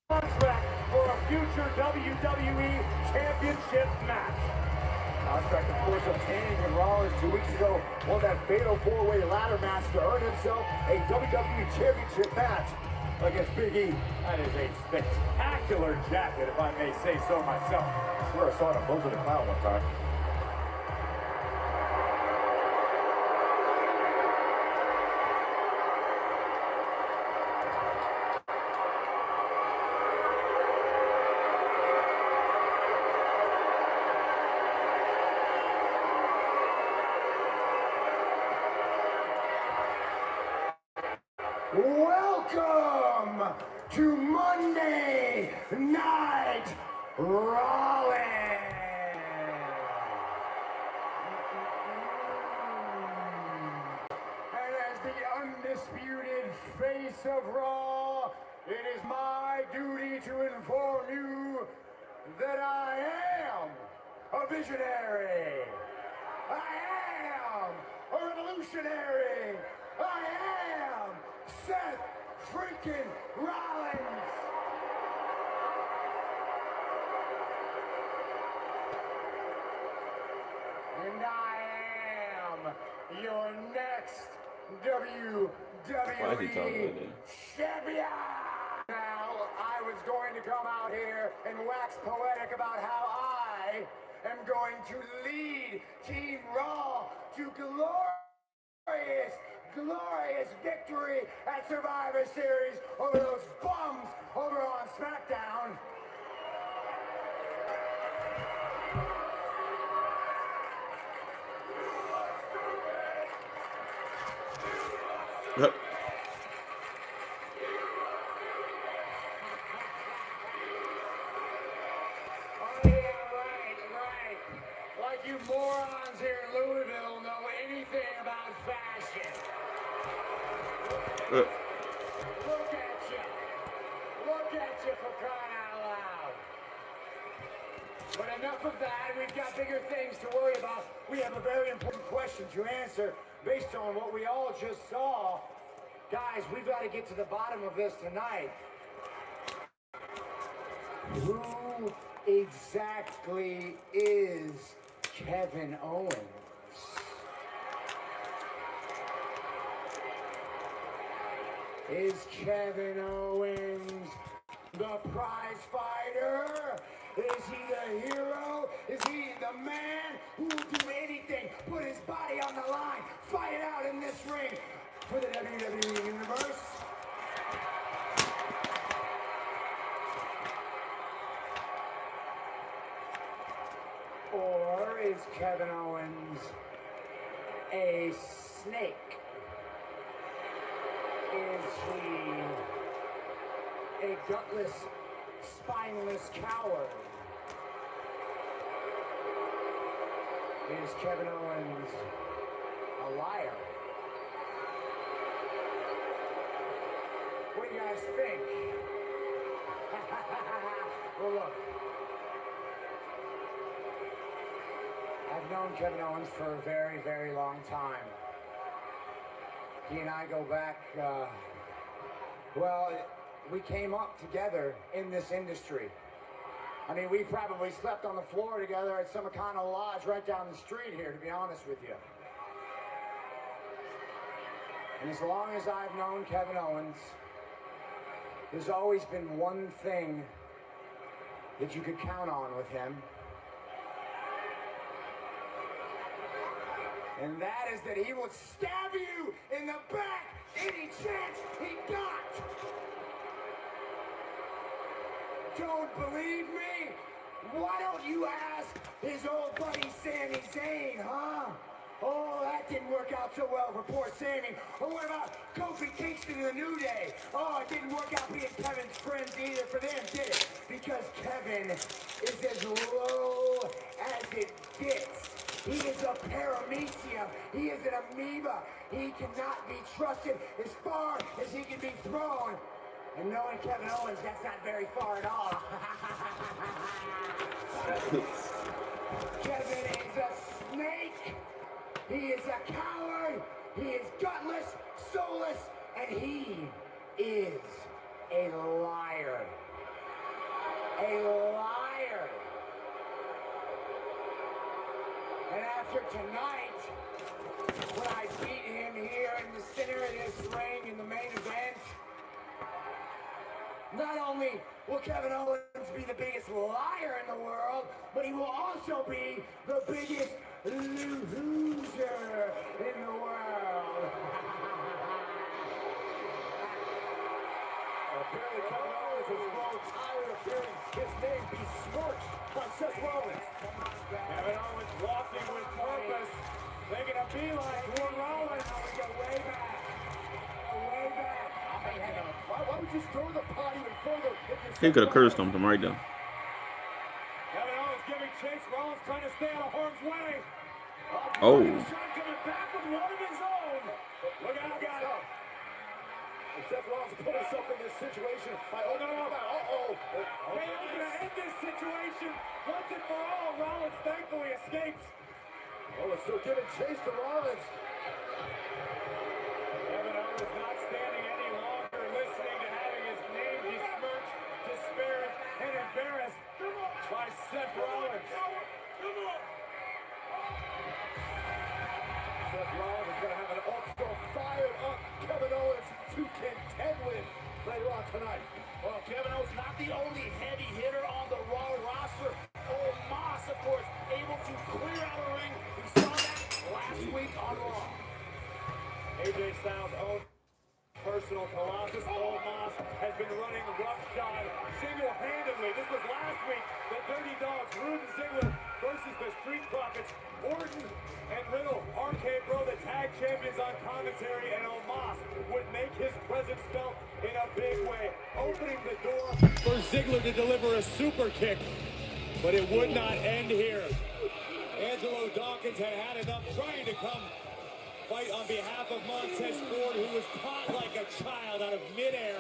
contract for a future WWE Championship match. Contract, of course, obtained when Rollins 2 weeks ago won that fatal four-way ladder match to earn himself a WWE Championship match against Big E. That is a spectacular jacket, if I may say so myself. I swear I saw it on Bozo the Clown one time. Welcome to Monday Night Raw. And as the undisputed face of Raw, it is my duty to inform you that I am a visionary. I am a revolutionary. I am Seth freaking Rollins. And I am your next WWE champion. Now, I was going to come out here and wax poetic about how I am going to lead Team Raw to glorious victory at Survivor Series over those bums over on SmackDown. Right. Like you morons here in Louisville know anything about fashion. Look at you for crying out loud. But enough of that, we've got bigger things to worry about. We have a very important question to answer based on what we all just saw. Guys, we've got to get to the bottom of this tonight. Who exactly is Kevin Owens? Is Kevin Owens the prize fighter? Is he the hero? Is he the man who will do anything, put his body on the line, fight it out in this ring for the WWE Universe? Or is Kevin Owens a snake? Is he a gutless, spineless coward? Is Kevin Owens a liar? What do you guys think? Well, look. I've known Kevin Owens for a very, very long time. He and I go back, well, we came up together in this industry. I mean, we probably slept on the floor together at some kind of lodge right down the street here, to be honest with you. And as long as I've known Kevin Owens, there's always been one thing that you could count on with him. And that is that he will stab you in the back any chance he got. Don't believe me? Why don't you ask his old buddy Sami Zayn, huh? Oh, that didn't work out so well for poor Sami. Or what about Kofi Kingston and the New Day? Oh, it didn't work out being Kevin's friends either for them, did it? Because Kevin is as low as it gets. He is a paramecium. He is an amoeba. He cannot be trusted as far as he can be thrown. And knowing Kevin Owens, that's not very far at all. Kevin is a snake. He is a coward. He is gutless, soulless, and he is a liar. a liar. And after tonight, when I beat him here in the center of this ring in the main event, not only will Kevin Owens be the biggest liar in the world, but he will also be the biggest loser in the world. Apparently Kevin Owens has grown tired of hearing his name besmirched by Seth Rollins. Kevin Owens walking with purpose, making a beeline toward Rollins. We go way back. Way back. Why would you throw the pot even further? He could have cursed him from right there. Kevin Owens giving chase. Rollins trying to stay out of harm's way. Oh. Coming back with one of his own. Look out, guys. Seth Rollins put himself in this situation by opening up. Uh-oh. They are going to end this situation once and for all. Rollins thankfully escapes. Oh, it's still giving chase to Rollins. Kevin Owens not standing any longer, listening to having his name besmirched, disparaged, and embarrassed by Seth Rollins. Seth Rollins is going to have an ultra fired up Kevin Owens to contend with later on tonight. Well, Kevin Owens not the only heavy hitter on the Raw roster. Omos, of course, able to clear out a ring. We saw that last week on Raw. AJ Styles' own personal Colossus Omos has been running roughshod single-handedly. This was last week. The Dirty Dogs, Rude and Ziggler versus the Street Profits. Orton and Riddle, RK Bro, the tag champions on commentary, and Omos would make his presence felt in a big way, opening the door for Ziggler to deliver a super kick, but it would not end here. Angelo Dawkins had enough trying to come fight on behalf of Montez Ford, who was caught like a child out of midair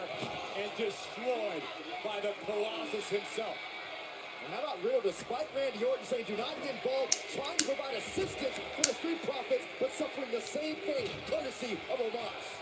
and destroyed by the Colossus himself. And how about Riddle, despite Randy Orton saying do not get involved, trying to provide assistance for the Street Profits, but suffering the same fate, courtesy of Omos.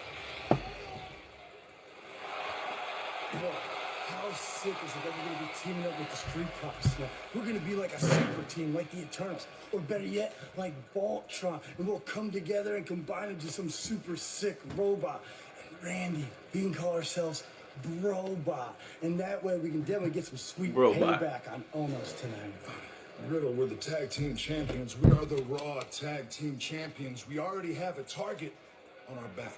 How sick is it that we're going to be teaming up with the Street Profits now? We're going to be like a super team, like the Eternals, or better yet, like Voltron, and we'll come together and combine into some super sick robot. And Randy, we can call ourselves Brobot, and that way we can definitely get some sweet payback on Omos tonight. Riddle, we're the tag team champions. We are the Raw tag team champions. We already have a target on our back.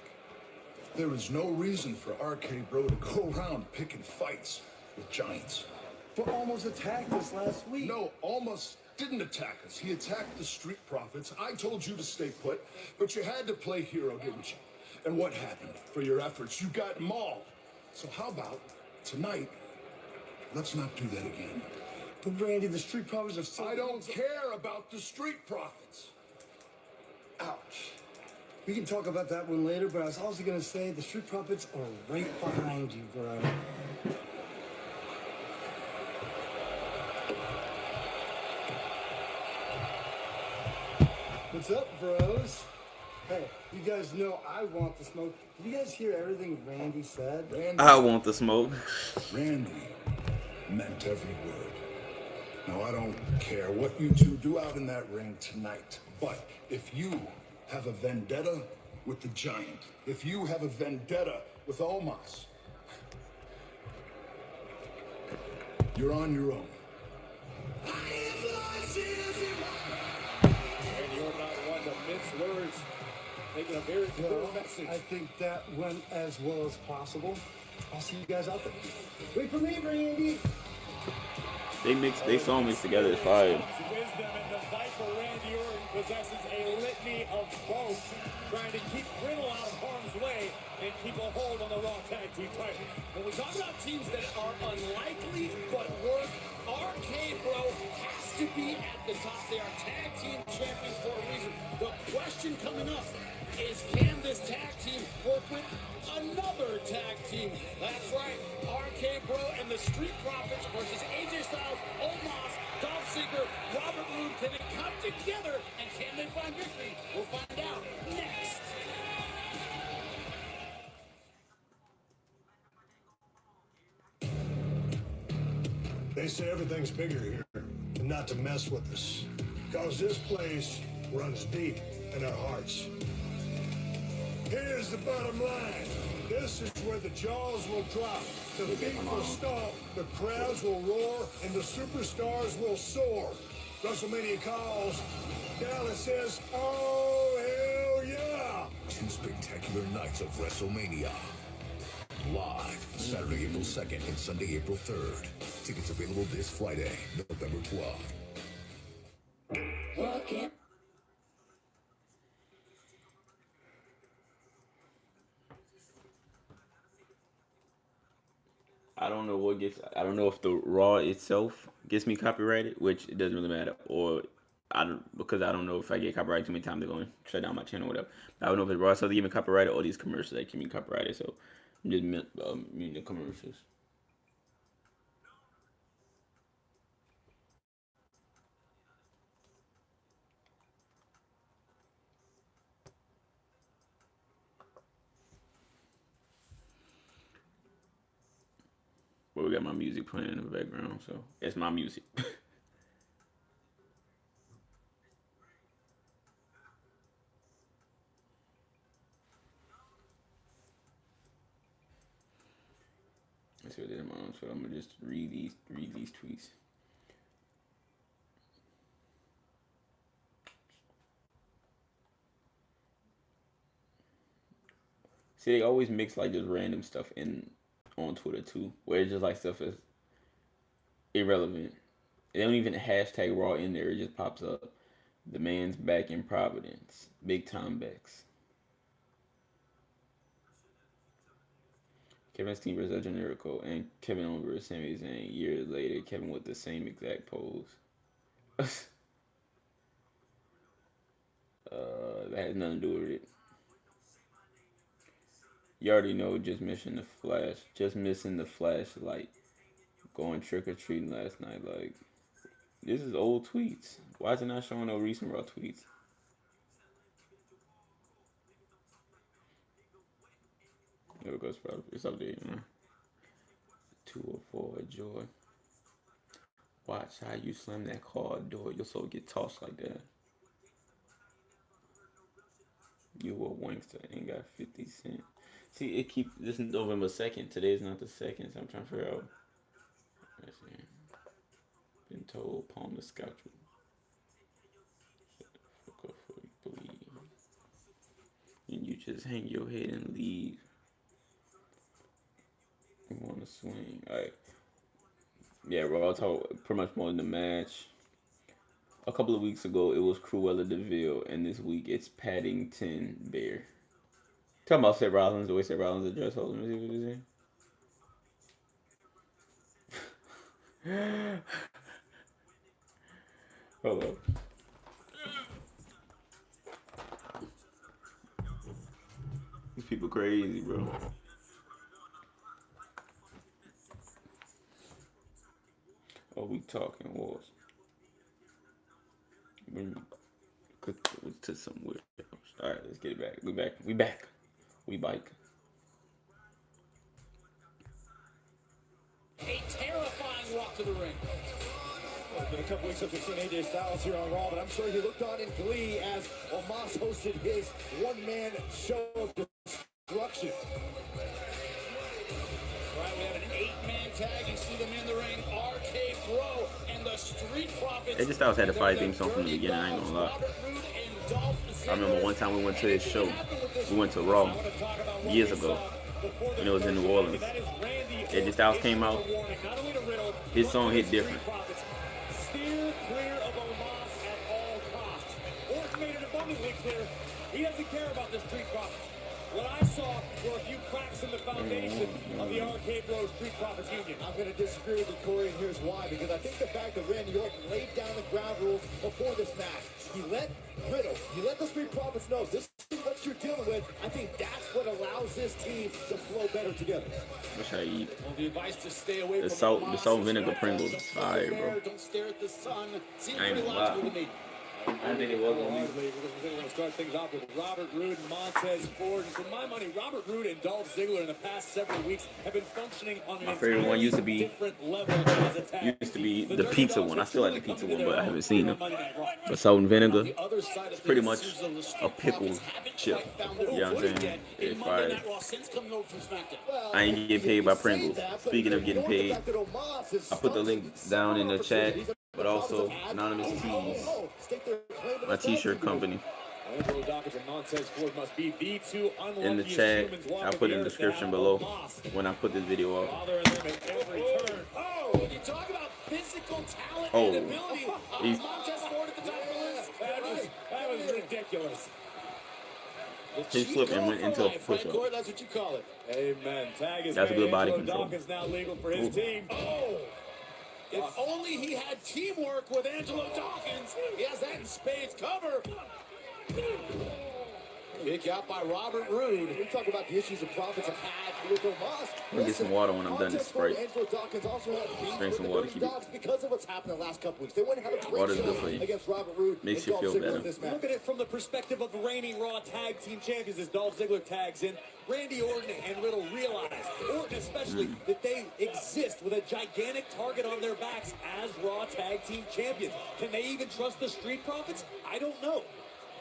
There is no reason for RK Bro to go around picking fights with giants. But Omos attacked us last week. No, Omos didn't attack us. He attacked the Street Profits. I told you to stay put, but you had to play hero, didn't you? And what happened? For your efforts, you got mauled. So how about tonight, let's not do that again. But Randy, the Street Profits are so... I don't care about the Street Profits. Ouch. We can talk about that one later, but I was also going to say the Street Profits are right behind you, bro. What's up, bros? Hey, you guys know I want the smoke. Did you guys hear everything Randy said? I want the smoke. Randy meant every word. Now, I don't care what you two do out in that ring tonight, but if you have a vendetta with the Giant, if you have a vendetta with Omos, you're on your own. And you're not one to mince words, making a very clear message. I think that went as well as possible. I'll see you guys out there. Wait for me, Randy. They song mixed together. It's fire. Wisdom and the Viper Randy Orton possesses a litany of both, trying to keep Riddle out of harm's way and keep a hold on the Raw Tag Team titles. When we talk about teams that are unlikely but work, RK Bro has to be at the top. They are tag team champions for a reason. The question coming up is, can this tag team work with another tag team? That's right, RK Bro and the Street Profits versus AJ Styles, Omos, Dolph Ziggler, Robert Roode. Can they come together and can they find victory? We'll find out next. They say everything's bigger here, and not to mess with us. Cause this place runs deep in our hearts. Here's the bottom line. This is where the jaws will drop, the feet will stomp, the crowds will roar, and the superstars will soar. WrestleMania calls. Dallas says, oh, hell yeah! 2 spectacular nights of WrestleMania. Live, Saturday, April 2nd and Sunday, April 3rd. Tickets available this Friday, November 12th. I don't know what gets. I don't know if the Raw itself gets me copyrighted, which it doesn't really matter, or because I don't know if I get copyrighted too many times they're going to shut down my channel or whatever. I don't know if it's Raw itself that get me copyrighted or these commercials that keep me copyrighted. So I'm just muting the commercials. But we got my music playing in the background, so it's my music. Let's see what it is on my own, so I'm gonna just read these tweets. See, they always mix like just random stuff in on Twitter too, where it's just like stuff is irrelevant. They don't even hashtag Raw in there. It just pops up. The man's back in Providence. Big Tom Becks. Kevin Steen versus El Generico and Kevin Owens versus Sami Zayn. Years later, Kevin with the same exact pose. That has nothing to do with it. You already know, just missing the flashlight. Going trick-or-treating last night. Like, this is old tweets. Why is it not showing no recent Raw tweets? There it goes, probably. It's up there, you know. 204, Joy. Watch how you slam that car door. Your soul get tossed like that. You a wankster. Ain't got 50 cents. See, it keep this is November 2nd. Today's not the 2nd, so I'm trying to figure out. Let's see. Been told palm the scotch. Shut the fuck up before you believe. And you just hang your head and leave. You want to swing. Alright. Yeah, Raw talk pretty much more than the match. A couple of weeks ago, it was Cruella DeVille, and this week it's Paddington Bear. Talking about Seth Rollins, the way Seth Rollins addressed Hogan. Let me see what it is. Hold up. These people crazy, bro. Oh, we talking wars. Could to some weird. All right, let's get it back. We back. We bike. A terrifying walk to the ring. It's been a couple weeks since we've seen AJ Styles here on Raw, but I'm sure he looked on in glee as Omos hosted his one-man show of destruction. Right, we have an 8-man tag. You see them in the ring. RK Bro and the Street Profits. AJ Styles had a fight theme song from the beginning. I ain't gonna lie. I remember one time we went to his show. We went to Raw years ago, and it was in New Orleans. AJ Styles came out. His song hit different. Steer clear of Omos at all costs. Orton made it abundantly clear he doesn't care about the Street Profits. What I saw were a few cracks in the foundation of the RK Bro Street Profits Union. I'm going to disagree with you, Corey, and here's why. Because I think the fact that Randy Orton laid down the ground rules before this match, he let Riddle, he let the Street Profits know this is what you're dealing with. I think that's what allows this team to flow better together. Wish I eat. Well, the advice to stay away The from salt and vinegar Pringles is fire, bro. Don't stare at the sun. Seems I ain't pretty gonna logical lie. to me. I think it was gonna be. We're going to start things off with Robert Roode and Montez Ford. And for my money, Robert Roode and Dolph Ziggler in the past several weeks have been functioning on an My favorite one used to be different level as a tag. the pizza one. I still like the pizza one, but I haven't seen them. But salt and vinegar, it's pretty much a pickle chip. You know what I'm saying? If I ain't getting paid by Pringles. Speaking of getting paid, I put the link down in the chat, but also Anonymous Tees, my t-shirt company. Angelo Dawkins and Montez Ford must be the two In the unluckiest chat, humans I'll walking put in the the earth description now. below Moss when I put this video up. bothering them at every turn. When you talk about physical talent Oh. and ability, He's- Montez Ford at the top of the list. That was ridiculous. He slipped and went into a push-up. Court, that's what you call it. Amen. Tag is That's a good made. body Angelo control. Dawkins now legal for his Ooh. team. Oh, if only he had teamwork with Angelo Dawkins. He has that in spades cover. Kick out by Robert Roode. We talk about the issues the Profits have had with Omos. I'm gonna get some water when I'm done this Sprite. Angelo Dawkins also had beef Drink with some the water, Dirty keep it- Dogs because of what's happened the last couple weeks. They wouldn't have a great Water's show good for you. against Robert Roode. Makes and you Dolph feel Ziggler better. in this match. Look at it from the perspective of reigning Raw Tag Team Champions as Dolph Ziggler tags in. Randy Orton and Riddle realize, Orton especially, that they exist with a gigantic target on their backs as Raw Tag Team Champions. Can they even trust the Street Profits? I don't know.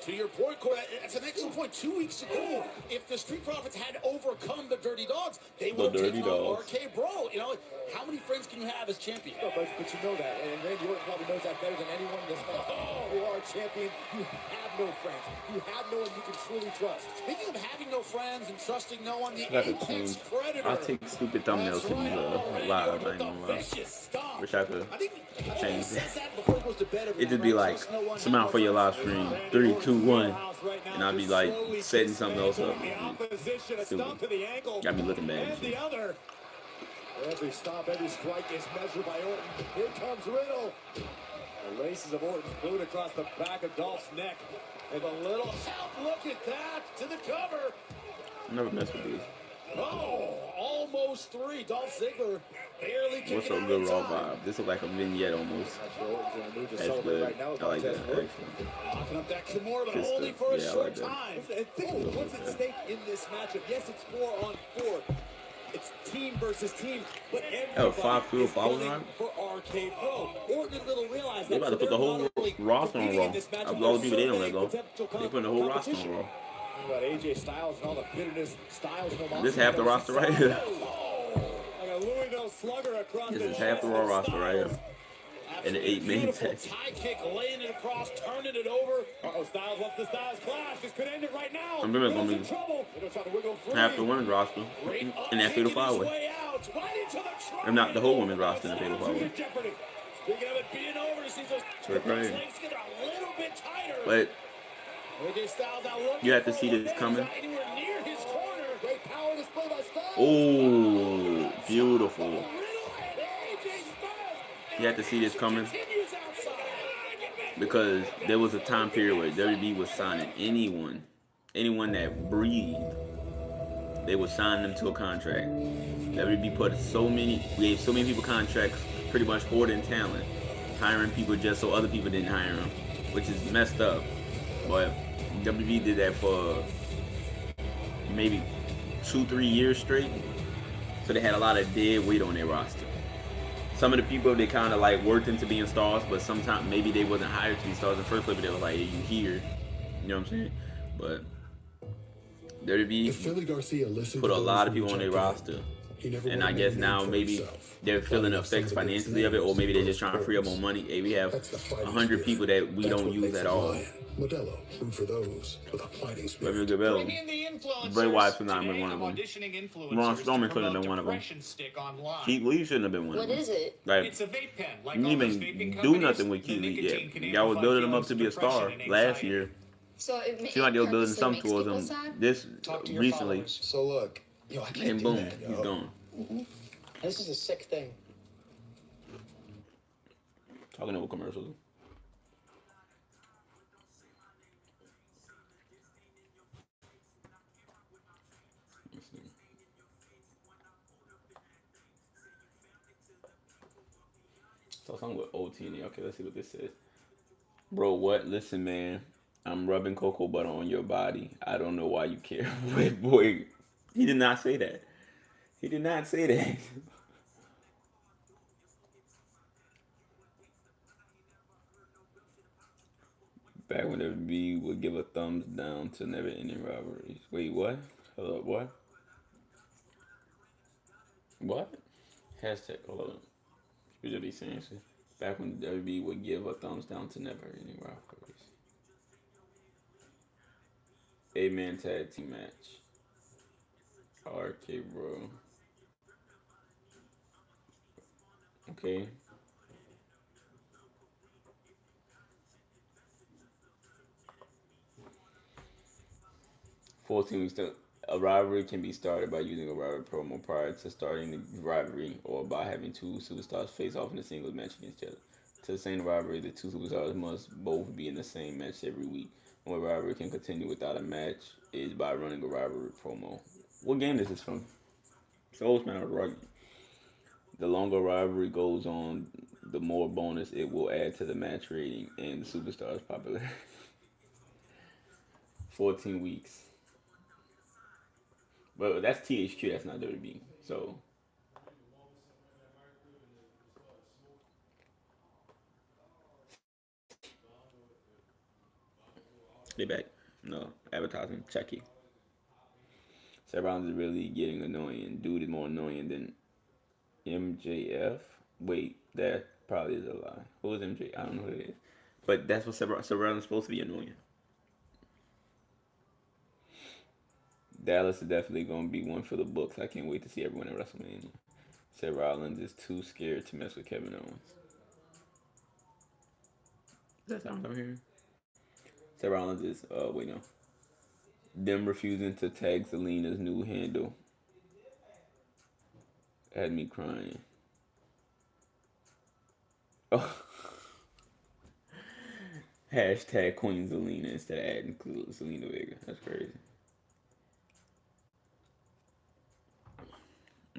To your point, Corey, that's an excellent point. 2 weeks ago, if the Street Profits had overcome the Dirty Dogs, they would have Dirty taken on Dogs. RK Bro. You know, how many friends can you have as champion? No, but you know that, and Randy Orton probably knows that better than anyone in this match. You are a champion. You have no friends. You have no one you can truly trust. Speaking of having no friends and trusting no one, the I gotta Apex change. Predator. I'll take stupid thumbnails to these live. I ain't gonna lie. Vicious stuff. Wish I could I think change he it. says that before he goes to bed every It just night, be right? like, Trust no one, smile for your live stream. 3, 2, 1. And I'll be like setting something else up. The opposition, a stomp to the ankle. Got me looking bad. And the other. Every stop, every strike is measured by Orton. Here comes Riddle. The laces of Orton's glued across the back of Dolph's neck. With a little help, look at that, to the cover. Never mess with these. Oh, almost 3. Dolph Ziggler barely kicking What's a out good in raw time. vibe? This looks like a vignette almost. That's what Orton's going to do to That's celebrate good. right now. I like that, Actually. actually. Locking up that Kimura, but Just only the- for a yeah, I short like that. time. And think of what's at stake in this matchup. Yes, it's 4-on-4. It's team versus team, but everybody 5-field is foul gunning line? for RK Pro. Orton and Little realize They that about to put the whole roster on Raw. Of all the people they don't let go. They putting the whole roster on Raw. Think about AJ Styles and all the bitterness. Styles no This half the roster right here. Like a Louisville slugger across This the is half the Raw roster right here. And the 8-man Beautiful tag. tie kick, laying it across, turning it over. Uh-oh, Styles wants the Styles clash. This could end it right now. I'm remember Riddle's gonna in be trouble. Riddle's trying to wiggle free. half the women's roster in that fatal five way. If not the whole women's roster in the fatal five way. Speaking of it being over, it seems those Sure, legs crazy. get a little bit tighter. But AJ Styles out looking you have to for see one. this He's coming. not anywhere near his corner. Great power display by Styles. oh, beautiful. Riddle and AJ Styles. You have to see this coming Continues outside. because there was a time period where WWE was signing anyone that breathed. They would sign them to a contract. WWE gave so many people contracts, pretty much hoarding talent, hiring people just so other people didn't hire them, which is messed up. But WWE did that for maybe 2-3 years straight. So they had a lot of dead weight on their roster. Some of the people they kind of like worked into being stars, but sometimes maybe they wasn't hired to be stars in the first place, but they was like, hey, you here. You know what I'm saying? But If WWE Philly Garcia listened put to a those lot of who people on their rejected roster. him, he never And would I have guess made a now name for maybe himself. they're feeling the effects Some of those financially of it, or names maybe they're in just pro trying to free up more sports. money. Hey, we have That's the fighting 100 spirit. people that we That's don't what use makes at him all. lion. Modelo, root for those with a fighting spirit. Maybe Gabello. Bring in the influencers. Bray Wyatt should not have Today, been one of I'm them. auditioning influencers Braun to Strowman couldn't have promote been one of them. Depression Stick online. Keith Lee shouldn't have been one of What them. is it? Like, It's a vape pen. Like you all didn't those even vaping do companies, nothing with the Keith Lee nicotine yet. can Y'all was amplify building him up feelings to of be a depression star and last anxiety. year. So it Seemed like they were building purposely something makes towards people him. sad? This Talk to your recently, followers. So look, I can't and do boom, that, he's gone. This is a sick thing. Talking over commercials. Let's see. So something with OT in there. Okay, let's see what this says. Bro, what? Listen, man. I'm rubbing cocoa butter on your body. I don't know why you care. Wait, boy, he did not say that. He did not say that. Back when WB would give a thumbs down to never-ending rivalries. Wait, what? Hold up, what? What? Hashtag, hold on. You should be saying shit. Back when WB would give a thumbs down to never-ending rivalries. 8-man tag team match. RK Bro. Okay. Weeks. A rivalry can be started by using a rivalry promo prior to starting the rivalry, or by having two superstars face off in a singles match against each other. To sustain the rivalry, the two superstars must both be in the same match every week. When a rivalry can continue without a match is by running a rivalry promo. What game is this from? It's Old Man of the Rock. The longer rivalry goes on, the more bonus it will add to the match rating and the superstars' popularity. 14 weeks. But that's THQ, that's not WB. So they back. No, advertising, check it. Seth Rollins is really getting annoying. Dude is more annoying than MJF. Wait, that probably is a lie. Who is MJ? I don't know who it is. But that's what Seth Rollins is supposed to be annoying. Dallas is definitely going to be one for the books. I can't wait to see everyone at WrestleMania. Seth Rollins is too scared to mess with Kevin Owens. That's what I'm hearing. Seth Rollins is, wait, no. Them refusing to tag Zelina's new handle had me crying. Oh. Hashtag Queen Zelina instead of adding Zelina Vega. That's crazy.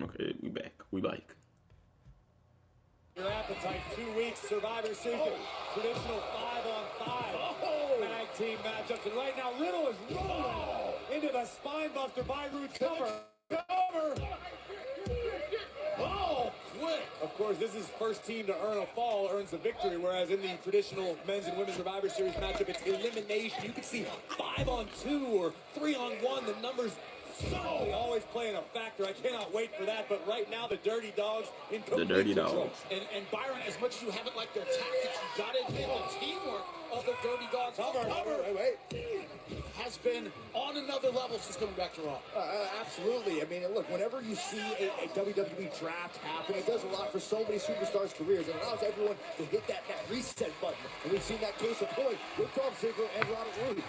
Okay, we back. We like. Your appetite, 2 weeks, Survivor Series, traditional 5-on-5 tag team matchups. And right now, Riddle is rolling into the spinebuster by Root cover. Oh, quick. Of course, this is first team to earn a fall earns the victory, whereas in the traditional men's and women's Survivor Series matchup, it's elimination. You can see 5-on-2 or 3-on-1. The numbers certainly always playing a factor. I cannot wait for that. But right now, the Dirty Dogs in complete control. And Byron, as much as you haven't liked their tactics, you got to admit the teamwork of the Dirty Dogs has been on another level since coming back to Raw. Absolutely. I mean, look, whenever you see a WWE draft happen, it does a lot for so many superstars' careers. It allows everyone to hit that reset button. And we've seen that case in point with Dolph Ziggler and Robert Roode.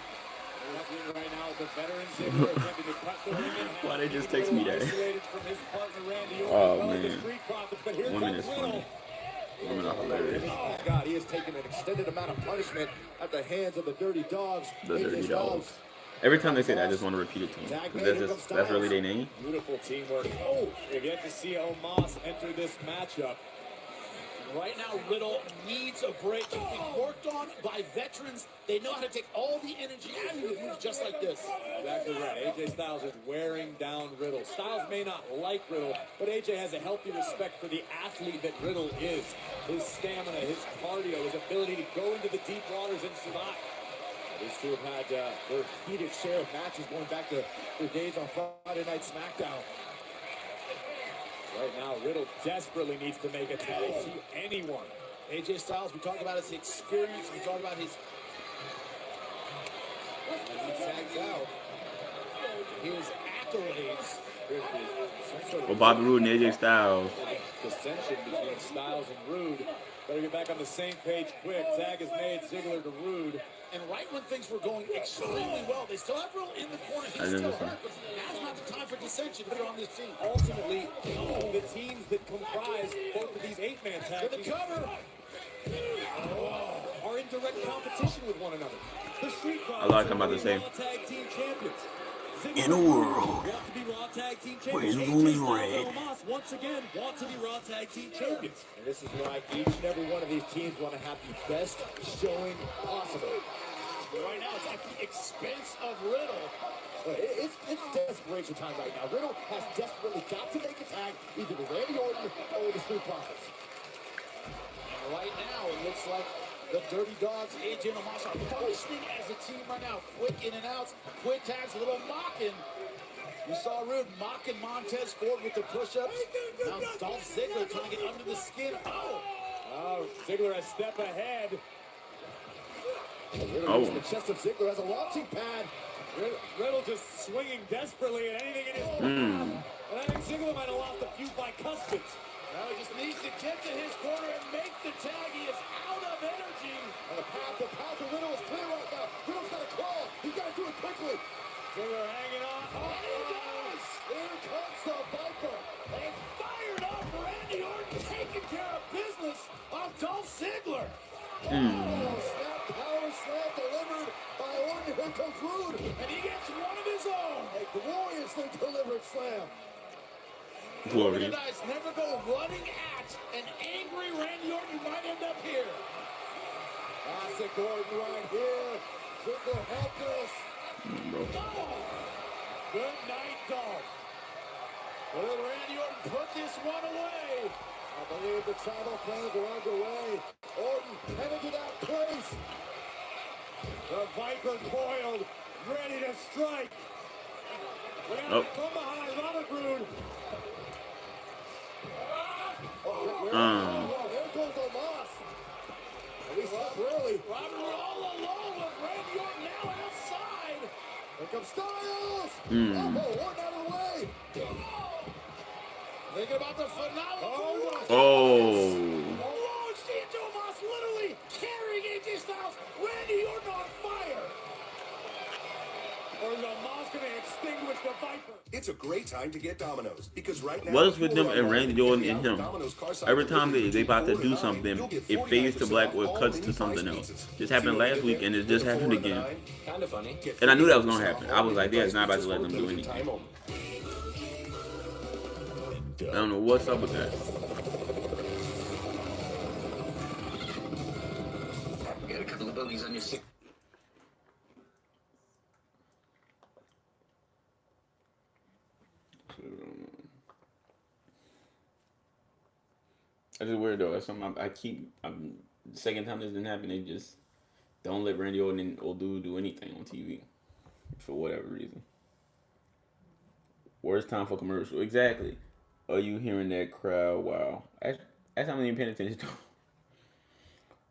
Right now, the veteran Ziggler attempting to cut the ring in half. Why they just text me that? From his partner, Randy Orton, Oh, man. the Street Profits, but here Women comes is funny. Riddle. Women are hilarious. Oh, God, he has taken an extended amount of punishment at the hands of the Dirty Dogs. The Dirty Dogs. Every time they say that, I just want to repeat it to them. Because that's really their name. Beautiful teamwork. Oh, you get to see Omos enter this matchup. Right now, Riddle needs a break. He's been worked on by veterans. They know how to take all the energy out of you with moves just like this. Exactly right. AJ Styles is wearing down Riddle. Styles may not like Riddle, but AJ has a healthy respect for the athlete that Riddle is. His stamina, his cardio, his ability to go into the deep waters and survive. These two have had their heated share of matches going back to their days on Friday Night SmackDown. Right now, Riddle desperately needs to make a tag to anyone. AJ Styles, we talk about his experience, we talk about his... As he tags out, his accolades. Well, Bobby Roode and AJ Styles. Dissension between Styles and Roode. Better get back on the same page quick. Tag is made, Ziggler to Roode. And right when things were going extremely well, they still have Riddle in the corner. He's still hurt, but now's not the time for dissension here on this team. Ultimately, the teams that comprise both of these 8-man tag teams are in direct competition with one another. The Street I like I'm about to say. Tag team champions. in a world Want to be Raw Tag Team where Champions. it's only AJ Styles red. and Omos once again want to be Raw Tag Team Champions. And this is why each and every one of these teams want to have the best showing possible. Right now, it's at the expense of Riddle. It's desperation time right now. Riddle has desperately got to make a tag either with Randy Orton or the Street Profits. And right now, it looks like the Dirty Dogs, AJ and Omos, are functioning as a team right now. Quick in and outs, quick tags, a little mocking. You saw Rude mocking Montez Ford with the push-ups. Now Dolph Ziggler trying to get under the skin. Oh, Ziggler a step ahead. Riddle using the chest of Ziggler as a launching pad. Riddle just swinging desperately at anything in his path. And I think Ziggler might have lost a few by customs. Now he just needs to get to his corner and make the tag. He is out of energy. And the path of Riddle is clear right now. Riddle's got to crawl. He's got to do it quickly. Ziggler hanging on. Oh, he does! Here comes the Viper. And fired up Randy Orton taking care of business on Dolph Ziggler. Oh, snap, power slam delivered by Orton. Here comes Rude. And he gets one of his own. A gloriously delivered slam. Glory. Guys never go running at an angry Randy Orton. You might end up here. Classic Orton right here. Ziggler helpless. Bro. Good night, Dolph. Will Randy Orton put this one away? I believe the travel plans are underway. Orton headed to that place. The Viper coiled, ready to strike. From behind, Robert Roode. There goes Omos. At least not really. Robert Roode all alone with Randy Orton now outside. Here comes Styles. Oh, Orton out of the way. Thinking about the finale. Oh. Oh, Steve Omos literally carrying AJ Styles. Randy Orton on fire. Or is Omos going to extinguish the Viper? It's a great time to get Domino's because right now. What is with them and Randy Orton and him? Every time they about to do something, it fades to black or it cuts to something else. This happened last week and it just happened again. Kind of funny. And I knew that was gonna happen. I was like, they're not about to let them do anything. I don't know what's up with that. Got a couple of bogeys on your stick. That's just weird though. That's something the second time this didn't happen, they just don't let Randy Orton or Dude do anything on TV for whatever reason. Worst time for commercial. Exactly. Are you hearing that crowd? Wow. That's not even paying attention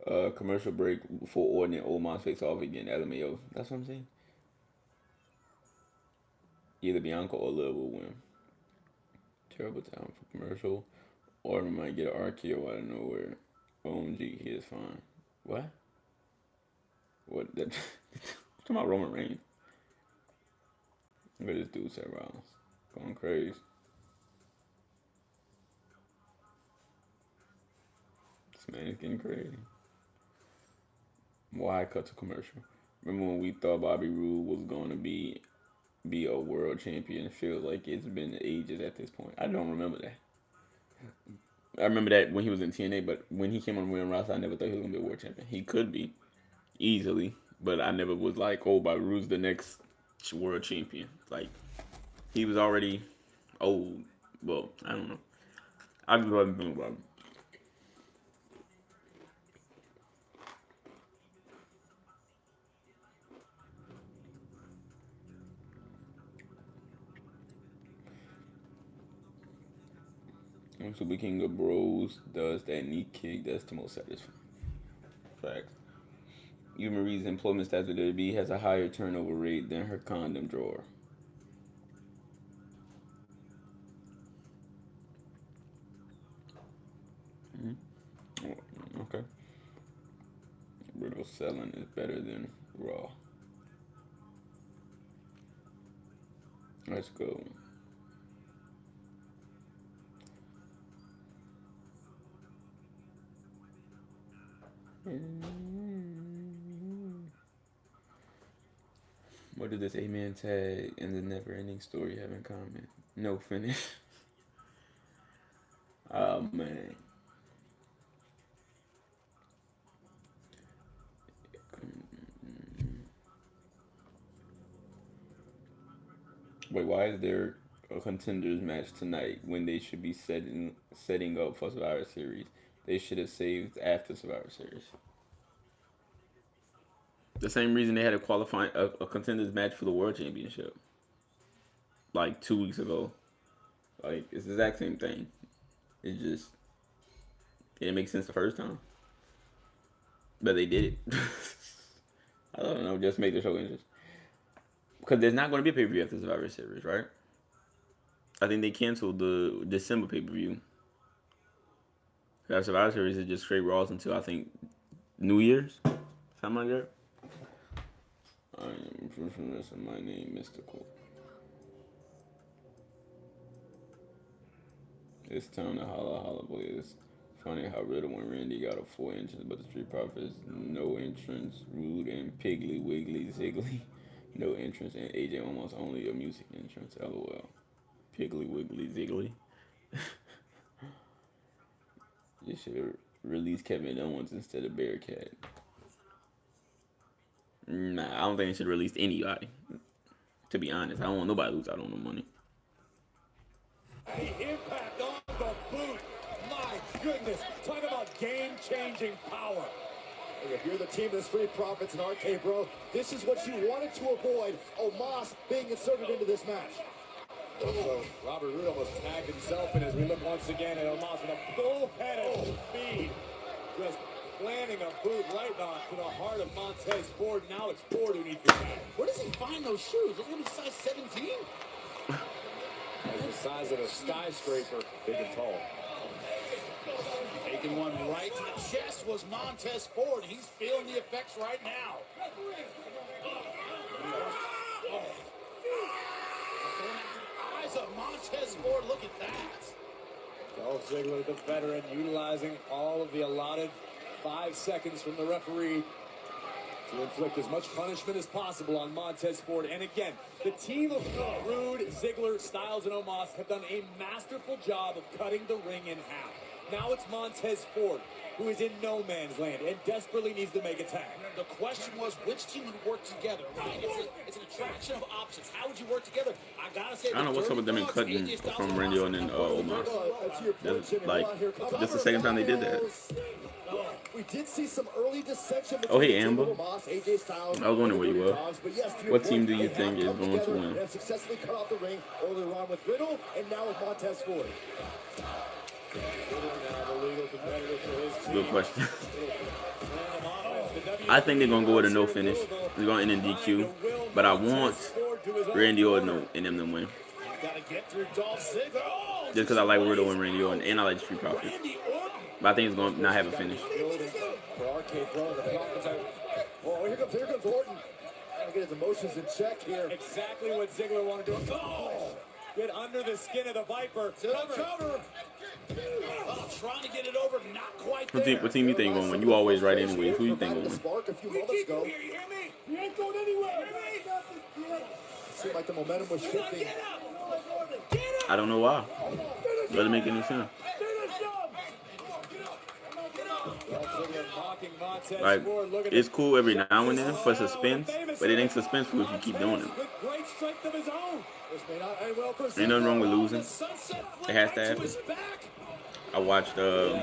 to. Commercial break before Orton and Omos face off again. LMAO. That's what I'm saying. Either Bianca or Liv will win. Terrible time for commercial. Orton might get an RKO out of nowhere. OMG, he is fine. What? What? That, talking about Roman Reigns. Look at this dude, Seth Rollins. Going crazy. This man is getting crazy. Why cut to commercial? Remember when we thought Bobby Roode was going to be a world champion? It feels like it's been ages at this point. I don't remember that. I remember that when he was in TNA, but when he came on the main roster, I never thought he was going to be a world champion. He could be, easily, but I never was like, oh, Bobby Roode's the next world champion. Like, he was already old. Well, I don't know. I just wasn't thinking about him. Super King of Bros does that knee kick. That's the most satisfying. Facts. Eva Marie's employment status with WWE has a higher turnover rate than her condom drawer. Okay. Riddle selling is better than Raw. Let's go. What did this 8-man tag and the never-ending story have in common? No finish. Oh man. Wait, why is there a contenders match tonight when they should be setting up for Survivor Series? They should have saved after Survivor Series. The same reason they had a contenders match for the World Championship like 2 weeks ago. Like, it's the exact same thing. It just didn't make sense the first time, but they did it. I don't know, just make the show interesting. Because there's not going to be a pay-per-view after Survivor Series, right? I think they canceled the December pay-per-view. After Survivor Series is just straight Raws until I think New Year's, something like that. I am from this of my name, Mystical. It's time to holla, boy. It's funny how Riddle and Randy got a 4 entrance, but the Street Profits no entrance. Rude and Piggly Wiggly Ziggly no entrance, and AJ almost only a music entrance. LOL. Piggly Wiggly Ziggly. You should have released Kevin Owens instead of Bearcat. Nah, I don't think they should have released anybody. To be honest, I don't want nobody to lose out on no money. The impact on the boot. My goodness. Talk about game-changing power. If you're the team of the Street Profits and RK Bro, this is what you wanted to avoid. Omos being inserted into this match. So Robert Roode almost tagged himself in as we look once again at Omos with a bullheaded speed. Just planting a boot right on to the heart of Montez Ford. Now it's Ford who needs the tag. Where does he find those shoes? Are they going to be size 17? That's the size of a skyscraper, big and tall. Taking one right to the chest was Montez Ford. He's feeling the effects right now. Eyes of Montez Ford, look at that. Dolph Ziggler, the veteran, utilizing all of the allotted 5 seconds from the referee to inflict as much punishment as possible on Montez Ford. And again, the team of Rude, Ziggler, Styles, and Omos have done a masterful job of cutting the ring in half. Now it's Montez Ford, who is in no man's land and desperately needs to make a tag. The question was which team would work together, right? It's an attraction of options. How would you work together? I gotta say, I don't know what's up with them and cutting from Randy Orton and Omos. That's the second time they did that. We did see some early dissension. Oh, hey, Amber. AJ Styles, I was wondering where you were. What team do you they think is have come going to together win? and successfully cut off the ring earlier on with Riddle and now with Montez Ford. Good question. I think they're gonna go with a no finish. They're gonna end in DQ, but I want Randy Orton and them to win. Just because I like Riddle and Randy Orton, and I like the Street Profits. But I think it's gonna not have a finish. Oh, here comes Orton. Trying to get his emotions in check here. Exactly what Ziggler wanted to do. Oh! Get under the skin of the Viper. Cover. Oh, trying to get it over, not quite there. What team you think gonna win? You always right anyway. Who you think gonna win? Spark a few moments ago. You hear me? You ain't going anywhere. Seemed like the momentum was shifting. I don't know why. Doesn't make any sense. Like, it's cool every now and then for suspense, but it ain't suspenseful if you keep doing it. Ain't nothing wrong with losing. It has to happen. I watched, oh.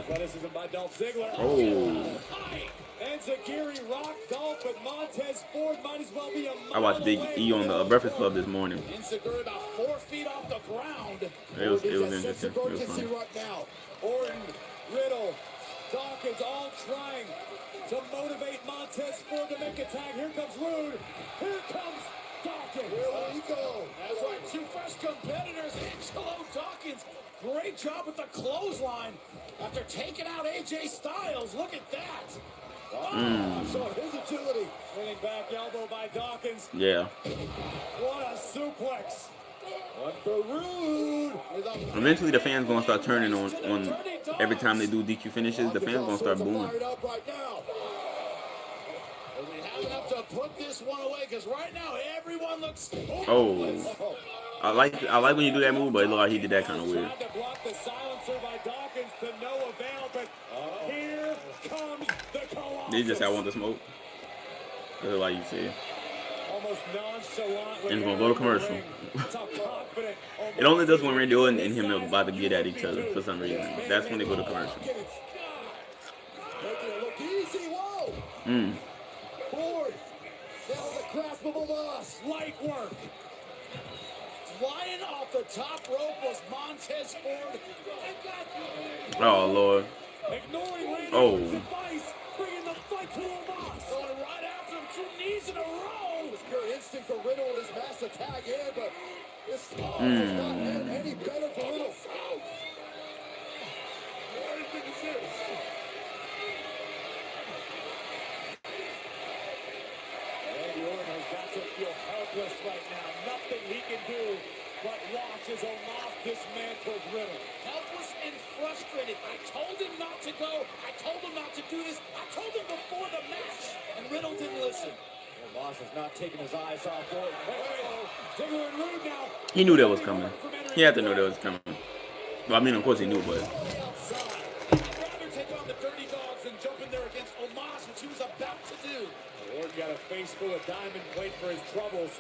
I watched Big E on the Breakfast Club this morning. About 4 feet off the ground. It was interesting. It was funny. Orton, Riddle, Dawkins all trying to motivate Montez Ford to make a tag. Here comes Rude. Here comes Dawkins. Here we go. That's right, 2 fresh competitors. Angelo Dawkins, great job with the clothesline after taking out AJ Styles. Look at that. Oh, so his agility. Swinging back elbow by Dawkins. Yeah. What a suplex. One for Rude. Eventually, the fans gonna start turning on every time they do DQ finishes. The fans gonna start booing. But we have enough to put this one away because right now everyone looks. Oh. I like when you do that move, but it looked like he did that kind of weird. Tried to block the silencer by Dawkins to no avail, but here comes the Colossus. They just I want the smoke. That's like you said. Almost nonchalant. And it's gonna go to commercial. It only does when Randy Orton and him are about to get at each other for some reason. That's when they go to commercial. Making it look easy. Whoa! Ford. Now the grasp of Omos. Light work. Flying off the top rope was Montez Ford. Oh Lord. Ignoring Randy Oh. Orton's advice, bringing the fight to Omos. Going right after him, 2 knees in a row. It was pure instinct for Riddle and his match to tag in, but this does not end any better for Riddle. Randy Orton has got to feel helpless right now. Nothing he can do but watch as Omos dismantles Riddle. Helpless and frustrated. I told him not to go. I told him not to do this. I told him before the match. And Riddle didn't listen. Omos has not taken his eyes off Ford. Ziggler and Rude now. He knew that was coming. He had to know that was coming. Well, I mean, of course he knew, but Outside. I'd rather take on the Dirty Dogs than jump in there against Omos, which he was about to do. Orton got a face full of diamond plate for his troubles.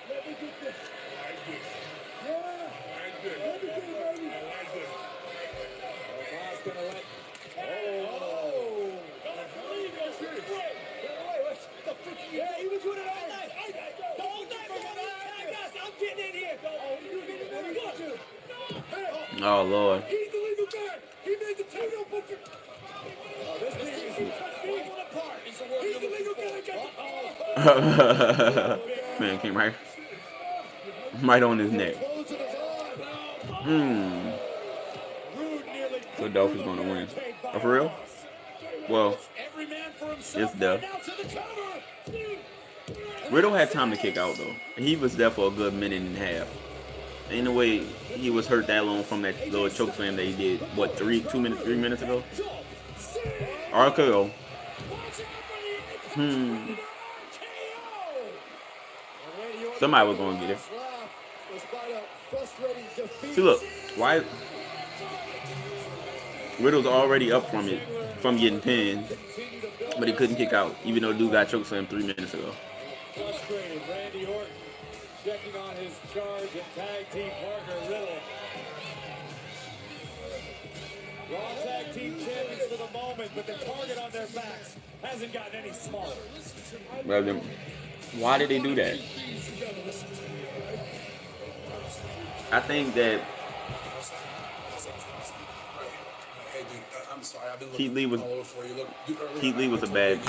Let me get this. Yeah. Let me get it, baby. Omos gonna let. Yeah, he was doing it all night. All night, I'm getting in here. oh Lord. He's the legal guy. He made the title booker. This thing is Falling apart is the word He's you're the legal looking guy. for. Man came right on his neck. So Dolph is gonna win. Oh, for real? Well, Every man for himself. it's the Now to the cover. Riddle had time to kick out though. He was there for a good minute and a half. Ain't no way he was hurt that long from that little choke slam that he did. What, 3 minutes ago? RKO. Somebody was gonna get it. See, look, why? Riddle's already up from it, from getting pinned, but he couldn't kick out, even though dude got chokeslammed 3 minutes ago. Frustrated, Randy Orton checking on his charge and tag team partner Riddle. Raw tag team champions for the moment, but the target on their backs hasn't gotten any smaller. Well, then, why did they do that? I think that I'm sorry, I've been Keith Lee was all over for you. Look, Keith Lee was a bad.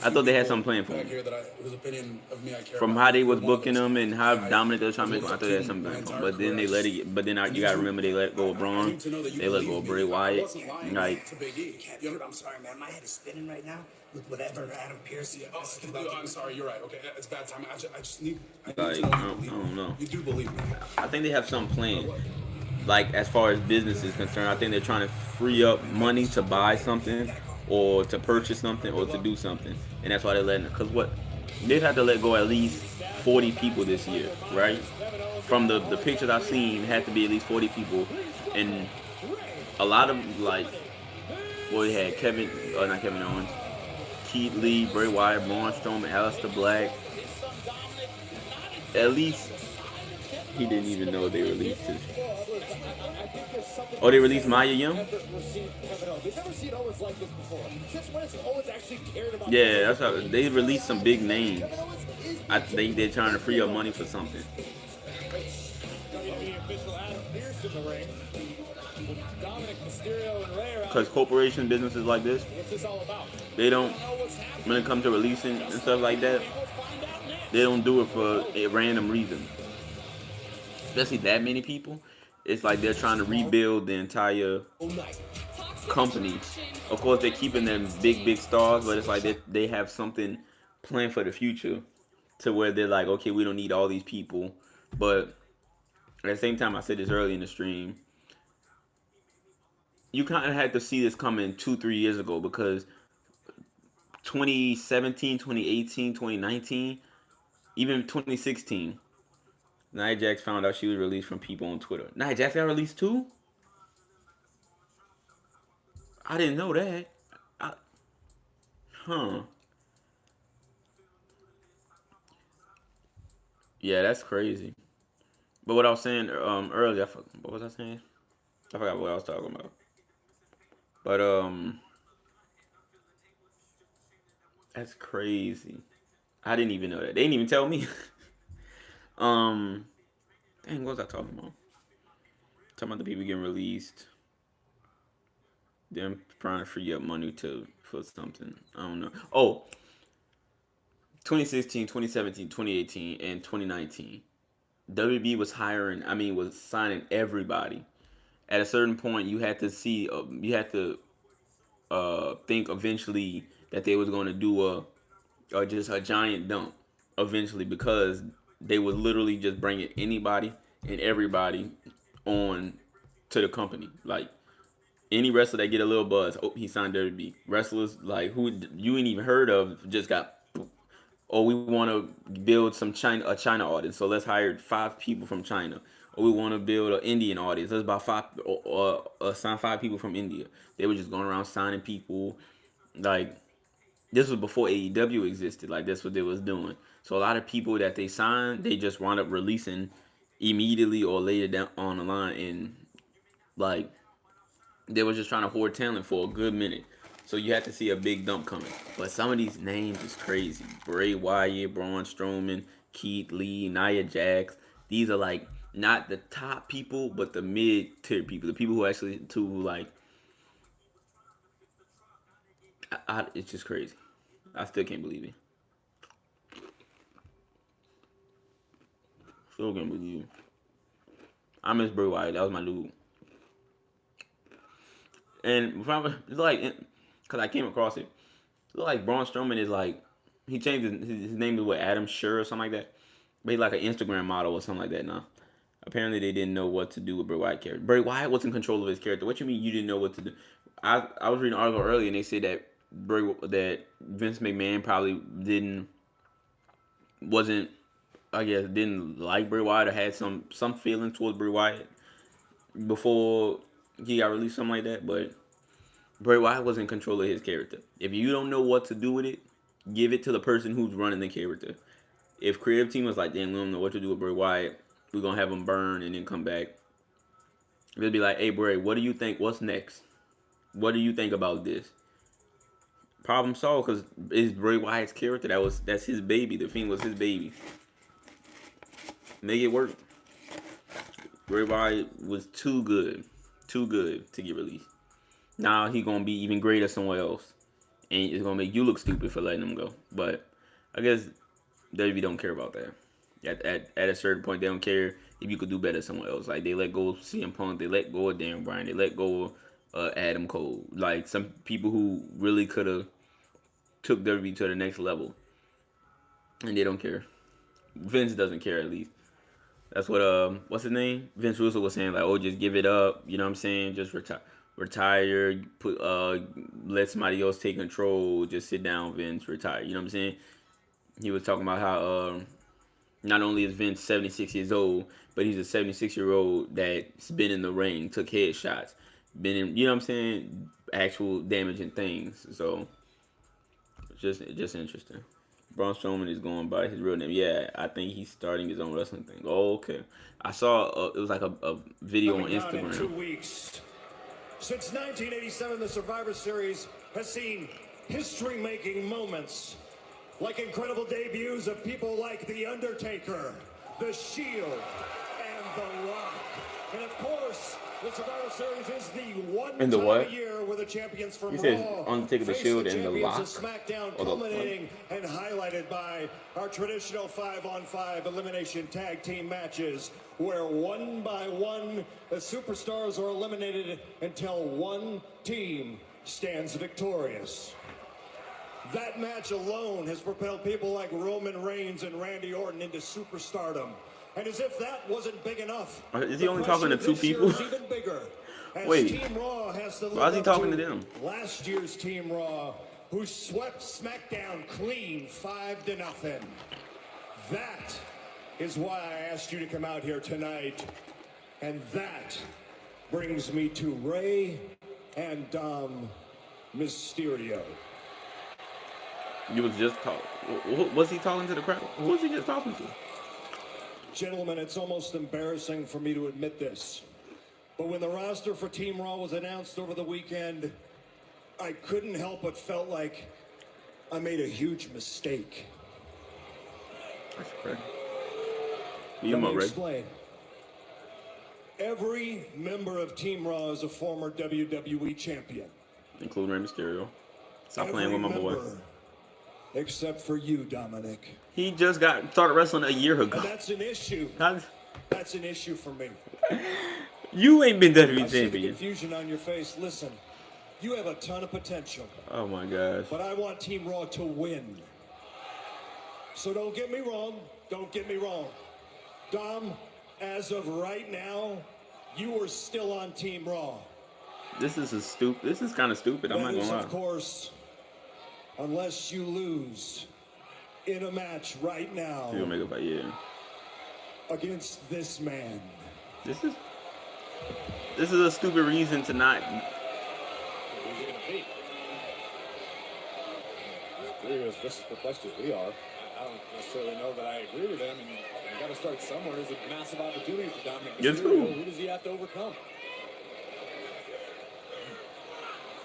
I thought they had something planned for back him. here that whose opinion of me I care From about. how they was One of booking those him and how guys dominant they were trying to make who him, I looked thought they had to something my planned for him. entire But then they career. let it. But then you gotta remember they let go of Braun. They let go of Bray Wyatt. Like, To Big E. I'm sorry, man. My head is spinning right now with whatever Adam Pearce. I'm sorry, you're right. Okay, it's bad timing. I just need. Like, I don't know. You do believe me? I think they have something planned. Like, as far as business is concerned, I think they're trying to free up money to buy something or to purchase something or to do something. And that's why they're letting it. Because what? They'd have to let go at least 40 people this year, right? From the pictures I've seen, it had to be at least 40 people. And a lot of, like, boy, they had not Kevin Owens, Keith Lee, Bray Wyatt, Braun Strowman, Aleister Black. At least he didn't even know they released his. Oh, they released Maya Young? We've never seen Owens like this before. Since when has Owens actually cared about? Yeah, that's how they released some big names. I think they're trying to free up money for something. WWE official Adam Pearce in the ring. Dominic Mysterio and Ray are out. Because corporation businesses like this, What's this all about? they don't, when it comes to releasing and stuff like that, they don't do it for a random reason. Especially that many people. It's like they're trying to rebuild the entire company. Of course, they're keeping them big stars, but it's like they have something planned for the future to where they're like, okay, we don't need all these people. But at the same time, I said this early in the stream, you kind of had to see this coming 2-3 years ago, because 2017, 2018, 2019, even 2016. Nia Jax found out she was released from people on Twitter. Nia Jax got released too? I didn't know that. Yeah, that's crazy. But what I was saying earlier, what was I saying? I forgot what I was talking about. But that's crazy. I didn't even know that. They didn't even tell me. Dang, what was I talking about? Talking about the people getting released. Them trying to free up money for something. I don't know. Oh, 2016, 2017, 2018, and 2019. WB was was signing everybody. At a certain point, you had to see, think eventually that they was going to do just a giant dump eventually, because they would literally just bringing anybody and everybody on to the company. Like any wrestler that get a little buzz, oh, he signed WB. Wrestlers like who you ain't even heard of just got. Or we want to build a China audience, so let's hire 5 people from China. Or we want to build an Indian audience, let's buy 5 or sign 5 people from India. They were just going around signing people. Like this was before AEW existed. Like that's what they was doing. So a lot of people that they signed, they just wound up releasing immediately or later down on the line, and like they were just trying to hoard talent for a good minute. So you have to see a big dump coming. But some of these names is crazy. Bray Wyatt, Braun Strowman, Keith Lee, Nia Jax. These are like not the top people, but the mid-tier people. The people who actually, it's just crazy. I still can't believe it. Still can't believe it. I miss Bray Wyatt. That was my dude. And it's like... Because I came across it. It looked like Braun Strowman is like, he changed his name to what, Adam Scherr or something like that. But he's like an Instagram model or something like that now. Apparently they didn't know what to do with Bray Wyatt character. Bray Wyatt was in control of his character. What you mean you didn't know what to do? I was reading an article earlier and they said that Vince McMahon probably didn't like Bray Wyatt or had some feeling towards Bray Wyatt before he got released, something like that. But Bray Wyatt was in control of his character. If you don't know what to do with it, give it to the person who's running the character. If creative team was like, damn, we don't know what to do with Bray Wyatt, we're going to have him burn and then come back. They'll be like, hey, Bray, what do you think? What's next? What do you think about this? Problem solved, because it's Bray Wyatt's character. That's his baby. The Fiend was his baby. Make it work. Bray Wyatt was too good to get released. Now he gonna be even greater somewhere else, and it's gonna make you look stupid for letting him go. But I guess WWE don't care about that. At a certain point, they don't care if you could do better somewhere else. Like they let go of CM Punk, they let go of Daniel Bryan, they let go of Adam Cole. Like some people who really could have took WWE to the next level, and they don't care. Vince doesn't care, at least. That's what what's his name? Vince Russo was saying, like, oh, just give it up. You know what I'm saying? Just retire, let somebody else take control, just sit down, Vince, retire. You know what I'm saying? He was talking about how not only is Vince 76 years old, but he's a 76-year-old that's been in the ring, took headshots, been in, you know what I'm saying, actual damaging things. So just interesting. Braun Strowman is going by his real name. Yeah, I think he's starting his own wrestling thing. Oh, okay. I saw it was like a video on Instagram. In 2 weeks. Since 1987, the Survivor Series has seen history-making moments, like incredible debuts of people like The Undertaker, The Shield, and The Rock. And of course, the Survivor Series is the one time a year where the champions from Raw Undertaker, The Shield, and The Rock. SmackDown, culminating and highlighted by our traditional 5-on-5 elimination tag team matches, where one by one the superstars are eliminated until one team stands victorious. That match alone has propelled people like Roman Reigns and Randy Orton into superstardom. And as if that wasn't big enough, is he only talking to 2 people? Even bigger, wait, Team Raw has to why is he talking to them? Last year's Team Raw, who swept SmackDown clean 5-0. That is why I asked you to come out here tonight. And that brings me to Rey and Dom Mysterio. You was just talking. Was he talking to the crowd? Who was he just talking to? Gentlemen, it's almost embarrassing for me to admit this, but when the roster for Team Raw was announced over the weekend, I couldn't help but felt like I made a huge mistake. That's correct. Let me explain. Every member of Team Raw is a former WWE champion. Including Rey Mysterio. Stop playing with my boy. Except for you, Dominic. He just started wrestling a year ago. And that's an issue. That's an issue for me. You ain't been WWE I see the champion. confusion on your face. Listen, you have a ton of potential. Oh my gosh. But I want Team Raw to win. So don't get me wrong. Don't get me wrong. Dom, as of right now, you are still on Team Raw. This is kind of stupid. I'm not gonna lie. Of course, unless you lose in a match right now. You're gonna make up a year. Against this man. This is a stupid reason to not. Who's he gonna beat? He's just as perplexed as we are. I don't necessarily know that I agree with him. I mean, you got to start somewhere. There's a massive opportunity for Dominic Mysterio. Who does he have to overcome?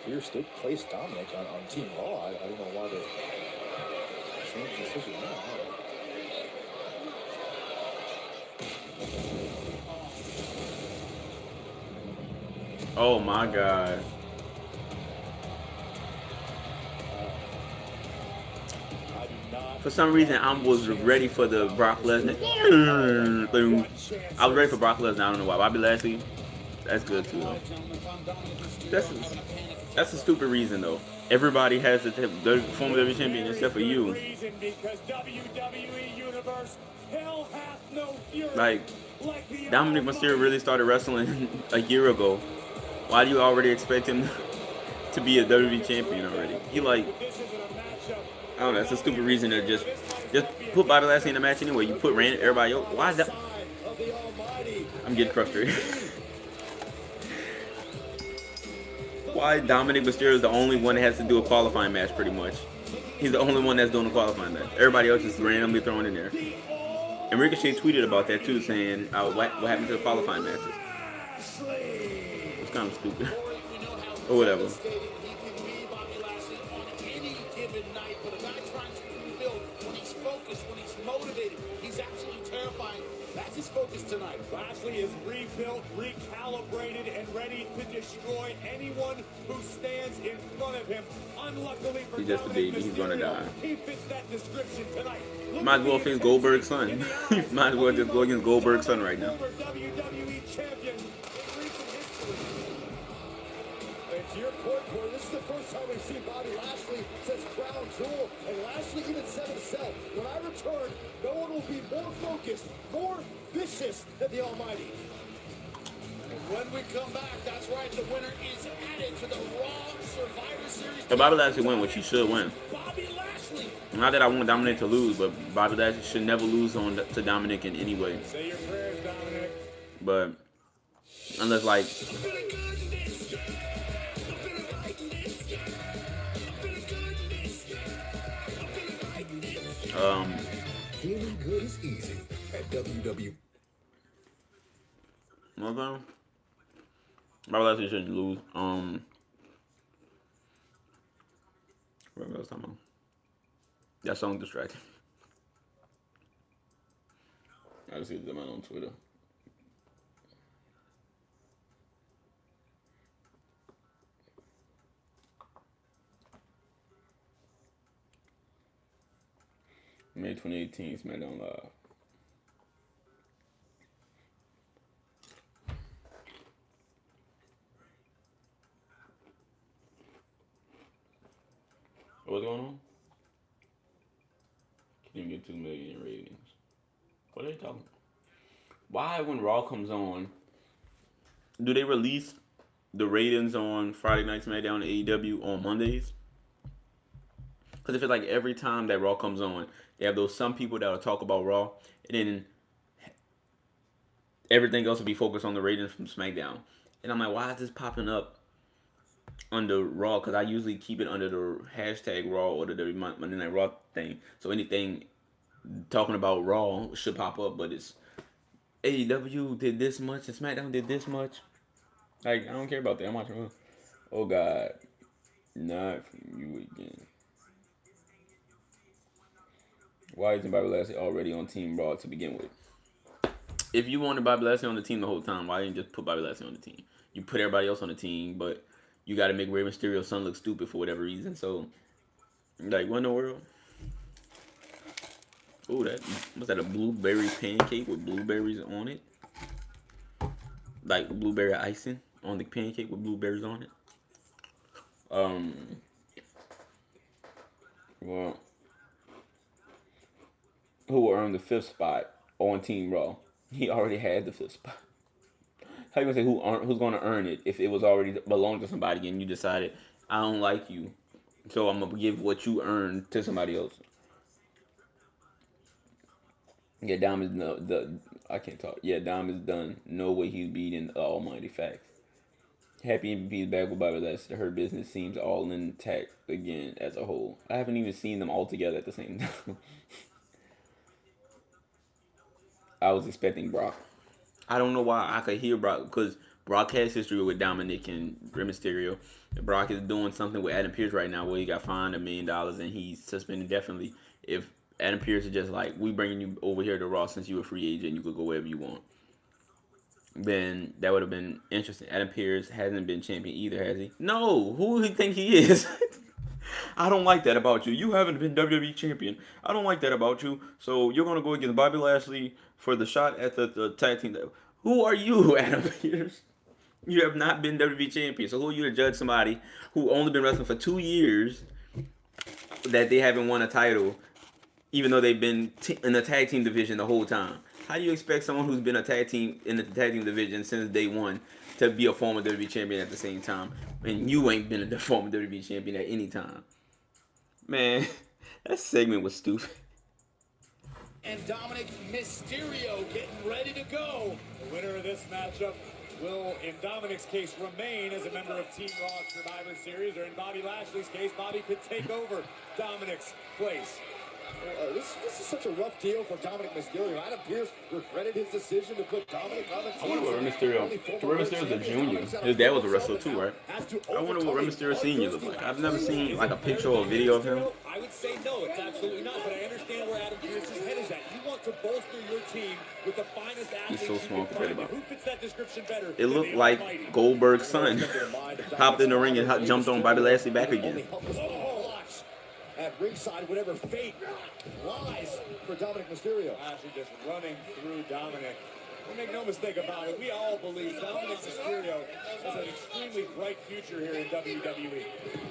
You're still placed Dominic on Team Raw. I don't know why they changed the decision now. Oh my god. For some reason, I was ready for the Brock Lesnar. I was ready for Brock Lesnar. I don't know why. Bobby Lashley, that's good too. Though. That's a stupid reason though. Everybody has the former WWE champion except for you. Like, Dominic Mysterio really started wrestling a year ago. Why do you already expect him to be a WWE champion already? He like. I don't know, that's a stupid reason to just put Bobby Lashley in the match anyway. You put everybody else. Why is that? I'm getting frustrated. Why Dominic Mysterio is the only one that has to do a qualifying match, pretty much. He's the only one that's doing a qualifying match. Everybody else is randomly thrown in there. And Ricochet tweeted about that too, saying, what happened to the qualifying matches? It's kind of stupid. Or whatever. His focus tonight. Lashley is rebuilt, recalibrated, and ready to destroy anyone who stands in front of him. Unluckily for he's just a baby. He's gonna die. He fits that description tonight. Might as well face Goldberg's son. Might as well just go against Goldberg's son right now. WWE champion in recent history. And to your point, Corey, this is the first time we've seen Bobby Lashley since Crown Jewel. And Lashley even said himself, when I return, no one will be more focused, more vicious than the Almighty. When we come back, that's right, the winner is added to the Raw Survivor Series. If Bobby Lashley win, which he should win. Bobby Lashley. Not that I want Dominic to lose, but Bobby Lashley should never lose to Dominic in any way. Say your prayers, Dominic. But unless like feeling good is easy at WWE. Okay. Bobby Lashley shouldn't lose. What else talking about? That song distracting. I just see them out on Twitter. May 2018, SmackDown Live. What's going on? Can't even get 2 million in ratings. What are they talking about? Why, when Raw comes on, do they release the ratings on Friday Night SmackDown and AEW on Mondays? Because it feels like every time that Raw comes on, they have those some people that will talk about Raw, and then everything else will be focused on the ratings from SmackDown. And I'm like, why is this popping up under Raw? Because I usually keep it under the hashtag Raw or the Monday Night Raw thing. So anything talking about Raw should pop up, but it's AEW did this much and SmackDown did this much. Like, I don't care about that. I'm watching Raw. Oh, God. Not you again. Why isn't Bobby Lashley already on Team Raw to begin with? If you wanted Bobby Lashley on the team the whole time, why didn't you just put Bobby Lashley on the team? You put everybody else on the team, but you got to make Rey Mysterio's son look stupid for whatever reason. So, like, what in the world? Oh, that was that a blueberry pancake with blueberries on it? Like blueberry icing on the pancake with blueberries on it. Well, who will earn the 5th spot on Team Raw? He already had the 5th spot. How you gonna say who's gonna earn it if it was already belonged to somebody and you decided I don't like you, so I'm gonna give what you earned to somebody else? Yeah, Dom is I can't talk. Yeah, Dom is done. No way he's beating the Almighty. Facts. Happy MVP is back with Bobby Lashley. Her business seems all intact again as a whole. I haven't even seen them all together at the same time. I was expecting Brock. I don't know why I could hear Brock, because Brock has history with Dominic and Rey Mysterio. Brock is doing something with Adam Pearce right now where he got fined $1 million and he's suspended indefinitely. If Adam Pearce is just like, we bringing you over here to Raw since you're a free agent, you could go wherever you want, then that would have been interesting. Adam Pearce hasn't been champion either, has he? No, who do you think he is? I don't like that about you. You haven't been WWE champion. I don't like that about you. So you're going to go against Bobby Lashley for the shot at the tag team. Who are you, Adam Pearce? You have not been WWE champion. So who are you to judge somebody who only been wrestling for 2 years that they haven't won a title, even though they've been in the tag team division the whole time? How do you expect someone who's been a tag team in the tag team division since day one to be a former WWE champion at the same time? And you ain't been a former WWE champion at any time. Man, that segment was stupid. And Dominic Mysterio getting ready to go. The winner of this matchup will, in Dominic's case, remain as a member of Team Raw Survivor Series, or in Bobby Lashley's case, Bobby could take over Dominic's place. This is such a rough deal for Dominic Mysterio. Adam Pearce regretted his decision to put Dominic on the team. I wonder what Rey Mysterio. Rey Mysterio's a junior. His dad was a wrestler too, right? I wonder what Rey Mysterio Senior looks like. I've never seen like a picture or a video of him. I would say no, it's absolutely not. But I understand where Adam Pearce's head is at. You want to bolster your team with the finest athletes. He's so small compared to Who fits that description better? It looked like Goldberg's son hopped in the ring and jumped on Bobby Lashley back again. At ringside, whatever fate lies for Dominic Mysterio. Lashley just running through Dominic. Well, make no mistake about it, we all believe Dominic Mysterio has an extremely bright future here in WWE.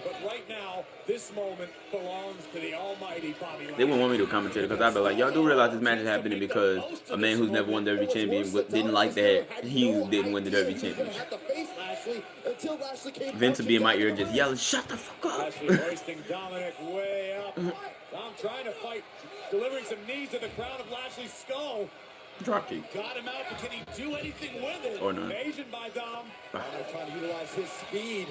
But right now, this moment belongs to the almighty Bobby Lashley. They wouldn't want me to commentate because I'd be like, y'all do realize this match is happening because a man who's never won the WWE champion didn't like that he didn't win the WWE championship. Vince would be in my ear just yelling, shut the fuck up. Lashley hoisting Dominic way up. Dom trying to fight, delivering some knees to the crown of Lashley's skull. Dropkick. Got him out, but can he do anything with it? Or not. Invasion by Dom. Dominic trying to utilize his speed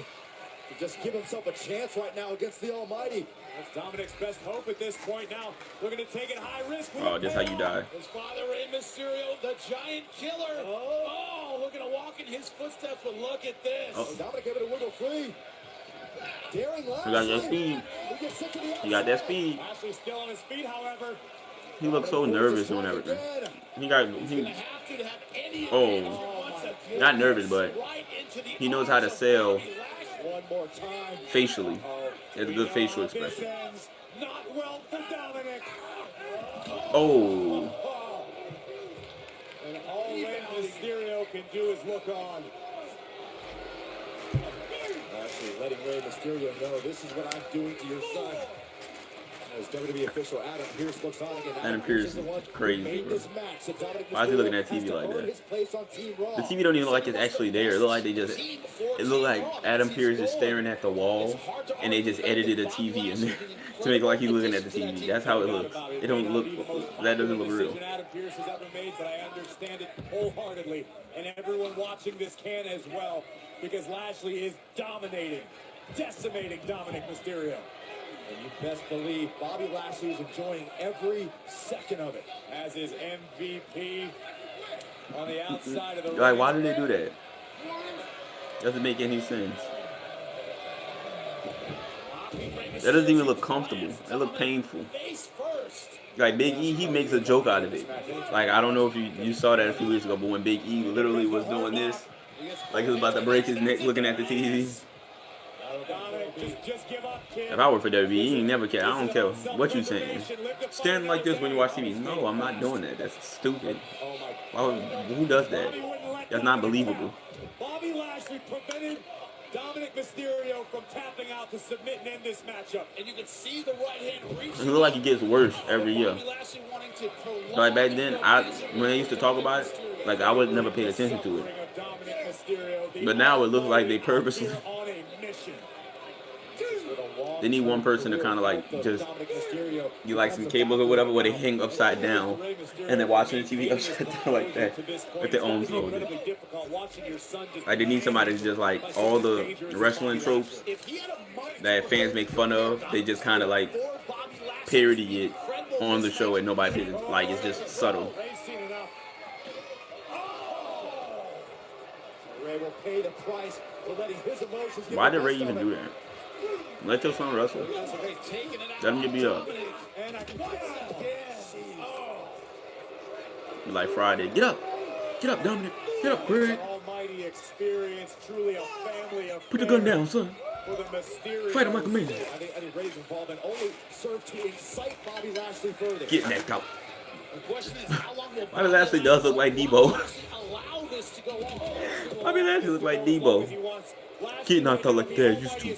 to just give himself a chance right now against the Almighty. That's Dominic's best hope at this point now. Looking to take it high risk. Oh, just how you die. His father, Rey Mysterio, the giant killer. Oh, looking to walk in his footsteps, but look at this. Oh. Dominic able to wiggle free. Daring Lashley. You got that speed. You got that speed. Lashley's still on his feet, however. He looks so nervous on everything. Not nervous, but he knows how to sell facially. He has a good facial expression. Not well for Dominic. Oh. And all Rey Mysterio can do is look on. Lashley letting Rey Mysterio know this is what I'm doing to your son. As WWE official Adam Pearce looks on again. Adam Pearce is crazy, bro. Why is he looking at TV like that? The TV don't even look like it's actually there. It look like they just. It look like Adam Pearce is staring at the wall, and they just edited a TV in there to make it like he's looking at the TV. That's how it looks. It don't look. That doesn't look real. Adam Pearce has ever made, but I understand it wholeheartedly, and everyone watching this can as well, because Lashley is dominating, decimating Dominic Mysterio. And you best believe Bobby Lashley is enjoying every second of it. As is MVP on the outside of the ring. Like, why did they do that? Doesn't make any sense. That doesn't even look comfortable. That look painful. Like Big E, he makes a joke out of it. Like, I don't know if you saw that a few weeks ago, but when Big E literally was doing this, like he was about to break his neck looking at the TV. If I were for WWE, he ain't never care. I don't care what you saying. Stand like this when you watch TV. No, I'm not doing that. That's stupid. Who does that? That's not believable. Bobby Lashley prevented Dominic Mysterio from tapping out to submit and end this matchup. And you can see the right hand reach. It looks like it gets worse every year. Like back then, when they used to talk about it, like I would never pay attention to it. But now it looks like they purposely. They need one person to kind of like just get like some cables or whatever where they hang upside down and then watching the TV upside down like that with their own folded. Like they need somebody to just like all the wrestling tropes that fans make fun of, they just kind of like parody it on the show and nobody pays it. Like it's just subtle. Why did Ray even do that? Let your son wrestle. Let him get beat up. Like Friday. Get up, Dominic. Get up, Greg. Put the gun down, son. Fight him like a man. Get necked out. Bobby Lashley does look like Debo. Bobby Lashley looks like Debo. Get knocked out like that used to.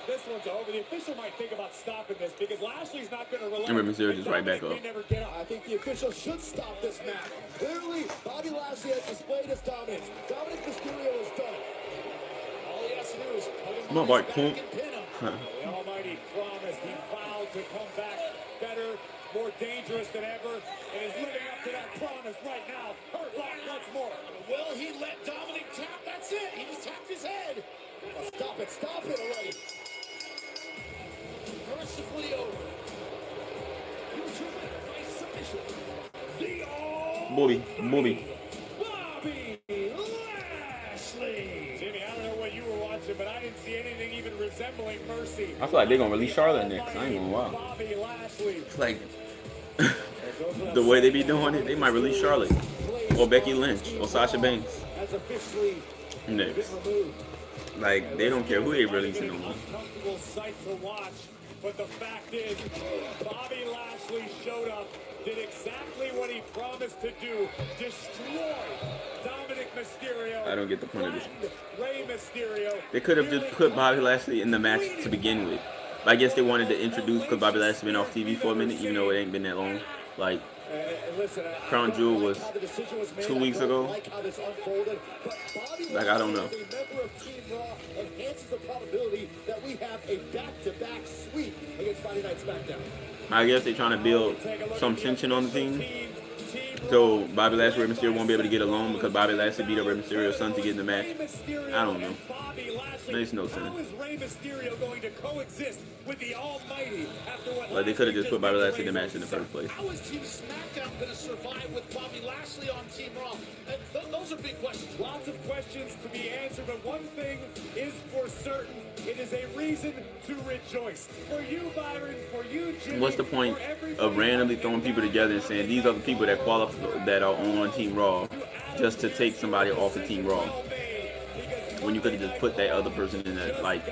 This one's over. The official might think about stopping this because Lashley's not going to relent. Remember, Mysterio just right back up. I think the official should stop this match. Clearly, Bobby Lashley has displayed his dominance. Dominic Mysterio has done it. All he has to do is put him on his back and pin him. The Almighty promised he vowed to come back better, more dangerous than ever, and is living up to that promise right now. Hurt lock once more. Will he let Dominic tap? That's it. He just tapped his head. Stop it already. Mercifully over. Booby. Bobby Lashley. Jimmy, I don't know what you were watching, but I didn't see anything even resembling mercy. I feel like they're gonna release Charlotte next. I ain't gonna lie. Bobby Lashley. It's like the way they be doing it, they might release Charlotte or Becky Lynch or Sasha Banks next. Like they don't care who they releasing no more. Uncomfortable sight to watch, but the fact is, Bobby Lashley showed up, did exactly what he promised to do, destroy Dominic Mysterio. I don't get the point of this. Rey Mysterio. They could have just put Bobby Lashley in the match to begin with. But I guess they wanted to introduce because Bobby Lashley been off TV for a minute, even though it ain't been that long. Like Crown Jewel was 2 weeks ago. Like I don't know. Enhances the probability that we have a back-to-back sweep against Friday Night SmackDown. I guess they're trying to build some tension on the team. So Bobby Lashley and Rey Mysterio won't be able to get along because Bobby Lashley beat up Rey Mysterio's son to get in the match. I don't know. Makes no sense. How is Rey Mysterio going to coexist with the Almighty after what? Like they could have just put Bobby Lashley in the match in the first place. How is Team SmackDown going to survive with Bobby Lashley on Team Raw? Those are big questions. Lots of questions to be answered, but one thing is for certain. It is a reason to rejoice. For you, Byron, for you, Jimmy. What's the point of randomly throwing people together and saying these are the people that qualify that are on Team Raw just to take somebody off of Team Raw? When you could have just put that other person in there. Like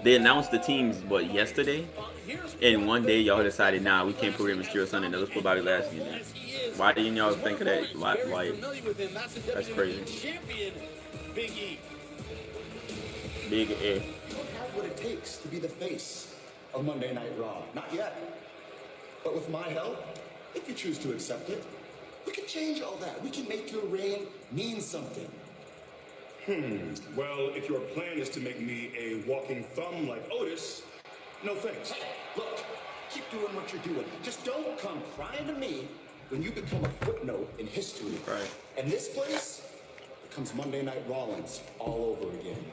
they announced the teams yesterday, And one day y'all decided, nah, we can't put Rey Mysterio Sunday. No, let's put Bobby Lashley in there. Why didn't y'all think of that? Like, that's crazy. Champion, Big E. Big E. You don't have what it takes to be the face of Monday Night Raw. Not yet. But with my help, if you choose to accept it, we can change all that. We can make your reign mean something. Well, if your plan is to make me a walking thumb like Otis, no thanks. Hey, look, keep doing what you're doing. Just don't come crying to me when you become a footnote in history. Right. And this place becomes Monday Night Rollins all over again.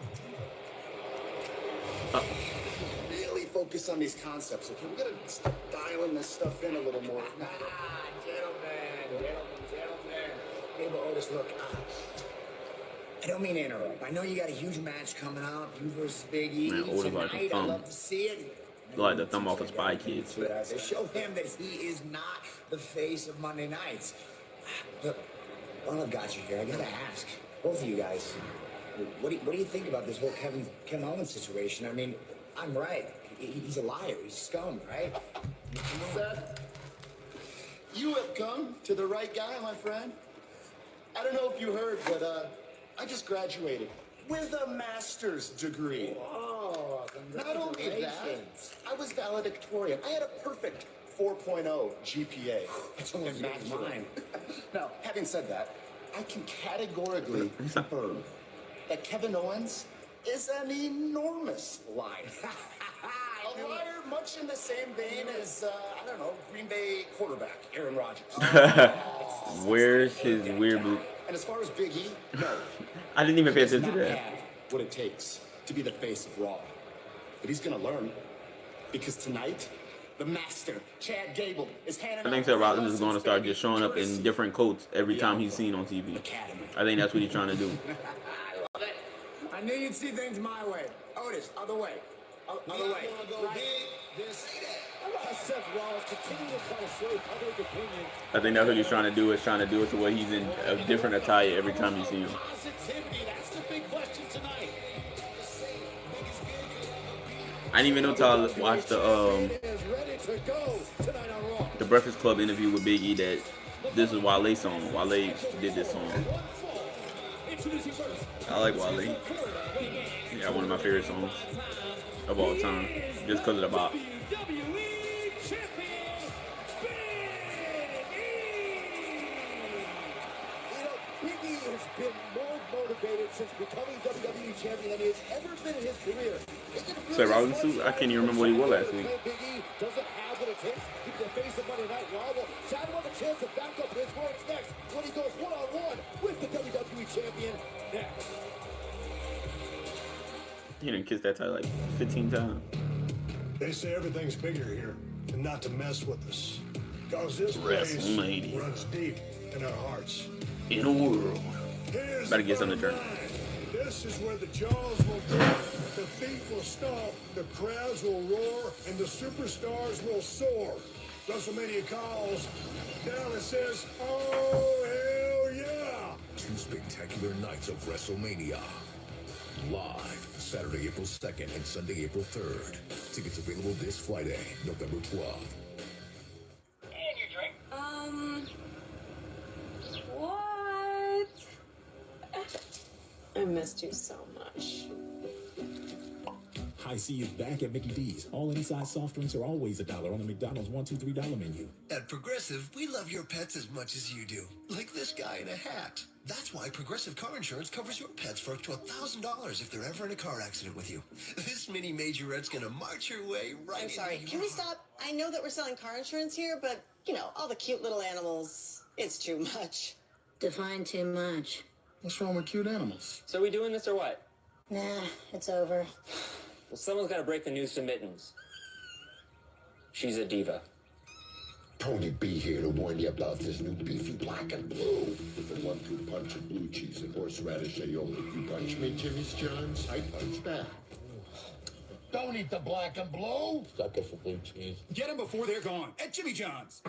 Really focus on these concepts, okay? We gotta start dialing this stuff in a little more. Gentlemen. Hey, but Otis, look, I don't mean to interrupt. I know you got a huge match coming up, you versus Big E. Man, Otis like a Tonight, thumb. I'd love to see it. Like the thumb off of Spy Kids. They show him that he is not the face of Monday nights. Look, while I've got you here, I gotta ask both of you guys, what do you think about this whole Kevin Owens situation? I mean, I'm right. He's a liar. He's scum, right? Seth, you have come to the right guy, my friend. I don't know if you heard, but I just graduated with a master's degree. Oh, Not only that, I was valedictorian. I had a perfect 4.0 GPA. It's almost mine. Now, having said that, I can categorically confirm that Kevin Owens is an enormous liar. A liar much in the same vein as, I don't know, Green Bay quarterback Aaron Rodgers. Where's his weird blue? And as far as Big E, no. I didn't even pay He does attention to not that. have what it takes to be the face of Raw. But he's gonna learn. Because tonight, the master, Chad Gable, is handing I think out Seth Rollins is lessons, going to start baby. just showing up in different coats every time he's seen on TV. I think that's what he's trying to do. I love it. I knew you'd see things my way. Otis, other way. Other way. Right. Seth Rollins continuing to try to sway public opinion. I think that's what he's trying to do. Is trying to do it to where he's in a different attire every time you see him. Positivity, that's the big question tonight. I didn't even know till I watched the Breakfast Club interview with Big E that this is Wale's song. Wale did this song. I like Wale. Yeah, one of my favorite songs of all time, just because of the bop. Big E has been more motivated since becoming WWE champion than he has ever been in his career. Seth Rollins suit? I can't even remember what he wore last week. Big E doesn't have what it takes to be the face of Monday Night Raw. Well, Chad will have a chance to back up his words next when he goes one-on-one with the WWE champion next. He done kissed that title like 15 times. They say everything's bigger here, and not to mess with us. Cause this place WrestleMania. runs deep in our hearts. In a world. Here's Better get the something to bottom drink. line. This is where the jaws will drop, the feet will stomp, the crowds will roar, and the superstars will soar. WrestleMania calls. Dallas says, oh, hell yeah! Two spectacular nights of WrestleMania. Live, Saturday, April 2nd and Sunday, April 3rd. Tickets available this Friday, November 12th. What? I missed you so much. High C is back at Mickey D's. All any size soft drinks are always $1 on the McDonald's $1, $2, $3 menu. At Progressive, we love your pets as much as you do. Like this guy in a hat. That's why Progressive Car Insurance covers your pets for up to $1,000 if they're ever in a car accident with you. This mini majorette's gonna march your way right I'm sorry, into can we stop? I know that we're selling car insurance here, but, you know, all the cute little animals, it's too much. Define too much. What's wrong with cute animals? So we doing this or what? Nah, it's over. Well, someone's got to break the news to Mittens. She's a diva. Tony B here to warn you about this new beefy black and blue with the 1-2 punch of blue cheese and horseradish aioli. You punch me, Jimmy's John's, I punch back. Don't eat the black and blue. Sucker for blue cheese. Get them before they're gone at Jimmy John's.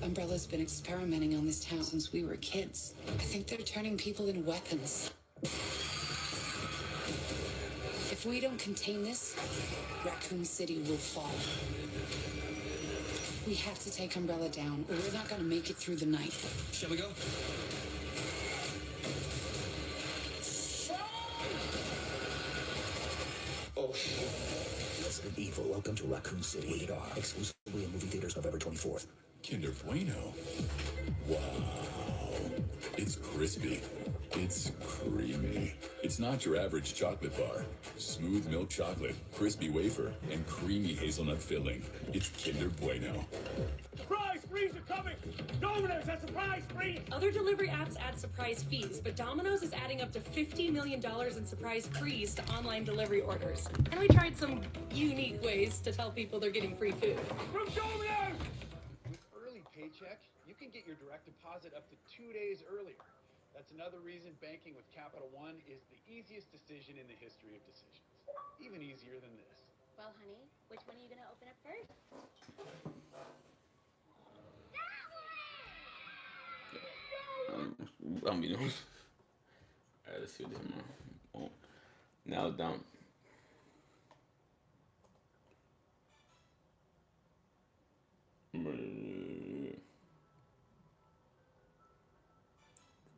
Umbrella's been experimenting on this town since we were kids. I think they're turning people into weapons. If we don't contain this, Raccoon City will fall. We have to take Umbrella down, or we're not gonna make it through the night. Shall we go? Oh, shit. Resident Evil, welcome to Raccoon City. Rated R. Exclusively in movie theaters November 24th. Kinder Bueno. Wow. It's crispy. It's creamy. It's not your average chocolate bar. Smooth milk chocolate, crispy wafer, and creamy hazelnut filling. It's Kinder Bueno. Surprise freeze are coming! Domino's has surprise freeze! Other delivery apps add surprise fees, but Domino's is adding up to $50 million in surprise frees to online delivery orders. And we tried some unique ways to tell people they're getting free food. From Domino's! With early paycheck, you can get your direct deposit up to 2 days earlier. That's another reason banking with Capital One is the easiest decision in the history of decisions. Even easier than this. Well, honey, which one are you going to open up first? I'm be doing. Alright, let's see what this is. Oh, now it's down.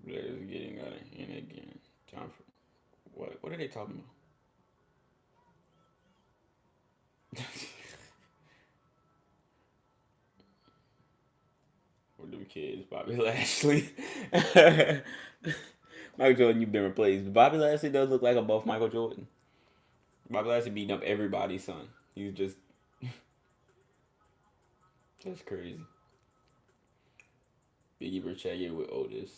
Blair's getting out of hand again. Time for what? What are they talking about? For them kids, Bobby Lashley. Michael Jordan, you've been replaced. Bobby Lashley does look like a buff Michael Jordan. Bobby Lashley beating up everybody's son. He's just crazy. Biggie Berchaglia with Otis.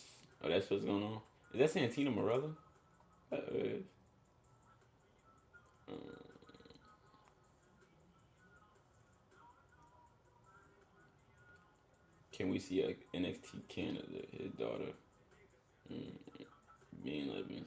Oh, that's what's going on. Is that Santino Marella? That is. Can we see a NXT Canada? His daughter being lesbian.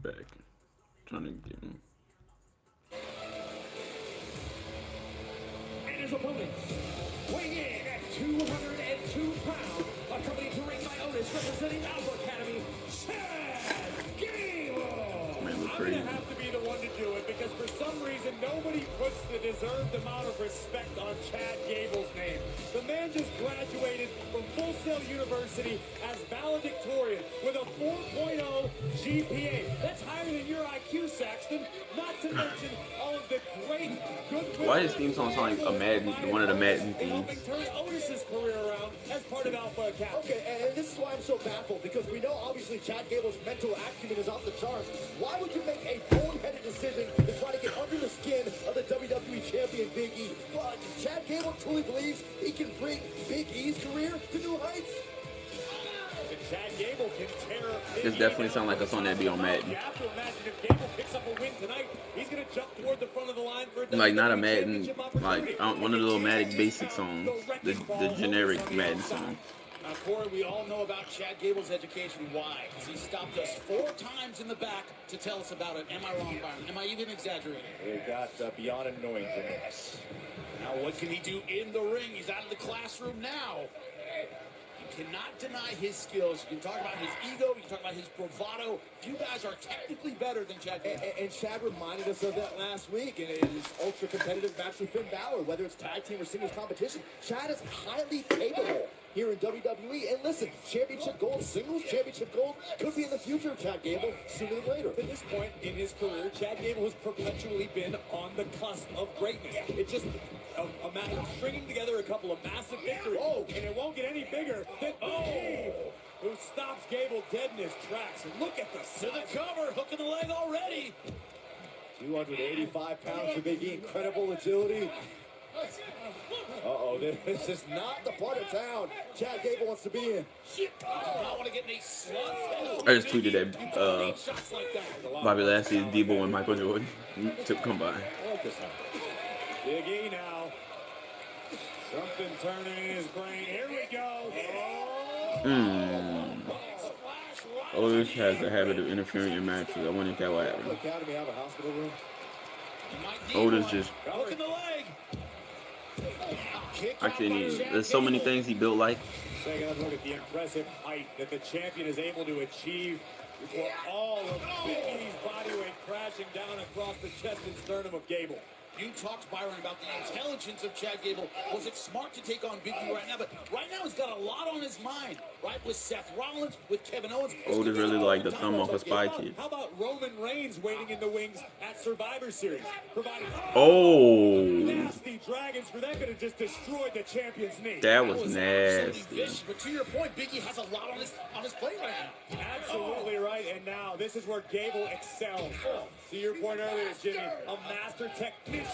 Back. Trying to get him. And his opponents, weighing in at 202 pounds, accompanied to ring by Otis, representing Alpha Academy, Chad Gable. I'm going to have to be the one to do it because for some reason nobody puts the deserved amount of respect on Chad Gable's name. The man just graduated from Full Sail University as valedictorian with a 4.0 GPA. That's higher than your IQ, Saxton. Not to mention all of the great goodwill. Why does theme song sound like a Madden, one of the Madden themes? Turn Otis's career around as part of Alpha Academy. Okay, and this is why I'm so baffled, because we know obviously Chad Gable's mental acumen is off the charts. Why would you make a boneheaded decision to try to get under the skin of the WWE champion Big E? But Chad Gable truly believes he can bring Big E's career to new heights? Chad Gable can tear. This definitely sounds like a song that'd be on Madden. You have to imagine if Gable picks up a win tonight, he's going to jump toward the front of the line for a Like not a Madden, like one of the little Madden basic songs, the generic Madden song. Now, Corey, we all know about Chad Gable's education. Why? Because he stopped us 4 times in the back to tell us about it. Am I wrong, Byron? Am I even exaggerating? We've got beyond annoying for me. Now, what can he do in the ring? He's out of the classroom now. You cannot deny his skills. You can talk about his ego. You can talk about his bravado. You guys are technically better than Chad Gable. And Chad reminded us of that last week in his ultra-competitive match with Finn Balor, whether it's tag team or singles competition. Chad is highly capable here in WWE. And listen, championship gold, singles championship gold could be in the future of Chad Gable sooner than later. At this point in his career, Chad Gable has perpetually been on the cusp of greatness. It's just a matter of stringing together a couple of massive victories. Oh, and it won't get any bigger than who stops Gable dead in his tracks. And look at the To the cover, hooking the leg already. 285 pounds for Big E, incredible agility. Uh-oh, this is not the part of town Chad Gable wants to be in. I want to get a slug. I just tweeted that Bobby Lashley, Debo, and Michael Jordan to come by. Big E now. Something turning in his brain. Here we go. Otis has a habit of interfering in matches. I wonder if that will happen. Academy have a hospital room. Otis just. Look in the leg. I can't even. There's so many things he built like. Take a look at the impressive height that the champion is able to achieve before all of Big E's body weight crashing down across the chest and sternum of Gable. You talked, Byron, about the intelligence of Chad Gable. Was it smart to take on Big E right now? But right now he's got a lot on his mind, right? With Seth Rollins, with Kevin Owens. Otis really like the thumb off a Spy Kid. How about Roman Reigns waiting in the wings at Survivor Series? Providing nasty dragon screw. That could have just destroyed the champion's knee. That was nasty. Vicious, but to your point, Big E has a lot on his plate right now. Absolutely right. And now this is where Gable excels. To your point earlier, Jimmy, a master technician.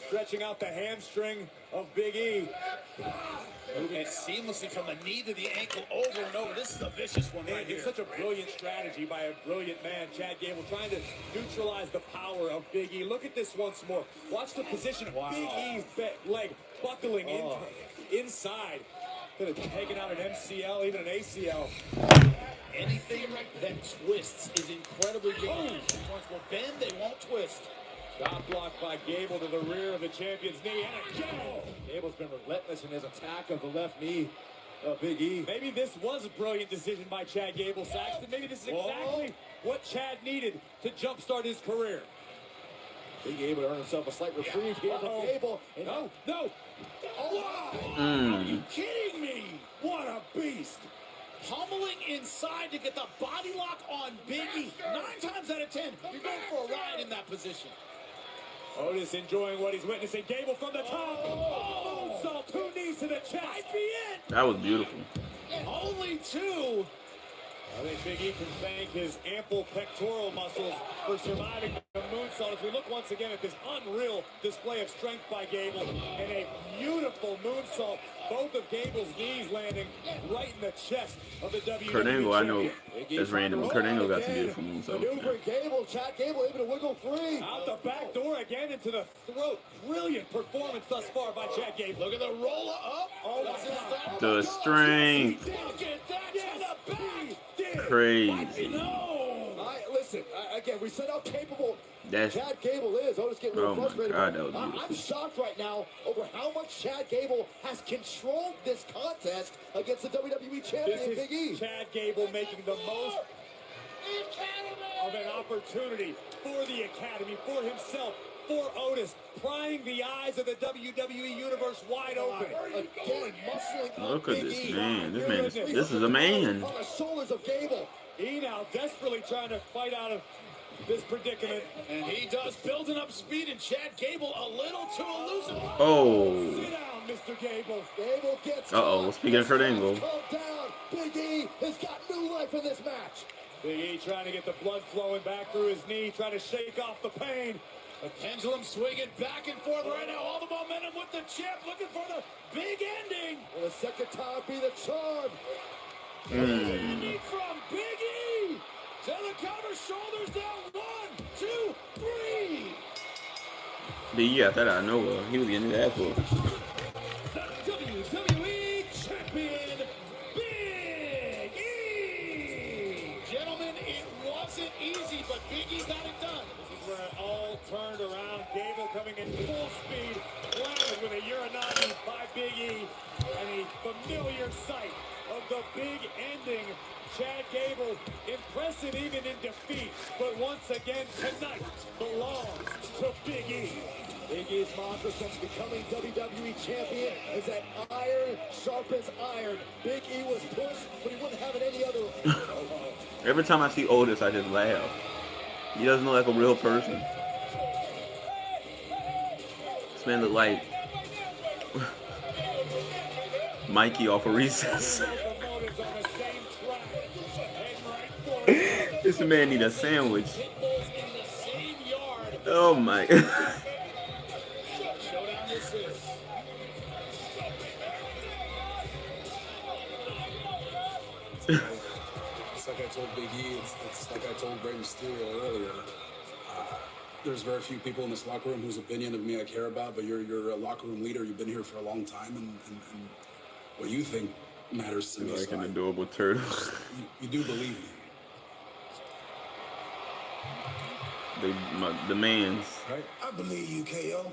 Stretching out the hamstring of Big E. Moving seamlessly from the knee to the ankle over and over. This is a vicious one right here. It's such a brilliant strategy by a brilliant man, Chad Gable, trying to neutralize the power of Big E. Look at this once more. Watch the position of Big E's leg buckling inside. Could have taken out an MCL, even an ACL. Anything that twists is incredibly dangerous. Joints will bend, they won't twist. Stop block by Gable to the rear of the champion's knee. And again, Gable's been relentless in his attack of the left knee of Big E. Maybe this was a brilliant decision by Chad Gable, Saxton. Maybe this is exactly what Chad needed to jumpstart his career. Big E able to earn himself a slight reprieve here from Gable. No. Are you kidding me? What a beast. Pummeling inside to get the body lock on Big E. 9 times out of 10, you're going for a ride in that position. Otis enjoying what he's witnessing. Gable from the top. Moonsault, 2 knees to the chest. Might be it. That was beautiful. Only 2. I think Big E can thank his ample pectoral muscles for surviving the moonsault. As we look once again at this unreal display of strength by Gable and a beautiful moonsault. Both of Gable's knees landing right in the chest of the WWE Kurt Angle, I know champion. that's random, but Kurt Angle got some beautiful moonsaults. Maneuvering Gable, Chad Gable able to wiggle free. Out the back door again into the throat. Brilliant performance thus far by Chad Gable. Look at the roller up. Oh my God. The strength. Look at that to the back. Crazy. Listen, again, we said how capable That's, Chad Gable is. Otis getting real frustrated. God, that was beautiful. I'm shocked right now over how much Chad Gable has controlled this contest against the WWE champion, This Big is E. Chad Gable making the most of an opportunity for the Academy, for himself, for Otis, prying the eyes of the WWE Universe wide open. Again, muscling look up at Big this E. man. This is a man. On the shoulders of Gable. E now desperately trying to fight out of this predicament. And he does, building up speed, and Chad Gable a little too elusive. Oh. Sit down, Mr. Gable. Gable gets Uh-oh. Speaking of Kurt Angle. calm down. Big E has got new life in this match. Big E trying to get the blood flowing back through his knee, trying to shake off the pain. The pendulum swinging back and forth right now. All the momentum with the champ, looking for the big ending. Will the second time be the charm? Ending from Big E. To the counter, shoulders down. 1, 2, 3. Big E got that out of nowhere. He was getting his ass whooped. WWE Champion, Big E. Gentlemen, it wasn't easy, but Big E got it done. This is where it all turned around. Gable coming in full speed, landed with a Uranagi by Big E, and a familiar sight of the big ending. Chad Gable, impressive even in defeat, but once again tonight belongs to Big E. Big E's mantra since becoming WWE champion is that iron sharpens iron. Big E was pushed, but he wouldn't have it any other way. Every time I see Otis, I just laugh. He doesn't look like a real person. This man look like Mikey off of Recess. This man need a sandwich. Oh my. It's like I told Big E, it's like I told Rey Mysterio earlier. There's very few people in this locker room whose opinion of me I care about, but you're a locker room leader. You've been here for a long time, and what you think matters to me. Like an adorable turtle. You do believe me. the man's. Right? I believe you, KO.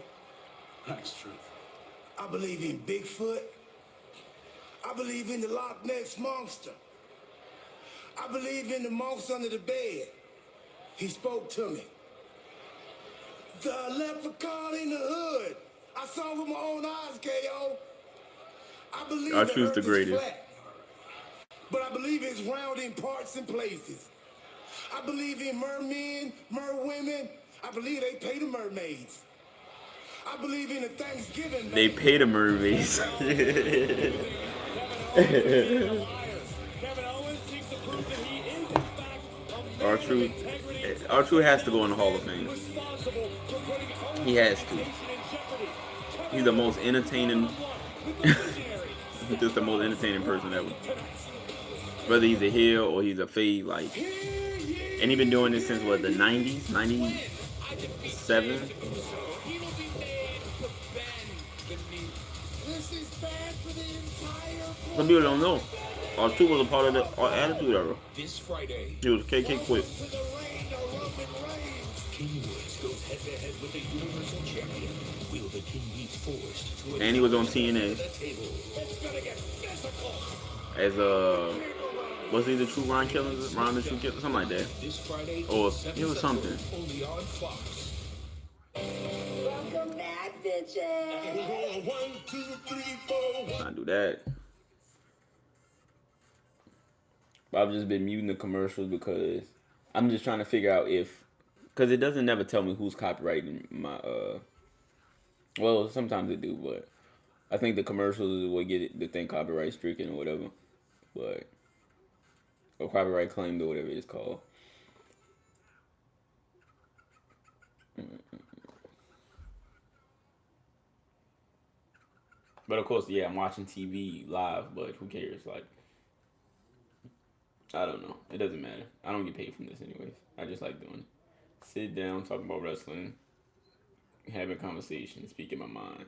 That's truth. I believe in Bigfoot. I believe in the Loch Ness Monster. I believe in the monster under the bed. He spoke to me. The leprechaun in the hood. I saw with my own eyes, KO. I believe I the choose earth the is greatest. flat, but I believe it's round in parts and places. I believe in mermen, merwomen. I believe they pay the mermaids. I believe in the Thanksgiving. They pay the mermaids. R-Truth has to go in the Hall of Fame. He has to. He's the most entertaining. He's just the most entertaining person ever. Whether he's a heel or he's a fade, like, and he's been doing this since what, the 90s, 97. Some people don't know. R-Truth was a part of the Attitude Era. This Friday, He was KK Quick. King Woods goes head-to-head with the Universal Champion. Will the King be forced to... And he was on TNA. As was he the True Ron Killers? Ron the True Killer? Something like that. This Friday, Or it was something. only on Fox. Welcome back, bitches. 1, 2, 3, 4. Not do that. But I've just been muting the commercials because I'm just trying to figure out because it doesn't never tell me who's copyrighting my well, sometimes it do, but I think the commercials is what get the thing copyright stricken or whatever, but or copyright claimed or whatever it's called. But of course, yeah, I'm watching TV live, but who cares? Like, I don't know. It doesn't matter. I don't get paid from this anyways. I just like doing it. Sit down, talk about wrestling, having a conversation, speaking my mind.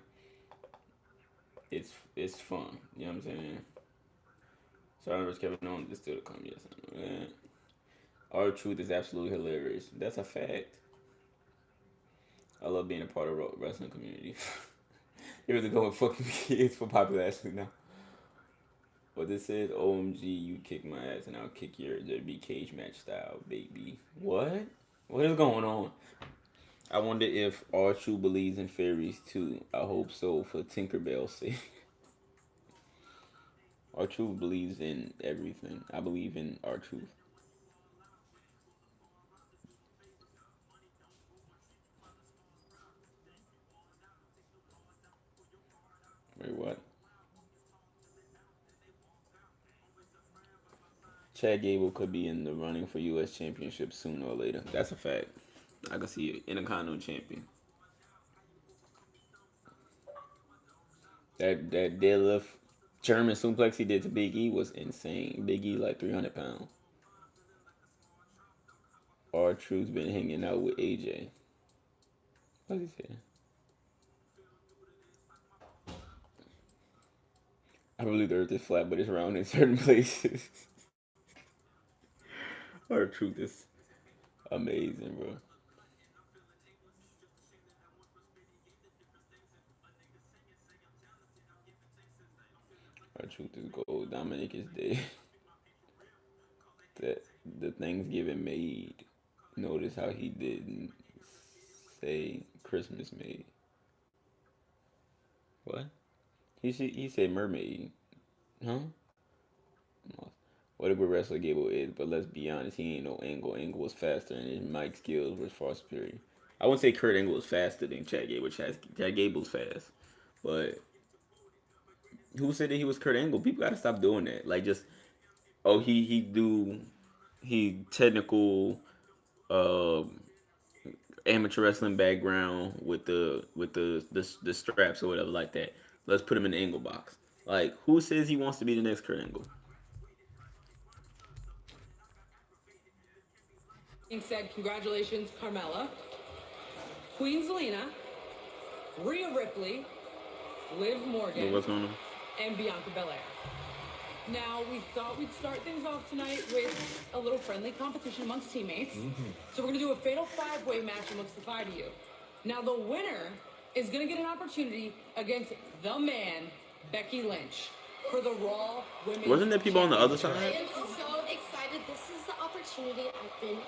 It's fun. You know what I'm saying? Sorry, I was Kevin Owens is still to come. Yes, I know that. R-Truth is absolutely hilarious. That's a fact. I love being a part of the wrestling community. Here to go with fucking kids for popularity now. But this is OMG, you kick my ass and I'll kick yours. It'd be cage match style, baby. What? What is going on? I wonder if R-Truth believes in fairies too. I hope so for Tinkerbell's sake. R-Truth believes in everything. I believe in R-Truth. Wait, what? Chad Gable could be in the running for U.S. Championship sooner or later. That's a fact. I can see it. Intercontinental champion. That deadlift German suplex he did to Big E was insane. Big E like 300 pounds. R-Truth's been hanging out with AJ. What's he saying? I believe the earth is flat, but it's round in certain places. R-Truth is amazing, bro. R-Truth is gold. Dominic is dead. That the Thanksgiving made. Notice how he didn't say Christmas made. What? He said mermaid. Huh? What a good wrestler Gable is, but let's be honest, he ain't no Angle. Angle was faster and his mic skills was far superior. I wouldn't say Kurt Angle was faster than Chad Gable. Chad Gable's fast. But who said that he was Kurt Angle? People gotta stop doing that. Like, just he technical amateur wrestling background with the straps or whatever like that. Let's put him in the Angle box. Like, who says he wants to be the next Kurt Angle? Being said, congratulations, Carmella, Queen Zelina, Rhea Ripley, Liv Morgan, What's going on? and Bianca Belair. Now, we thought we'd start things off tonight with a little friendly competition amongst teammates. So we're going to do a fatal 5-way match amongst the 5 of you. Now, the winner is going to get an opportunity against the man, Becky Lynch, for the Raw Women's Wasn't there people on the other side? I am so excited. This is the opportunity I've been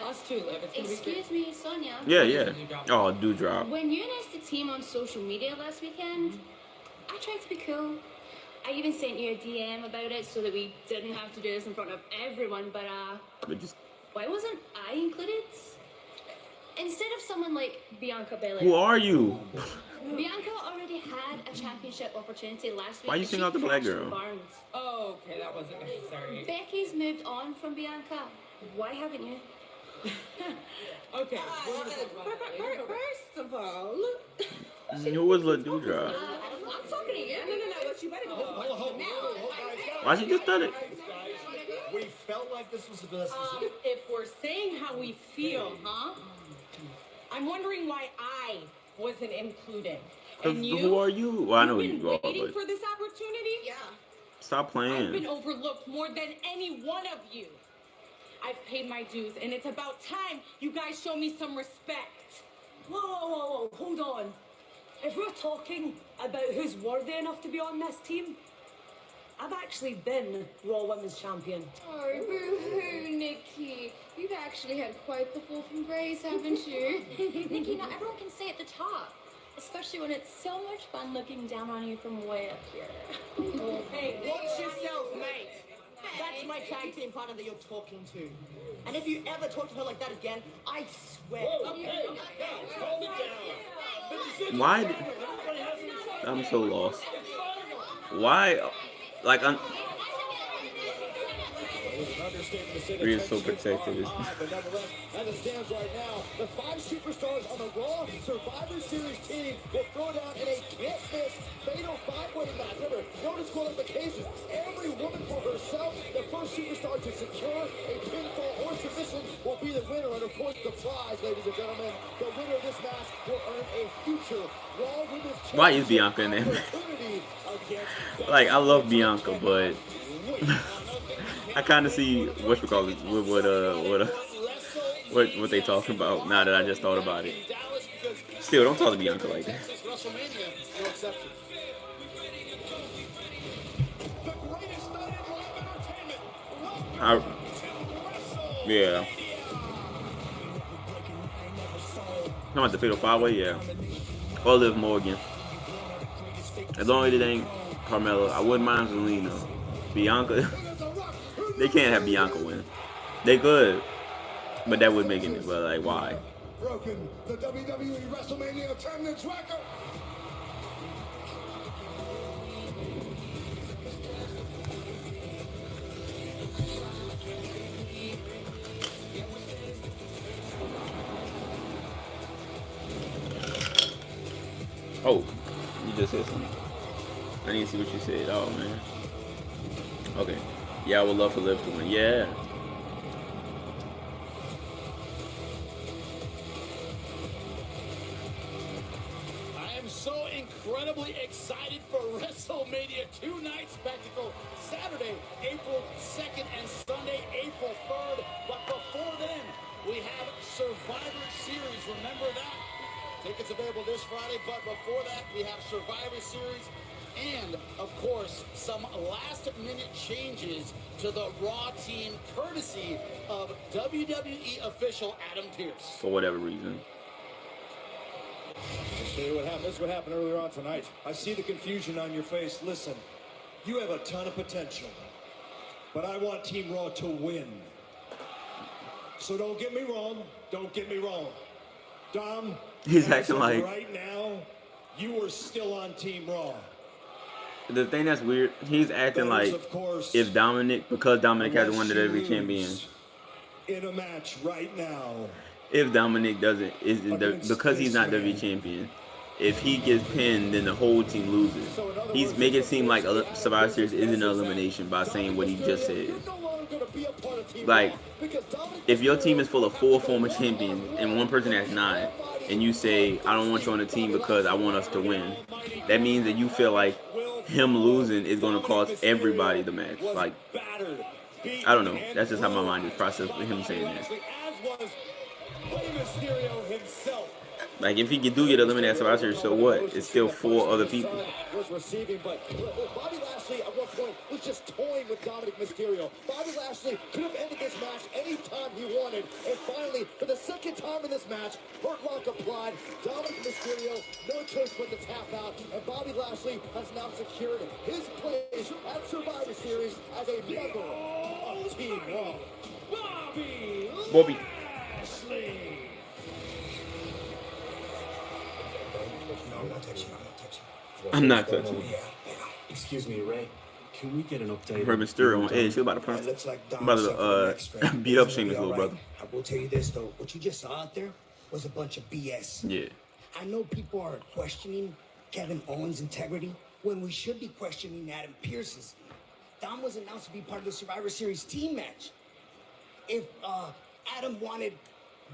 Us too, Liv. It's gonna be great. Excuse me, Sonia. Yeah. Oh, Dewdrop. When you announced the team on social media last weekend, I tried to be cool. I even sent you a DM about it so that we didn't have to do this in front of everyone, but why wasn't I included? Instead of someone like Bianca Belair. Who are you? Bianca already had a championship opportunity last week. Why you and sing she out the black crashed girl? Barnes. Oh, okay, that wasn't necessary. Becky's moved on from Bianca. Why haven't you? Okay. First of all, Who was La Dewdrop? I'm talking to you. No, but you better go. Why she just done it? We felt like this was the best. If we're saying how we feel, huh? I'm wondering why I wasn't included. And you? Who are you? Well, I know who You've you are, been waiting but for this opportunity? Yeah. stop I've playing. been overlooked more than any one of you. I've paid my dues, and it's about time you guys show me some respect. Whoa, hold on. If we're talking about who's worthy enough to be on this team, I've actually been Raw Women's Champion. Oh, boo-hoo, Nikki. You've actually had quite the fall from grace, haven't you? Nikki, not everyone can stay at the top. Especially when it's so much fun looking down on you from way up here. Hey, watch yourself, mate. That's my tag team partner that you're talking to. And if you ever talk to her like that again, I swear. Why? I'm so lost. Why? Like, I'm. We're so protected. But nevertheless, as it stands right now, the 5 superstars on the Raw Survivor Series team will throw down in a can't-miss fatal 5-way match. Remember, no disqualifications. Every woman for herself. The first superstar to secure a pinfall or submission will be the winner. And of course, the prize, ladies and gentlemen, the winner of this match will earn a future Raw Women's Championship. Why is Bianca in there? Like, I love Bianca, but I kind of see what they talking about now that I just thought about it. Still, don't talk to Bianca like that. Yeah. Come on, the Fatal 5-Way, yeah. Or Liv Morgan. As long as it ain't Carmella, I wouldn't mind Zelina. Bianca, they can't have Bianca win. They could, but that would make it. But like, why? Broken the WWE WrestleMania attendance record. Oh, you just said something. I didn't see what you said. Oh man. Okay. Yeah, I would love for Liv to win. Yeah. I am so incredibly excited for WrestleMania 2-night spectacle. Saturday, April 2nd and Sunday, April 3rd. But before then, we have Survivor Series. Remember that? Tickets available this Friday, but before that, we have Survivor Series and, of course, some last-minute changes to the Raw team, courtesy of WWE official Adam Pearce. For whatever reason. I'll show you what happened. This is what happened earlier on tonight. I see the confusion on your face. Listen, you have a ton of potential, but I want Team Raw to win. So don't get me wrong. Don't get me wrong. Dom, He's acting like right now, you are still on Team Raw. the thing that's weird. He's acting like if Dominic, because Dominic hasn't won the WWE champion. In a match right now. If Dominic because he's not WWE champion, if he gets pinned, then the whole team loses. He's making it seem like Survivor Series isn't an elimination by saying what he just said. Like, if your team is full of 4 former champions and one person has 9, and you say, I don't want you on the team because I want us to win, that means that you feel like him losing is going to cost everybody the match. Like, I don't know. That's just how my mind is processed with him saying that. As was Rey Mysterio himself. Like, if he do get eliminated at Survivor Series, so what? It's still 4 other people. Was receiving, but Bobby Lashley at one point was just toying with Dominic Mysterio. Bobby Lashley could have ended this match anytime he wanted, and finally, for the second time in this match, Hurt Lock applied. Dominic Mysterio, no choice but to tap out, and Bobby Lashley has now secured his place at Survivor Series as a member of Team Raw. Bobby. Lashley. No, I'm not touching you. I'm not touching you. I'm not touching you. Yeah. Excuse me, Ray. Can we get an update? Rey Mysterio on edge. He about to punch. Looks like Dom About suffered an X-ray. to beat up He's gonna be Sheamus' all little right. brother. I will tell you this though, what you just saw out there was a bunch of BS. Yeah. I know people are questioning Kevin Owens' integrity when we should be questioning Adam Pearce's. Dom was announced to be part of the Survivor Series team match. If Adam wanted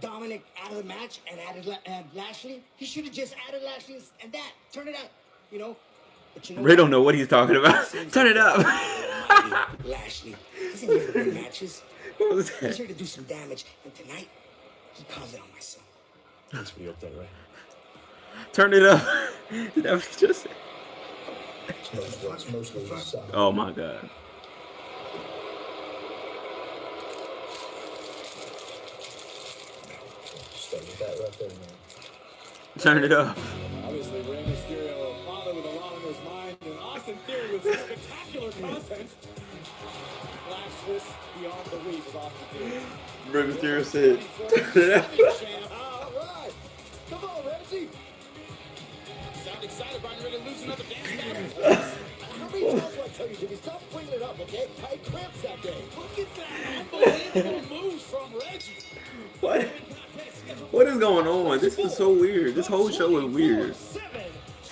Dominic out of the match and added Lashley, he should have just added Lashley and that. Turn it out, you know? But you know Ray don't know what he's talking about. Turn it up. Lashley doesn't here to win matches. What was that? He's here to do some damage, and tonight he calls it on my son. Thanks for the update, Ray. Turn it up. That was just. Oh my god. Turn it up. Obviously, Rey Mysterio, a father with a lot on his mind, and Austin Theory with some spectacular content. Flashless beyond belief with Austin Theory. Rey Mysterio said. All right. Come on, Reggie. Sound excited, Brian, ready to lose another dance. How many times do I tell you, Jimmy? Stop bringing it up, okay? I had cramps that day. Look at that unbelievable moves from Reggie. What? What is going on? This is so weird. This whole show is weird.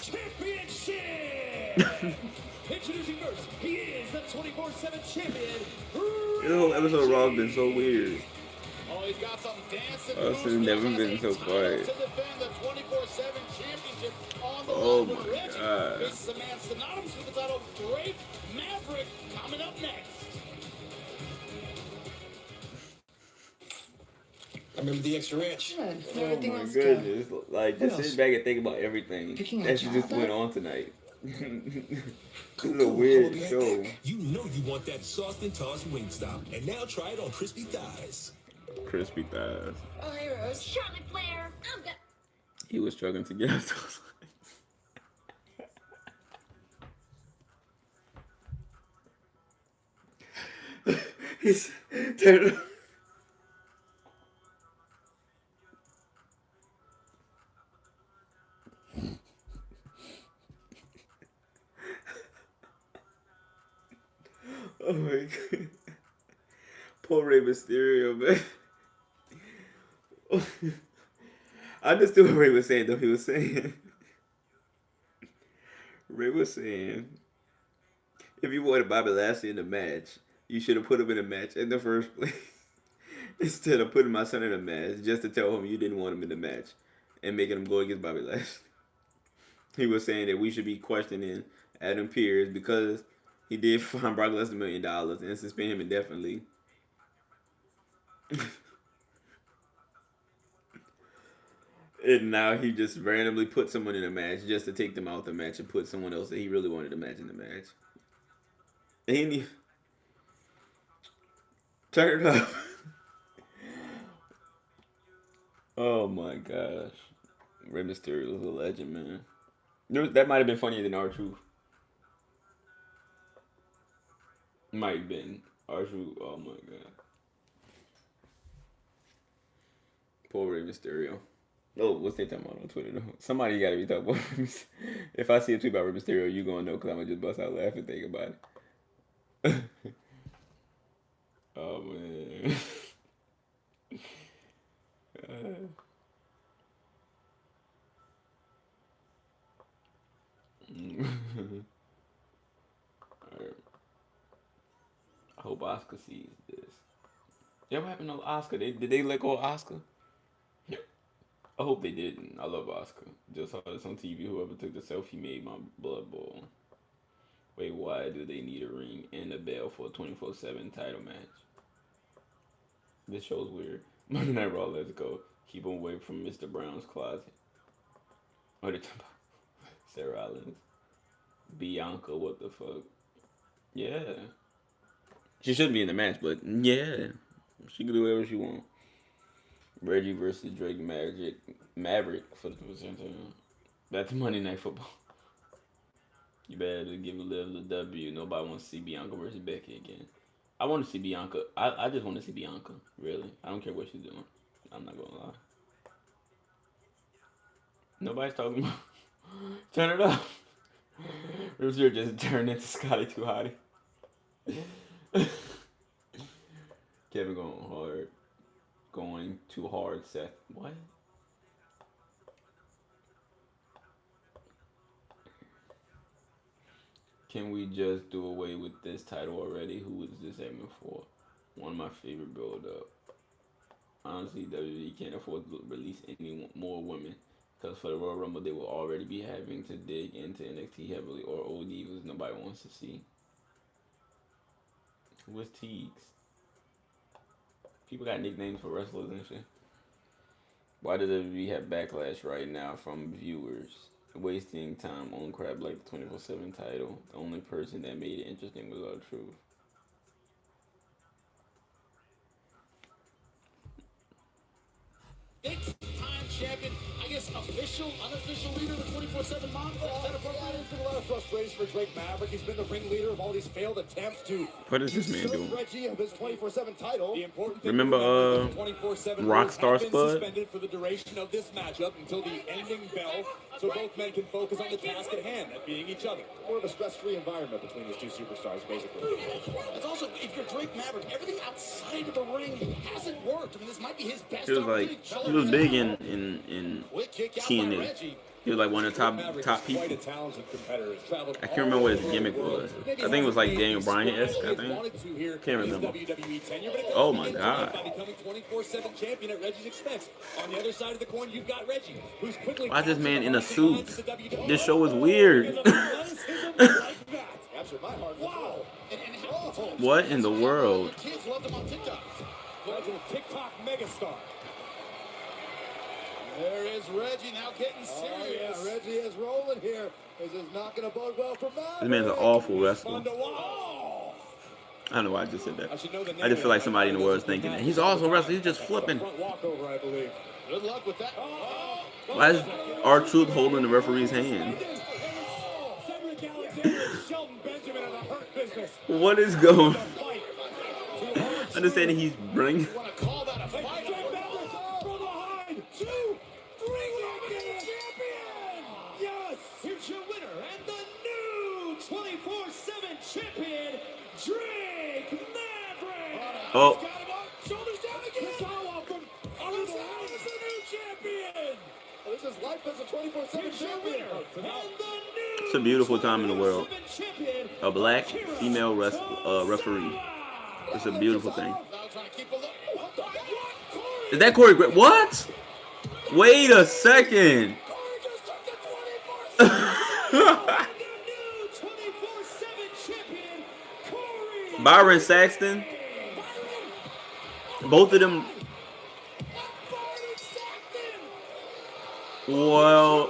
Championship! Introducing first, he is the 24/7 champion. This whole episode of Raw has been so weird. Oh, he's got some dancing Austin's never been so quiet. to defend the 24/7 championship on the Oh line with my Reggie. God. This is a man synonymous with the title, Drake Maverick, coming up next. I remember the extra ranch. Good. Oh Everything my else goodness. Like, What just else? sit back and think about everything Picking a that just job went up? on tonight. This is a weird show. You know you want that sauced and tossed Wingstop, and now try it on Crispy Thighs. Crispy thighs. Oh, hey, Rose. Charlotte Flair. I'm good. He was struggling to get out those lines. He's turned. Oh my god. Poor Rey Mysterio, man. I understood what Ray was saying, though. He was saying, Ray was saying, if you wanted Bobby Lashley in the match, you should have put him in a match in the first place. Instead of putting my son in a match just to tell him you didn't want him in the match and making him go against Bobby Lashley. He was saying that we should be questioning Adam Pearce because he did find Brock Lesnar $1 million and suspend him indefinitely. And now he just randomly put someone in a match just to take them out the match and put someone else that he really wanted to match in the match. And he turn it up. Oh my gosh. Rey Mysterio was a legend, man. That might have been funnier than R-Truth. Might have been. R-Truth, oh my god. Poor Rey Mysterio. Oh, what's they talking about on Twitter though? Somebody gotta be talking about Rey Mysterio. If I see a tweet about Rey Mysterio, you gonna know because I'm gonna just bust out laughing thinking about it. Oh man. Alright. I hope Oscar sees this. Yeah, what happened to Oscar? Did they let go of Oscar? I hope they didn't. I love Oscar. Just saw this on TV. Whoever took the selfie made my blood boil. Wait, why do they need a ring and a bell for a 24/7 title match? This show's weird. Monday Night Raw, let's go. Keep him away from Mr. Brown's closet. What are they talking about? Sarah Rollins. Bianca, what the fuck? Yeah. She shouldn't be in the match, but yeah. She can do whatever she wants. Reggie versus Drake Maverick for the percentile. That's Monday Night Football. You better give Liv the W. Nobody wants to see Bianca versus Becky again. I want to see Bianca. I just want to see Bianca, really. I don't care what she's doing. I'm not going to lie. Nobody's talking about... Turn it up. Rooster just turned into Scotty Too Hottie. Kevin going hard. Going too hard, Seth. What? Can we just do away with this title already? Who is this segment for? One of my favorite build-up. Honestly, WWE can't afford to release any more women. Because for the Royal Rumble, they will already be having to dig into NXT heavily or old divas nobody wants to see. Who is Teagues? People got nicknames for wrestlers and shit. Why does WWE have backlash right now from viewers? Wasting time on crap like the 24/7 title. The only person that made it interesting was R-Truth. Big-time champion, I guess official, unofficial leader of the 24/7 Mom. Is that appropriate? There's been a lot of frustration for Drake Maverick. He's been the ringleader of all these failed attempts to What is this man usurp doing? Reggie of his 24/7 title. The important thing Remember, to remember is that the 24/7 Rockstar rules have been Spud? suspended for the duration of this matchup until the ending bell, so both men can focus on the task at hand, that being each other. More of a stress-free environment between these two superstars, basically. It's also, if you're Drake Maverick, everything outside of the ring hasn't worked. I mean, this might be his best He was like, he was big in TNA. He was like one of the top people. Quite a talented competitor. He's traveled I can't remember what his gimmick was. I think it was like Daniel Bryan-esque, I think. Can't remember. Oh my god. By becoming 24/7 champion at Reggie's expense. On the other side of the coin, you've got Reggie, who's quickly... Why is this man in a suit? This show is weird. Wow. What in the world? Kids loved him on TikTok. Legend of TikTok megastar. There is Reggie now getting serious. Oh, yeah, Reggie is rolling here. This is not going to bode well for Maverick. This man's an awful wrestler. I don't know why I just said that. I just feel like somebody in the world is thinking that. He's also a wrestler. He's just flipping. Good luck with that. Why is R-Truth holding the referee's hand? What is going on? Understanding he's bringing... Here's your winner and the new 24/7 champion, Drake Maverick. Oh. Shoulders down again. This is the new champion. This is life as a 24/7 champion. It's a beautiful time in the world. A black female referee. It's a beautiful thing. Is that Corey Graves? What? Wait a second. Byron Saxton. Both of them. Well.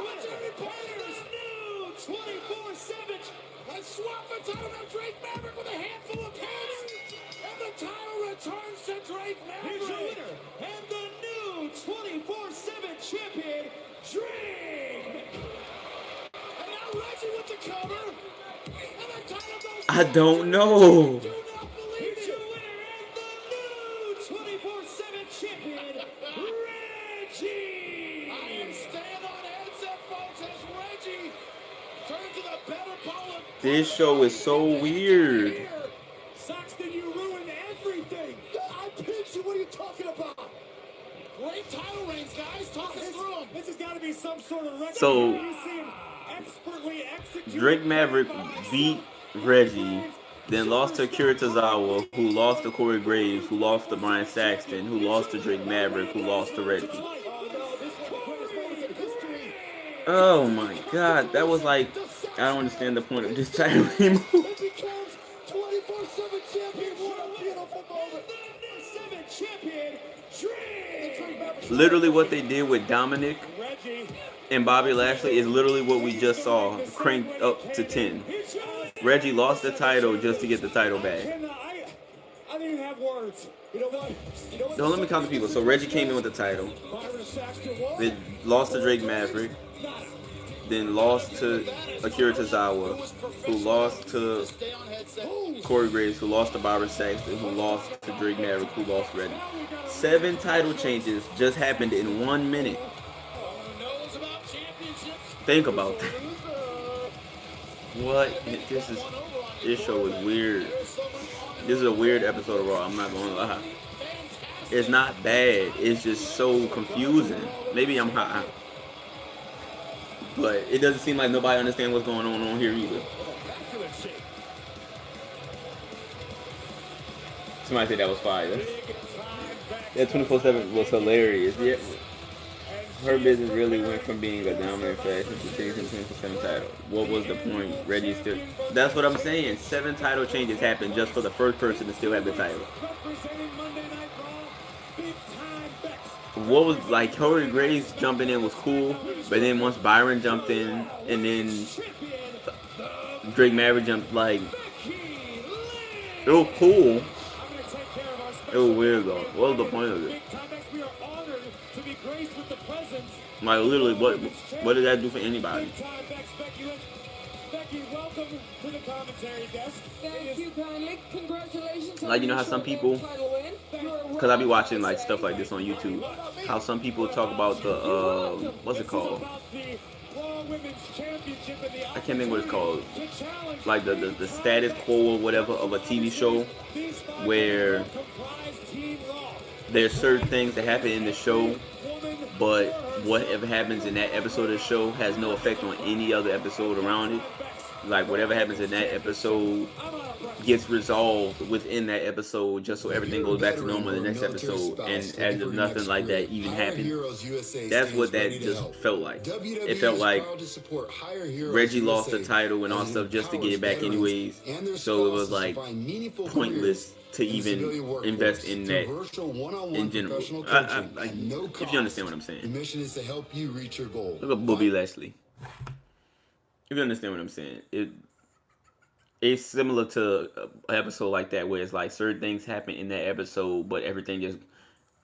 Returns to Drake Maverick. Here's your winner and the new 24/7 champion, Drake. And now Reggie with the cover. And the title goes. I don't know. Here's your winner and the new 24/7 champion, Reggie. I am staying on headset, folks, as Reggie turns to the better pole of. This show is so weird. Saxton, you ruined everything. I pinched you. What are you talking about? Great title reigns, guys. Talk us through them. This has got to be some sort of record. So, You see him expertly execute. Drake Maverick beat Reggie, then lost to Akira Tozawa, who lost to Corey Graves, who lost to Brian Saxton, who lost to Drake Maverick, who lost to Reggie. Oh, no, this is one of the greatest moments in history. Oh my god, that was like I don't understand the point of this title anymore. It becomes 24/7 champion. What a beautiful moment. 7 champion, Dream. Literally what they did with Dominic and Bobby Lashley is literally what we just saw cranked up to 10. Reggie lost the title just to get the title back. I don't even have words. You know what? Don't let me count the people. So Reggie came in with the title. Then lost to Drake Maverick. Then lost to Akira Tozawa, who lost to Corey Graves, who lost to Byron Saxton, who lost to Drake Maverick, who lost Reggie. 7 title changes just happened in 1 minute. Think about that. What? This show is weird. This is a weird episode of Raw, I'm not gonna lie. It's not bad, it's just so confusing. Maybe I'm high. But it doesn't seem like nobody understands what's going on here either. Somebody said that was fire. That 24/7 was hilarious. Yeah. Her business really went from being a dominant faction to taking the 24/7 title. What was the point? Reggie still... That's what I'm saying. 7 title changes happened just for the first person to still have the title. What was like Corey Graves jumping in was cool, but then once Byron jumped in and then Drake Maverick jumped, like, it was cool. It was weird though. What was the point of it? Like literally, what did that do for anybody? Like, you know how some people, because I be watching like stuff like this on YouTube, how some people talk about the what's it called? I can't think what it's called. Like the status quo or whatever of a TV show, where there's certain things that happen in the show, but whatever happens in that episode of the show has no effect on any other episode around it. Like whatever happens in that episode gets resolved within that episode, just so everything goes back to normal in the next episode, and as if nothing like that even happened. That's what that just felt like. It felt like Reggie lost the title and all stuff just to get it back anyways, so it was like pointless to even invest in that in general. If you understand what I'm saying. The mission is to help you reach your goal. Look at Bobby Lashley. If you understand what I'm saying, it's similar to an episode like that where it's like certain things happen in that episode, but everything just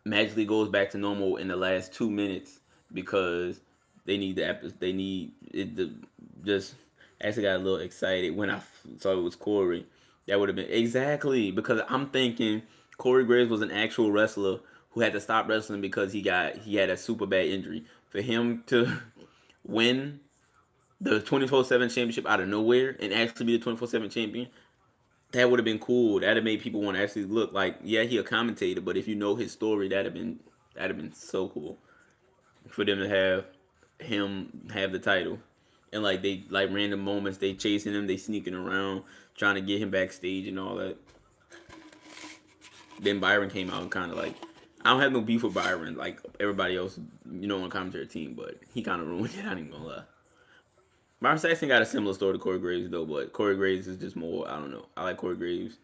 magically goes back to normal in the last 2 minutes because they need they need it to just. Actually got a little excited when I saw it was Corey. That would have been exactly because I'm thinking Corey Graves was an actual wrestler who had to stop wrestling because he had a super bad injury. For him to win the 24/7 championship out of nowhere and actually be the 24/7 champion, that would have been cool. That'd have made people want to actually look like, yeah, he a commentator, but if you know his story, that'd have been so cool for them to have him have the title. And like they like random moments, they chasing him, they sneaking around, trying to get him backstage and all that. Then Byron came out and kind of like, I don't have no beef with Byron like everybody else, you know, on the commentary team, but he kind of ruined it. I ain't gonna lie. Byron Saxton got a similar story to Corey Graves though, but Corey Graves is just more, I don't know. I like Corey Graves.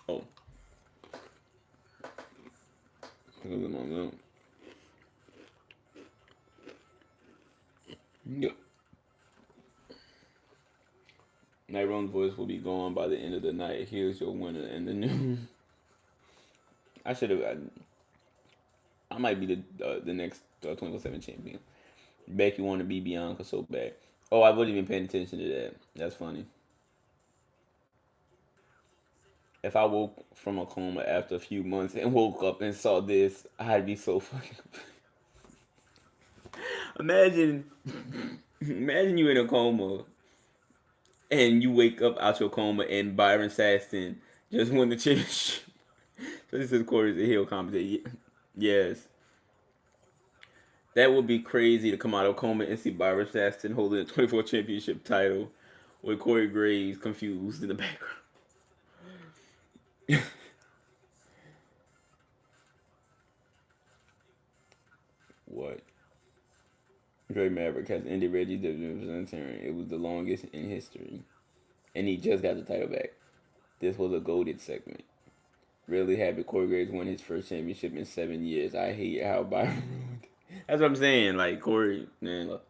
Oh. Yeah. Nyron's voice will be gone by the end of the night. Here's your winner and the new. I might be the next 24/7 champion. Becky wanted to be Bianca so bad. Oh, I wasn't even paying attention to that. That's funny. If I woke from a coma after a few months and woke up and saw this, I'd be so fucking. Imagine you in a coma and you wake up out your coma and Byron Saxton just won the championship. So this is Corey's a heel commentator. Yes. That would be crazy to come out of a coma and see Byron Saxton holding a 24 championship title with Corey Graves confused in the background. What? Drake Maverick has ended Reggie's representation. It was the longest in history. And he just got the title back. This was a goated segment. Really happy Corey Graves won his first championship in 7 years. I hate how Byron. That's what I'm saying. Like, Corey, man, look.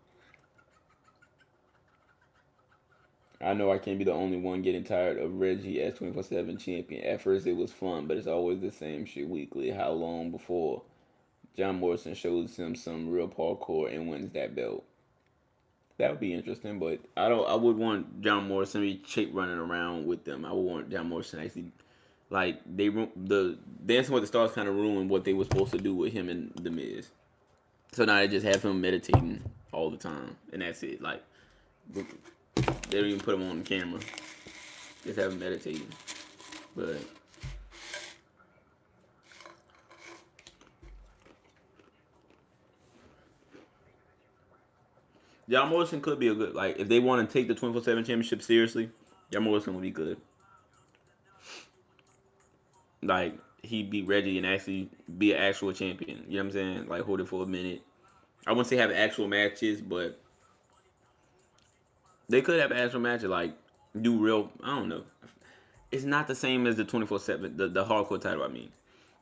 I know I can't be the only one getting tired of Reggie as 24/7 champion. At first it was fun, but it's always the same shit weekly. How long before John Morrison shows him some real parkour and wins that belt? That would be interesting, but I would want John Morrison to be running around with them. I would want John Morrison actually, like, the Dancing with the Stars kind of ruined what they were supposed to do with him and The Miz. So now they just have him meditating all the time, and that's it. Like, they don't even put him on the camera. Just have him meditating. But John Morrison could be a good, like, if they want to take the 24/7 championship seriously, John Morrison would be good. Like, he'd beat Reggie and actually be an actual champion. You know what I'm saying? Like, hold it for a minute. I wouldn't say have actual matches, but they could have actual matches, like, do real, I don't know. It's not the same as the 24/7, the hardcore title, I mean.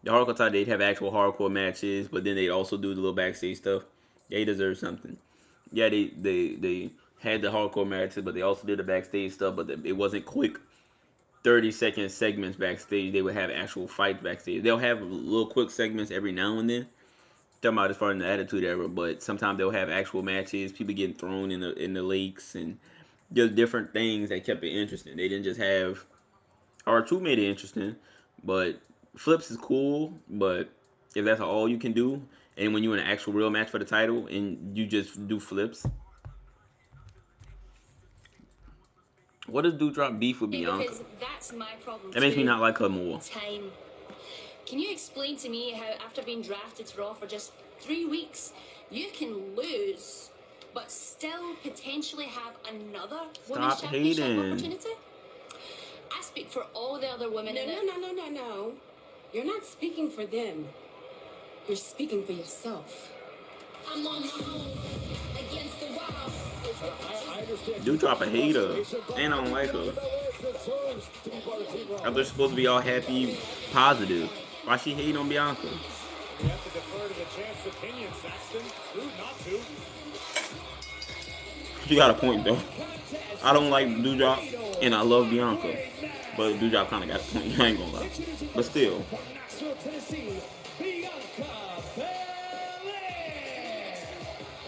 The hardcore title, they'd have actual hardcore matches, but then they'd also do the little backstage stuff. They deserve something. Yeah, they had the hardcore matches, but they also did the backstage stuff, but it wasn't quick 30-second segments backstage. They would have actual fights backstage. They'll have little quick segments every now and then. Talking about as far as the Attitude Era, but sometimes they'll have actual matches, people getting thrown in the lakes, and just different things that kept it interesting. They didn't just have R2 made it interesting, but flips is cool, but if that's all you can do, and when you're in an actual real match for the title and you just do flips. What does Doudrop beef with Bianca? Because that's my problem. That makes me not like her more. Time. Can you explain to me how after being drafted to Raw for just 3 weeks, you can lose, but still potentially have another women's championship opportunity? I speak for all the other women in it. No. You're not speaking for them. You're speaking for yourself. I'm on my own against the wild. Doudrop a hater, and I don't like her. They're supposed to be all happy, positive. Why she hating on Bianca? You have to defer to the champ's opinion, Saxton. Rude not to. She got a point though. I don't like Doudrop, and I love Bianca, but Doudrop kind of got a point. I ain't gonna lie, but still.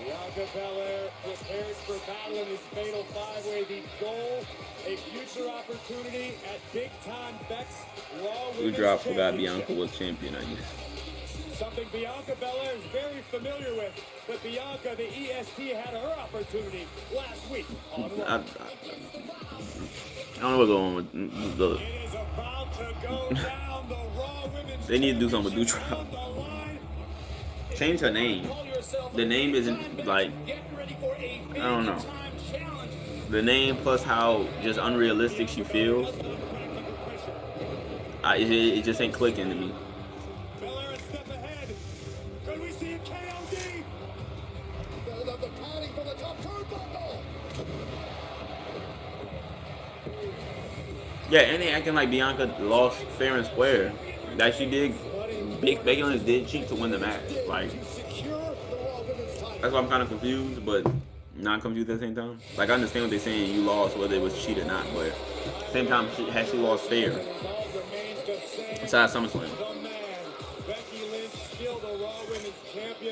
Bianca Belair prepares for battle in this fatal five-way. The goal, a future opportunity at big-time Beck's Raw Women's Doudrop forgot Championship. Bianca was champion, I guess. Something Bianca Belair is very familiar with, but Bianca, the EST, had her opportunity last week on Raw. I don't know what's going on with the. It is about to go down the Raw Women's They need to do something with Doudrop. Change her name. The name isn't like, I don't know. The name plus how just unrealistic she feels. It just ain't clicking to me. Belair a step ahead. Could we see a KOD? The padding from the top turnbuckle. Yeah, and they acting like Bianca lost fair and square. Like she did. Becky Lynch did cheat to win the match. Like, that's why I'm kind of confused, but not confused at the same time. Like, I understand what they're saying. You lost, whether it was cheat or not, but at the same time, she actually lost fair. Besides SummerSlam.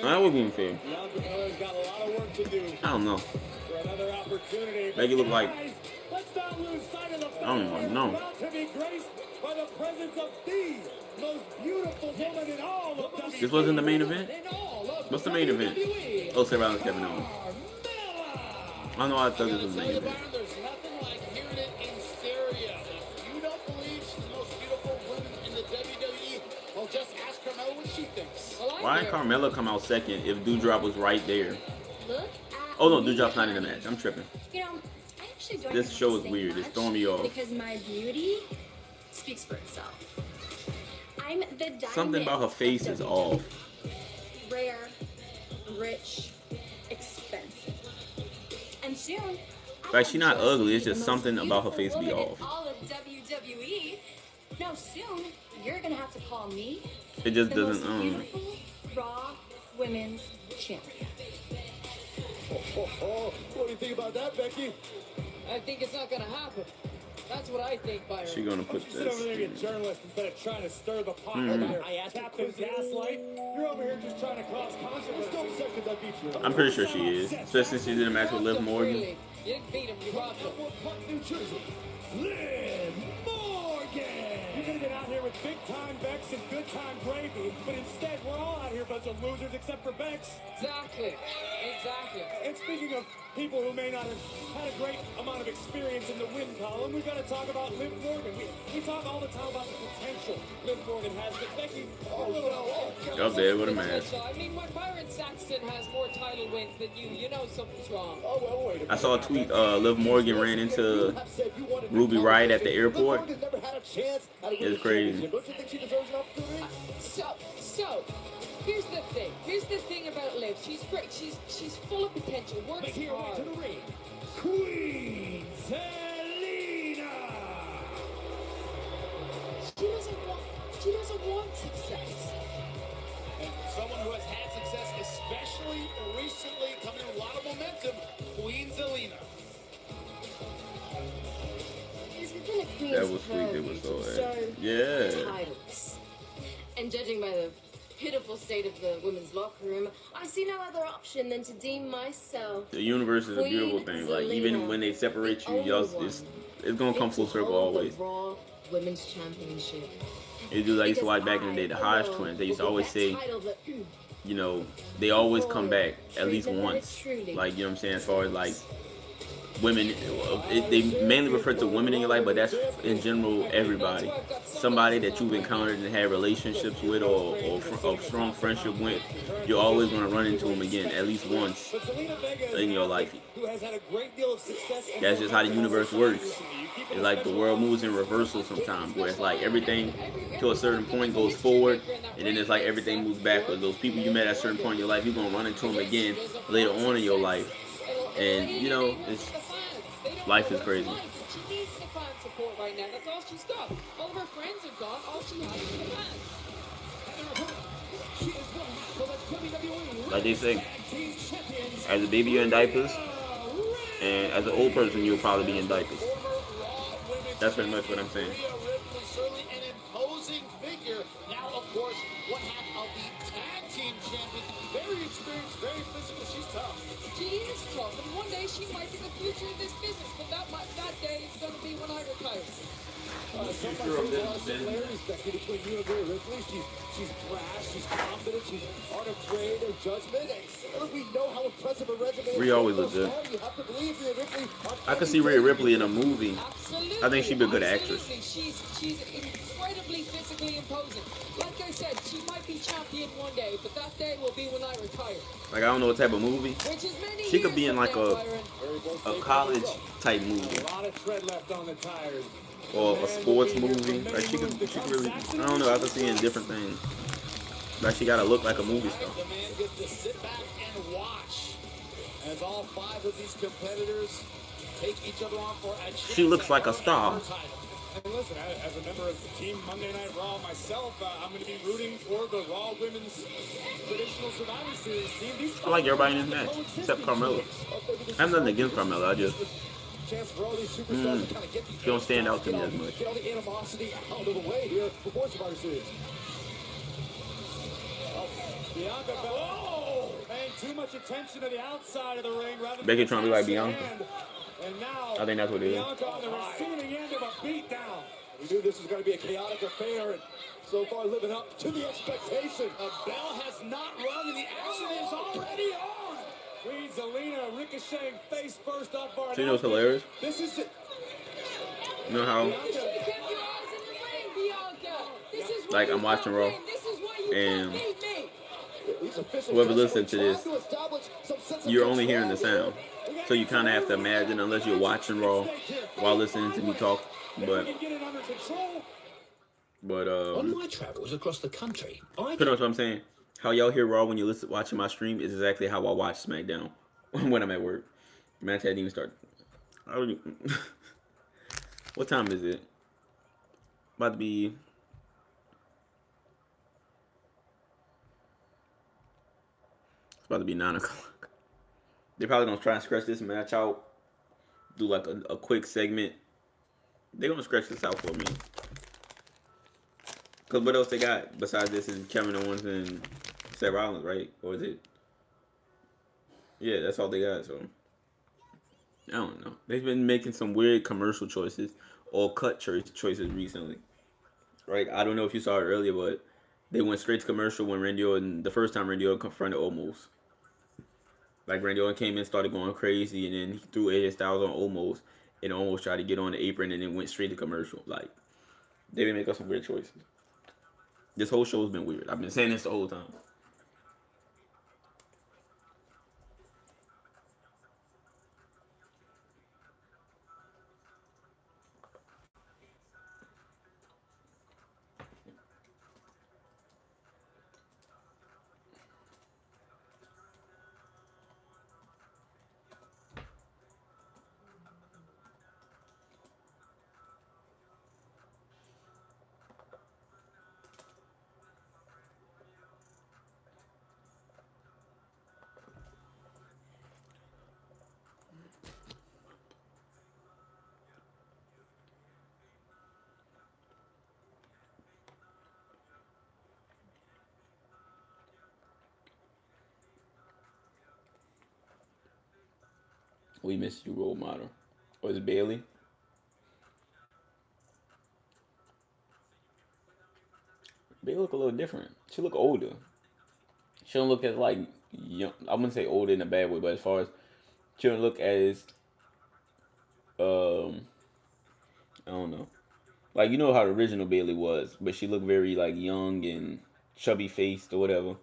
That wasn't even fair. I don't know. Becky looked like, I don't even know. This wasn't the main event? What's the main event? Oh, Seth Rollins, Kevin Owens. I don't know why I thought this was the main event. There's nothing like hearing it in stereo. If you don't believe she's the most beautiful woman in the WWE, well, just ask Carmella what she thinks. Why did Carmella come out second if Doudrop was right there? Look at Oh no, Doudrop's not in the match. I'm tripping. You know, I actually don't This have show to is say weird. It's much throwing me off. because my beauty speaks for itself. I'm the diamond. Something about her face is off. Rare, rich, expensive. soon. Like, she not ugly. It's just something about her face be off. All of WWE. No, soon you're gonna have to call me. It just the doesn't. most beautiful Raw Women's Champion. What do you think about that, Becky? I think it's not gonna happen. That's what I think, Byron. She gonna put Sit over there, you this. journalist, instead of trying to stir the pot Mhm. over here. I asked Captain Gaslight, you're over here just trying to cause controversy. Don't second that beat you. I'm pretty sure she is, especially since she's in a match with Liv Morgan. You didn't beat him, you robbed him. New Jersey, Liv Morgan. You could have been out here with big time Bex and good time Gravy, but instead we're all out here a bunch of losers except for Bex. Exactly. And speaking of people who may not have had a great amount of experience in the win column, we've got to talk about Liv Morgan. We talk all the time about the potential Liv Morgan has, but Becky, Up there with a mask. I mean, when Byron Saxton has more title wins than you know something's wrong. I saw a tweet. Liv Morgan ran into Ruby Riott at the airport. It's crazy. So, here's the thing about Liv. She's great. She's full of potential. Works Make your way hard. to the ring, Queen Zelina. She doesn't want success. And someone who has had success, especially recently, coming in a lot of momentum, Queen Zelina. It's within a queen's That was sweet. It was so yeah. titles. And judging by the pitiful state of the women's locker room, I see no other option than to deem myself The universe is a beautiful Queen thing. Like, even Zelina, when they separate the you, y'all, only it's gonna come full circle always. The Raw Women's Championship. It was I used to watch back in the day, the Hodge twins. They used to always say, you know, they always come back at least once. Like, you know what I'm saying? As far as like women, they mainly refer to women in your life, but that's in general everybody. Somebody that you've encountered and had relationships with, or a strong friendship with, you're always gonna run into them again at least once in your life. Who has had a great deal of success. That's just how the universe works. It's like the world moves in reversal sometimes, where it's like everything to a certain point goes forward, and then it's like everything moves backwards. Those people you met at a certain point in your life, you're gonna run into them again later on in your life, and you know, it's life is crazy. She needs to find support right now. That's all she's got. All of her friends are gone. All she has is the fans. Like they say, as a baby you're in diapers, and as an old person you'll probably be in diapers. That's pretty much what I'm saying. Certainly an imposing figure. Now, of course, one half of the tag team champion. Very experienced, very physical. She's tough. She is tough, and one day she might be the future of this business. But that day is going to be when I retire. Similarities, Becky, between you and Rhea Ripley. She's brash, she's confident, she's unafraid of judgment. And we know how impressive her resume is. Rhea always looks good. You have to believe Rhea Ripley. I could see Rhea Ripley in a movie. I think she'd be a good actress. She's incredibly physically imposing. Like I said, she might be champion one day, but that day will be when I retire. Like, I don't know what type of movie. She could be in like a college type movie. A lot of tread left on the tires. Or a sports movie. Like she could really, I don't know, I could see in different things. Like she gotta look like a movie star. The man gets to sit back and watch as all five of these competitors take each other on for a chance. She looks like a star. And listen, as a member of the Team Monday Night Raw myself, I'm going to be rooting for the Raw Women's Traditional Survivor Series team. I like everybody in this match, except Carmella. I have nothing against Carmella, I just, she don't stand out to me as much. Get all the animosity out of the way here before Survivor Series. Bianca Belair paying too much attention to the outside of the ring rather than Becky trying to be like Bianca. And now I think that's what it is. Bianca on the receiving end of a beatdown. We knew this was going to be a chaotic affair, and so far living up to the expectation. A bell has not rung, and the action is already on. Queen Zelina ricocheting face first off our. So you know what's hilarious? This is it. You know how, like, I'm watching Raw, and whoever listens to this, you're only hearing the sound. So you kind of have to imagine, unless you're watching Raw while listening to me talk. But On my travels across the country, I pretty much what I'm saying. How y'all hear Raw when you watching my stream is exactly how I watch SmackDown when I'm at work. Match hadn't even started. I don't even... What time is it? About to be... It's about to be 9 o'clock. They're probably gonna try and scratch this match out. Do like a quick segment. They're gonna scratch this out for me. Cause what else they got besides this is Kevin Owens and Seth Rollins, right? Or is it? Yeah, that's all they got. So I don't know. They've been making some weird commercial choices or cut choices recently, right? I don't know if you saw it earlier, but they went straight to commercial when Randy Orton, the first time Randy Orton confronted Omos. Like Randy Orton came in, started going crazy, and then he threw AJ Styles on Omos, and Omos tried to get on the apron, and then went straight to commercial. Like they've been making some weird choices. This whole show's been weird. I've been saying this the whole time. We miss you, role model. Or is it Bailey? Bailey look a little different. She look older. She don't look as like young. I wouldn't say older in a bad way, but as far as she don't look as I don't know. Like you know how the original Bailey was, but she looked very like young and chubby faced or whatever.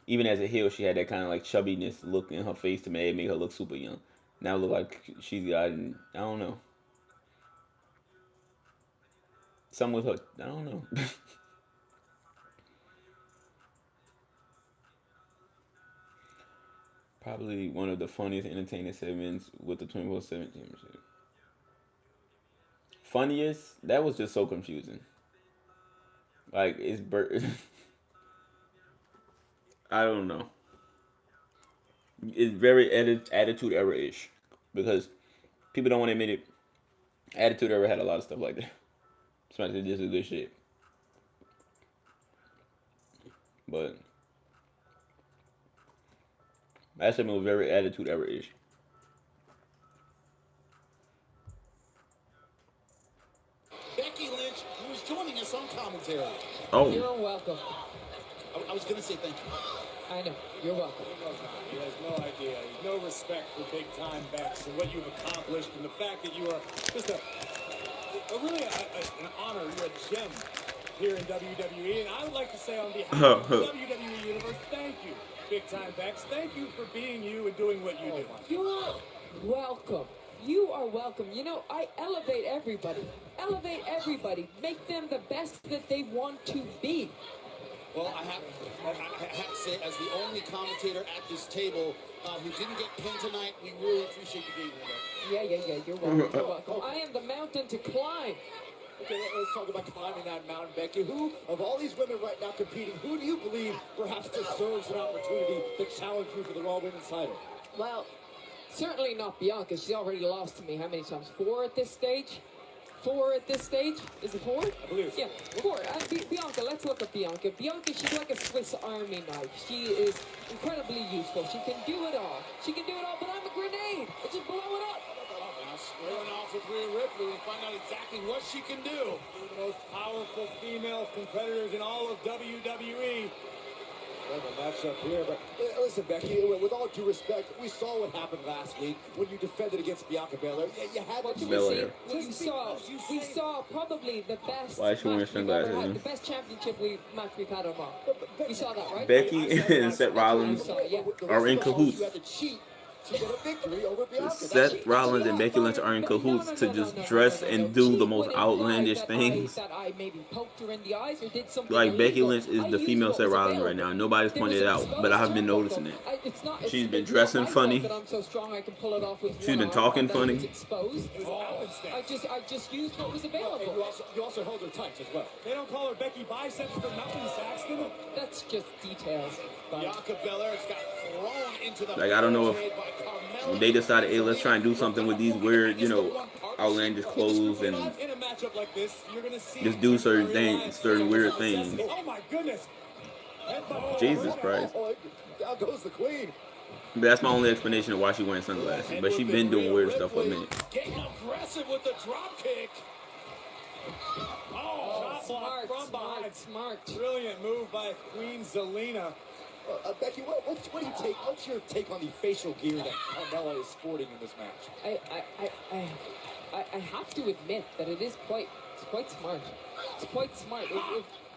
Even as a heel, she had that kind of like chubbiness look in her face to make her look super young. Now look like she's gotten, I don't know. Something with her, I don't know. Probably one of the funniest entertaining segments with the 24/7 championship. Funniest? That was just so confusing. Like, it's I don't know. It's very Attitude Era-ish. Because people don't want to admit it. Attitude Era had a lot of stuff like that. Somebody said this is good shit. But that segment was very Attitude Era-ish. Becky Lynch, who is joining us on commentary. Oh. You're welcome. I was going to say thank you. I know. You're welcome. He has no idea. He's no respect for big time Bex and what you've accomplished and the fact that you are just an honor. You're a gem here in WWE. And I would like to say on behalf of the WWE Universe, thank you, big time Bex. Thank you for being you and doing what you do. You're welcome. You are welcome. You know, I elevate everybody. Elevate everybody. Make them the best that they want to be. Well, I have to say, as the only commentator at this table who didn't get pinned tonight, we really appreciate you being here. Yeah. You're welcome. You're welcome. I am the mountain to climb. Okay, let's talk about climbing that mountain, Becky. Who, of all these women right now competing, who do you believe perhaps deserves an opportunity to challenge you for the Raw Women's title? Well, certainly not Bianca. She's already lost to me how many times? 4 at this stage? 4 at this stage? Is it 4? I believe so. Yeah, 4. Bianca, let's look at Bianca. Bianca, she's like a Swiss Army knife. She is incredibly useful. She can do it all. She can do it all, but I'm a grenade. I just blow it up. Now, squaring off with Rhea Ripley, we find out exactly what she can do. One of the most powerful female competitors in all of WWE. What a matchup here, but listen, Becky, with all due respect, we saw what happened last week when you defended against Bianca Belair. You had what we saw probably the best match we've ever had, the best championship match we've had on Raw. You saw that, right? Becky and Seth Rollins are in cahoots. You had to cheat to get a victory over Bianca. Seth Rollins and Becky Lynch are in cahoots to just dress and do the most outlandish things. That I maybe poked her in the eyes or did something Like Becky illegal. Lynch is I the used female what Seth was Rollins available. right now. Nobody's There pointed it was out, but I have been noticing it. She's been dressing funny. I'm so strong I can pull it off with She's been talking funny. Exposed. I just used what was available. You also held her tight as well. They don't call her Becky Biceps for nothing, Saxton. That's just details. Bianca Belair's got thrown into the Like, I don't know if they decided, hey, let's try and do something with these weird, you know, outlandish clothes and In a matchup like this, you're gonna see just do certain things, certain weird things. Oh my goodness. Jesus Christ. Down goes the queen. But that's my only explanation of why she's wearing sunglasses. But she's been doing weird stuff for a minute. Getting aggressive with the drop kick. Shot block from behind. Smart. Brilliant move by Queen Zelina. Becky, what do you take? What's your take on the facial gear that Carmella is sporting in this match? I have to admit that it's quite smart. It's quite smart.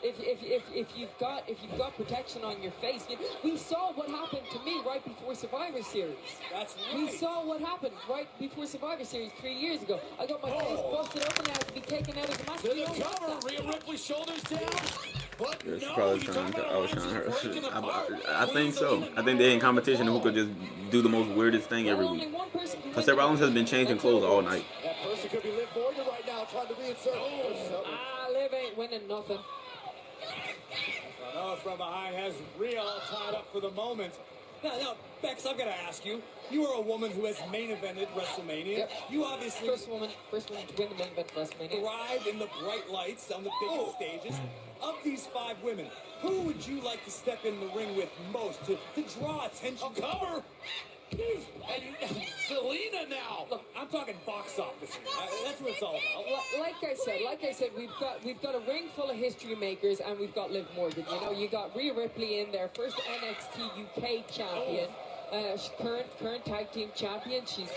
If you've got protection on your face, we saw what happened to me right before Survivor Series. That's right. We saw what happened right before Survivor Series 3 years ago. I got my face busted open and I had to be taken out of the match. To the cover, Rhea Ripley shoulders down. But She's no, probably you trying talk to about outshine her. breaking apart. I think so. I think they're in competition who could just do the most weirdest thing every week. Because Seth Rollins has been changing clothes all night. That person could be Liv Morgan right now trying to reinsert. Liv ain't winning nothing. Carmella from behind has Rhea all tied up for the moment. Now, Bex, I've got to ask you. You are a woman who has main evented WrestleMania. Yep. You obviously First woman to win the main event of WrestleMania. thrive in the bright lights on the biggest stages. Of these 5 women, who would you like to step in the ring with most to draw attention? Cover. And Zelina now. Look, I'm talking box office here. That's what it's all about. Like I said, we've got a ring full of history makers, and we've got Liv Morgan. You know, you got Rhea Ripley in there, first NXT UK champion, current tag team champion. She's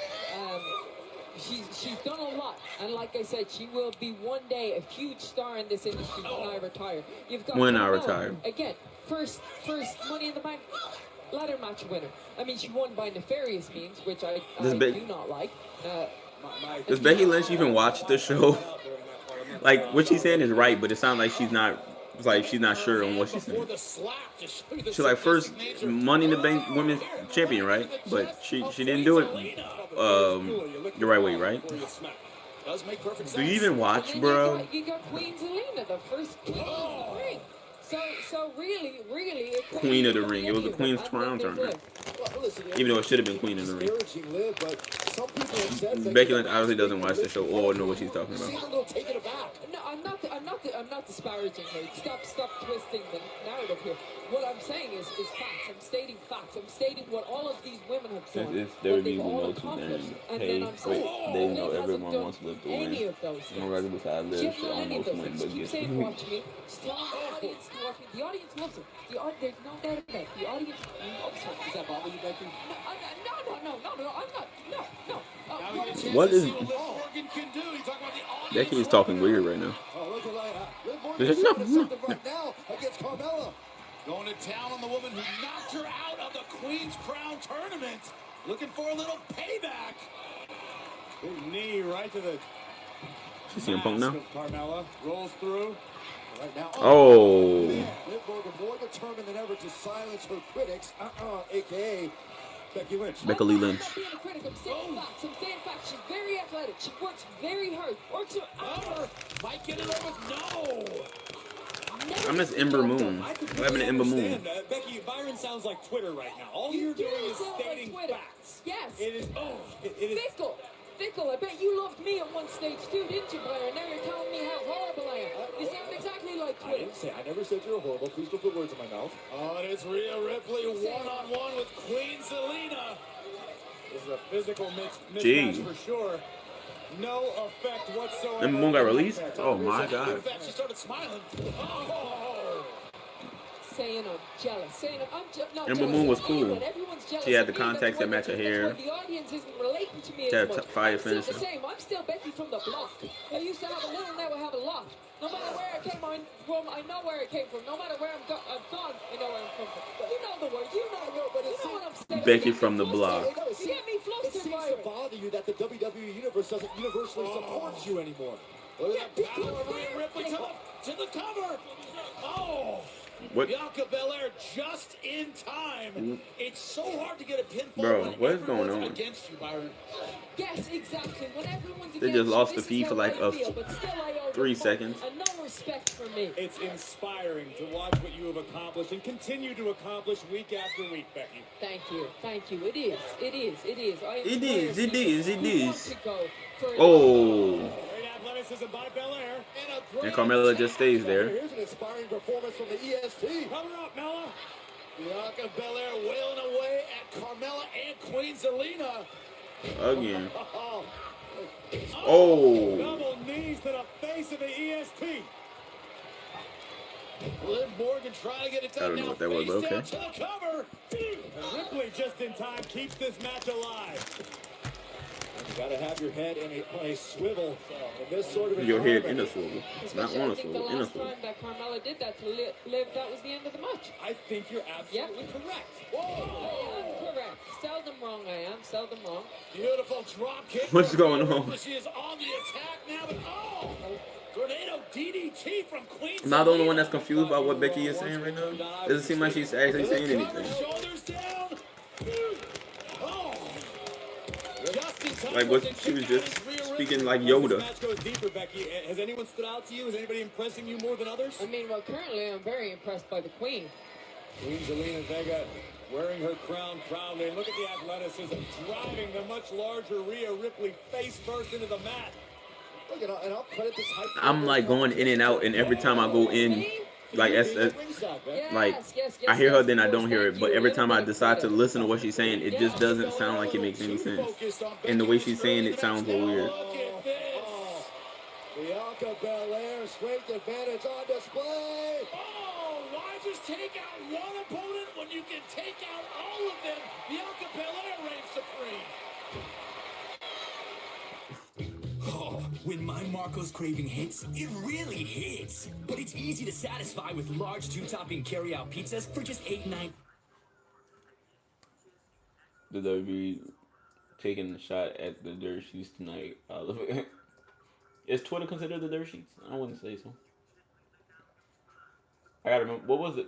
done a lot, and like I said, she will be one day a huge star in this industry when I retire. You've got When I Carmella, retire. again, first Money in the Bank ladder match winner. I mean, she won by nefarious means, which I do not like. Does Becky Lynch even watch the show? Like, what she's saying is right, but it sounds like she's not sure on what she's saying. She's like, first Money in the Bank Women's Champion, right? But she didn't do it the right way, right? Does make perfect sense. Do you even watch, bro? You got Queen Zelina, the first queen of the ring. So really, Queen of the Ring. It was the Queen's Crown tournament. Even though it should have been Queen of the Ring. Becky Lynch obviously doesn't watch the show or know what she's talking about. No, I'm not disparaging her. Stop twisting the narrative here. What I'm saying is facts. I'm stating facts. I'm stating what all of these women have done. It's what their they've views all and accomplished. And hey, then I'm saying, they know Liv hasn't everyone done wants Liv to any win. of those things. I'm right beside She Liv, hasn't she done any of almost those win, things. but Keep yes. saying watch me. Just tell the audience to watch me. The audience loves her. There's no doubt about it. The audience loves her. Does that bother you, Becky? No. What is... Becky is talking weird right now. Something right now against Carmella. Going to town on the woman who knocked her out of the Queen's Crown tournament. Looking for a little payback. Big knee right to the She's CM Punk now. Carmella rolls through. Right now. Oh. Liv Morgan more determined than ever to silence her critics, aka Becky Lynch. Becky Lee Lynch. I'm not being a critic. I'm saying facts. She's very athletic. She works very hard. Works her hour. Might get it over. No. I miss Ember Moon. What happened to Ember Moon? Becky, Byron sounds like Twitter right now. All you're doing is stating facts. Yes. It is. It is. Fickle, I bet you loved me at one stage too, didn't you, Byron? Now you're telling me how horrible I am. You sound exactly like Twitter. I never said you were horrible. Please don't put words in my mouth. Oh, it is Rhea Ripley one-on-one with Queen Zelina. This is a physical mismatch for sure. No effect whatsoever. Ember Moon got released? Oh my god. In fact, she started smiling. Oh. Saying I'm jealous. Saying I'm not Ember jealous Moon was of cool. anyone. Everyone's jealous She had of the me. contacts That's that match her why hair. the audience isn't relating to me She had as a much. fire I'm still finisher. the same. I'm still Becky from the block. I used to have a little, now I have a lot. No matter where I came from, I know where it came from. No matter where I've gone, I know where I'm from. You know the word. You know what I'm saying. Becky from the block. You get bother you that the WWE Universe doesn't universally support you anymore? Look at that power of Rhea Ripley to the cover. Oh. What? Bianca Belair just in time. It's so hard to get a pinfall Bro, when what is going everyone's on? against you, Byron. Yes, exactly. When everyone's They against just you, lost the this feed is for how like I feel, but still I owe 3 them seconds. And no respect for me. It's inspiring to watch what you have accomplished and continue to accomplish week after week, Becky. Thank you. Thank you. It is. It is. It is. I It inspire is, it people is, it who want is. to go for Oh. Great athleticism by Belair. And Carmella just stays there. Here's an inspiring performance from the EST. Cover up, Mella. Bianca Belair wailing away at Carmella and Queen Zelina. Again. Oh. Oh. Double knees to the face of the EST. Liv Morgan trying to get it I done don't know now. what that was, but Face okay. down to the cover. And Ripley just in time keeps this match alive. You gotta have your head on a swivel in this sort of Your head environment. in a swivel. Not Especially, on I a think the swivel, in a last swivel. time that Carmella did that to Liv, that was the end of the match. I think you're absolutely correct. I am correct. Seldom wrong I am. Seldom wrong. Beautiful drop kick. What's from going Rhea on? Ripley. She is on the attack now, but tornado DDT from Queen Am I the only one Zelina. that's confused about what Becky is saying right now? Doesn't seem like she's actually saying anything. Shoulders down. Oh. Just in time Like with what the she was kick out just is Rhea speaking Ripley. like As this Yoda. match goes deeper, Becky, has anyone stood out to you? Is anybody impressing you more than others? I mean, well, currently I'm very impressed by the Queen. Queen Zelina Vega wearing her crown proudly. Look at the athleticism, driving the much larger Rhea Ripley face first into the mat. Look, and I'll credit this hype. I'm like going in and out, and every time I go in, like like I hear her, then I don't hear it. But every time I decide to listen to what she's saying, it just doesn't sound like it makes any sense. And the way she's saying it sounds a little weird. Bianca Belair, strength advantage on display. Oh, why just take out one opponent when you can take out all of them? Bianca Belair reigns supreme. Oh, when my Marco's craving hits, it really hits. But it's easy to satisfy with large 2-topping carry-out pizzas for just $8.99. The WWE taking a shot at the dirt sheets tonight. Is Twitter considered the dirt sheets? I wouldn't say so. I gotta remember, what was it?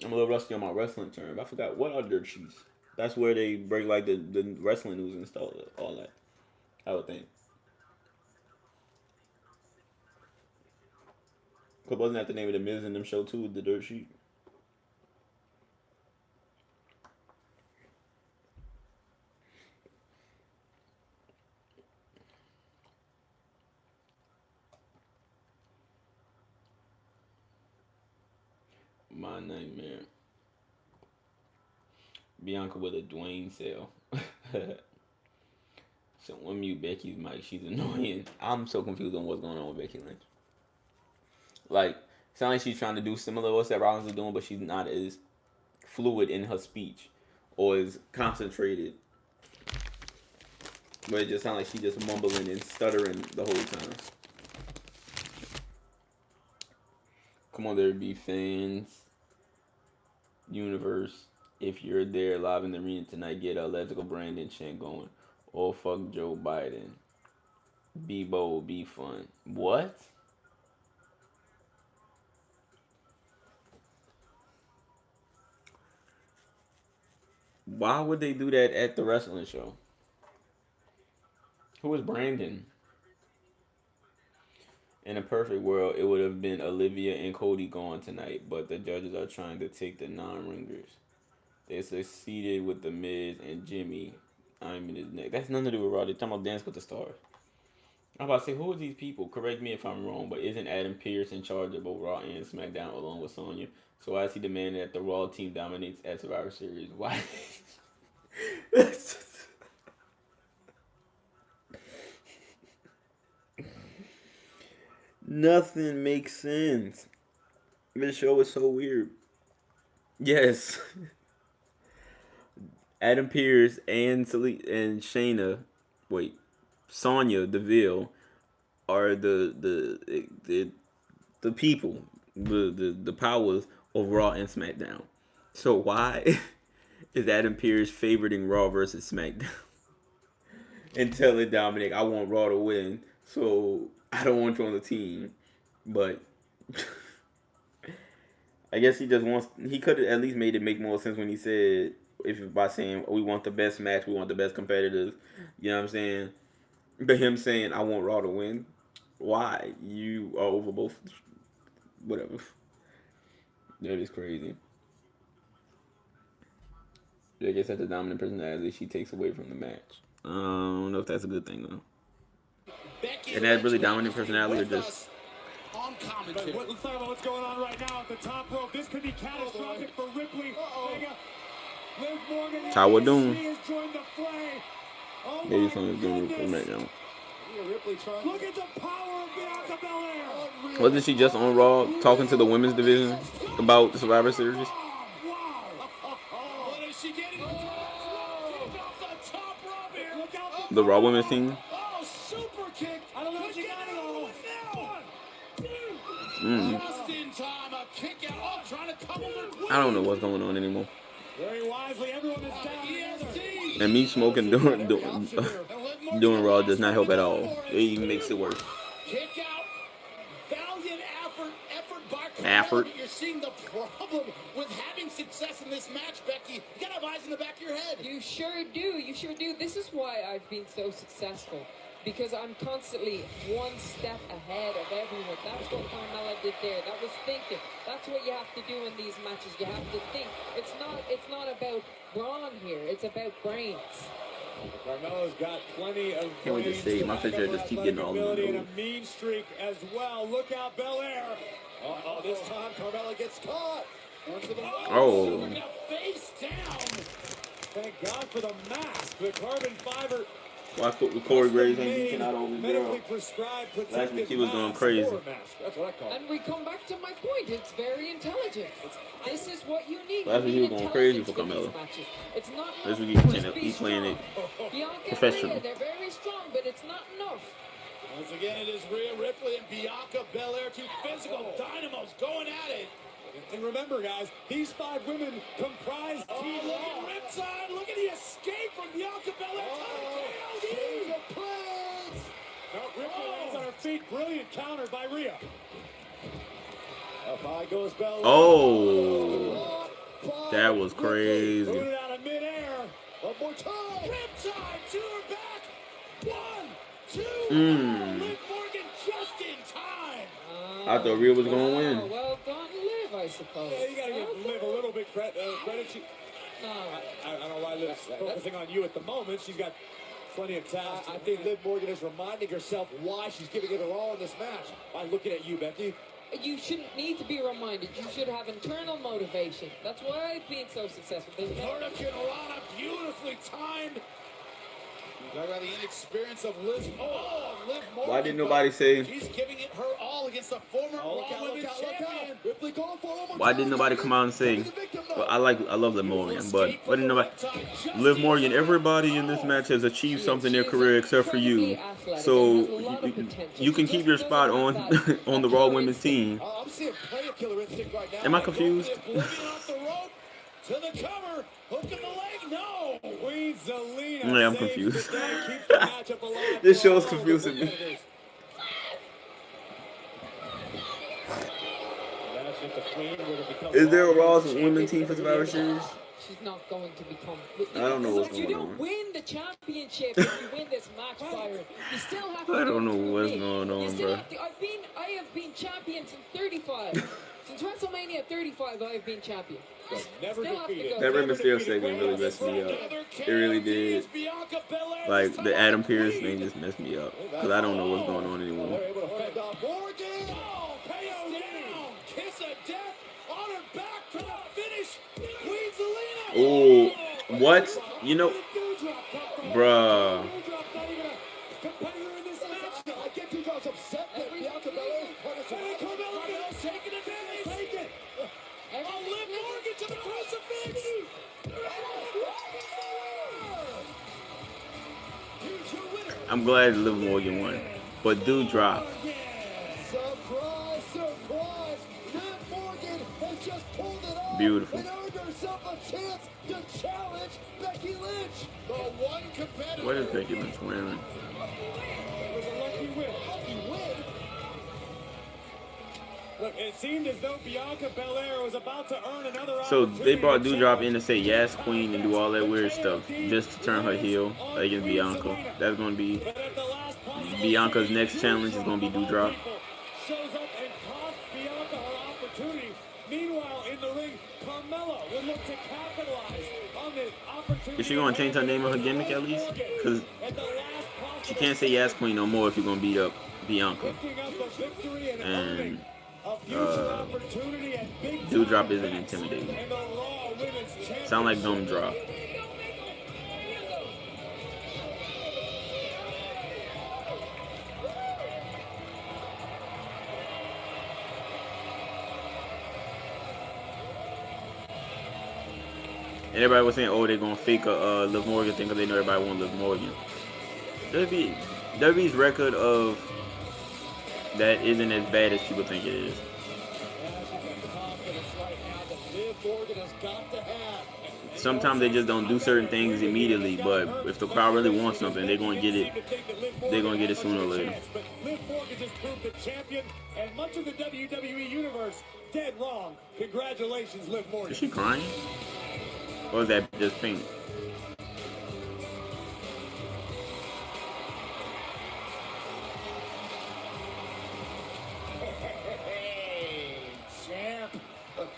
I'm a little rusty on my wrestling term. I forgot, what are dirt sheets? That's where they break like the wrestling news and stuff, all that. I would think. Cause wasn't that the name of the Miz and them show too, the dirt sheet? My nightmare. Bianca with a Dwayne sale. Someone mute Becky's mic. She's annoying. I'm so confused on what's going on with Becky Lynch. Like, sounds like she's trying to do similar to what Seth Rollins is doing, but she's not as fluid in her speech or as concentrated. But it just sounds like she's just mumbling and stuttering the whole time. Come on, there be fans. Universe, if you're there live in the arena tonight, get a Let's Go Brandon chant going. Or fuck Joe Biden. Be bold, be fun. What? Why would they do that at the wrestling show? Who is Brandon? In a perfect world, it would have been Olivia and Cody gone tonight, but the judges are trying to take the non-ringers. They succeeded with the Miz and Jimmy. I'm in his neck. That's nothing to do with Raw. They're talking about Dance with the Stars. I'm about to say, who are these people? Correct me if I'm wrong, but isn't Adam Pearce in charge of both Raw and SmackDown along with Sonya? So why is he demanding that the Raw team dominates at Survivor Series? Why? Nothing makes sense. This show is so weird. Yes. Adam Pearce and Shayna, Sonya Deville are the people, the powers of Raw and SmackDown. So why is Adam Pearce favoriting Raw versus SmackDown? and telling Dominic, I want Raw to win, so I don't want you on the team. But I guess he just wants. He could have at least made it make more sense when he said, by saying we want the best match, we want the best competitors. You know what I'm saying? But him saying I want Raw to win, why? You are over both. Whatever. That is crazy. I guess that's the dominant personality she takes away from the match. I don't know if that's a good thing though. And that's really dominant personality or just on commentary. Let's talk about what's going on right now at the top rope. This could be catastrophic for Ripley. Liv Morgan. How we doing? Has joined the fray. Oh maybe someone's doing it for me now. Look at the power of Bianca Belair. Wasn't she just on Raw talking to the women's division about the Survivor Series? The Raw women's team? Oh, super kick. I don't know if she got it all. Just in time, a kick out. Oh, trying to couple the I don't know what's going on anymore. Very wisely, everyone is down. And me smoking doing Raw does not help at all. It even makes it worse. Kick out. Valiant effort by Effort. You're seeing the problem with having success in this match, Becky. You gotta have eyes in the back of your head. You sure do. You sure do. This is why I've been so successful. Because I'm constantly one step ahead of everyone. That's what Carmella did there. That was thinking. That's what you have to do in these matches. You have to think. It's not about brawn here. It's about brains. Carmella's got plenty of Can't wait to see. My picture just keep getting all of and them. a mean streak as well. Look out, Belair. This time Carmella gets caught. Oh. Face down. Thank God for the mask. The carbon fiber. Why Corey Graves ain't beating out over the girl? Last week he was going crazy. That's what I call it. And we come back to my point. It's very intelligent. This is what you need. Last week he was going crazy for Carmella. It's not This week he's playing it professional. They're very strong, but it's not enough. Once again, it is Rhea Ripley and Bianca Belair, two physical dynamos going at it. And remember, guys, these 5 women comprise Team Look at Riptide. Look at the escape from Bianca Belair. No, Ripley lands on her feet. Brilliant counter by Rhea. Up high goes Belair. Oh, that was crazy. Put it out of midair. One more time. Riptide to her back. 1, 2. Liv Morgan just in time. I thought Rhea was going to win. Well done, Liv, I suppose. Yeah, you got to give Liv a little bit credit. I don't know why Liv's focusing on you at the moment. She's got plenty of talent. I think Liv Morgan is reminding herself why she's giving it her all in this match by looking at you, Becky. You shouldn't need to be reminded. You should have internal motivation. That's why I've been so successful. Hurricane Rana beautifully timed. Talk about the inexperience of Liv. Liv Morgan. Why didn't nobody say? She's giving it her all against the former Raw Women's Champion. Ripley going for one more Why didn't nobody come out and say? Well, I love Liv Morgan, but why didn't nobody? Liv Morgan. Everybody in this match has achieved something in their career except for you. So you can keep your spot on on the Raw Women's team. I'm seeing player killer instinct right now. Am I confused? To the cover, hook in the leg, no! Queen Zelina. Yeah, I'm confused. Keeps the matchup alive. This show is confusing me. Is there a Raw Women's team for Survivor Series? She's not going to become. I don't know what's going on. You don't win the championship if you win this match, Byron. You still have to. I don't know what's going on, bro. I have been champion since 35. Since WrestleMania 35, I have been champion. Never defeated. That Rey Mysterio segment really messed me up. It really did. Like the Adam Pearce thing just messed me up because I don't know what's going on anymore. Oh, what? You know, bruh. I'm glad Liv Morgan won, but do drop. Surprise, surprise! Liv Morgan has just pulled it off. Beautiful. And earned herself a chance to challenge Becky Lynch. The one competitor. What is Becky Lynch wearing? It was a lucky win. Lucky win? Look, it seemed as though Bianca Belair was about to earn another So they brought opportunity. Doudrop in to say yes, queen, and do all that weird stuff just to turn her heel against Bianca. That's gonna be Bianca's next challenge is gonna be Doudrop. Shows up and costs Bianca her opportunity. Meanwhile, in the ring, Carmella would look to capitalize on the opportunity. Is she gonna change her name or her gimmick at least? Cause she can't say yes, queen, no more if you're gonna beat up Bianca. And Doudrop isn't intimidating. Sound like Gumdrop. And everybody was saying, oh, they're gonna fake a Liv Morgan thing because they know everybody wants Liv Morgan. WWE's record of that isn't as bad as people think it is. Sometimes they just don't do certain things immediately, but if the crowd really wants something, they're gonna get it. They're gonna get it sooner or later. Liv Morgan just proved the champion, and much of the WWE universe dead wrong. Congratulations, Liv Morgan. Is she crying? Or is that just pink? Hey, champ.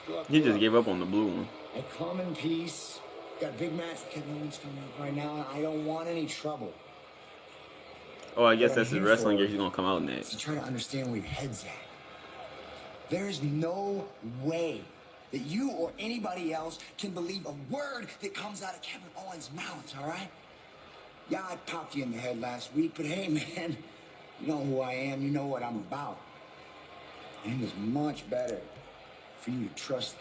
Look, He just gave up on the blue one. I come in peace. Got a big match with Kevin Owens coming up right now, and I don't want any trouble. Oh, I guess that's his wrestling gear. He's gonna come out next. To try to understand where your head's at. There is no way that you or anybody else can believe a word that comes out of Kevin Owens' mouth, all right? Yeah, I popped you in the head last week, but hey, man, you know who I am, you know what I'm about. And it is much better for you to trust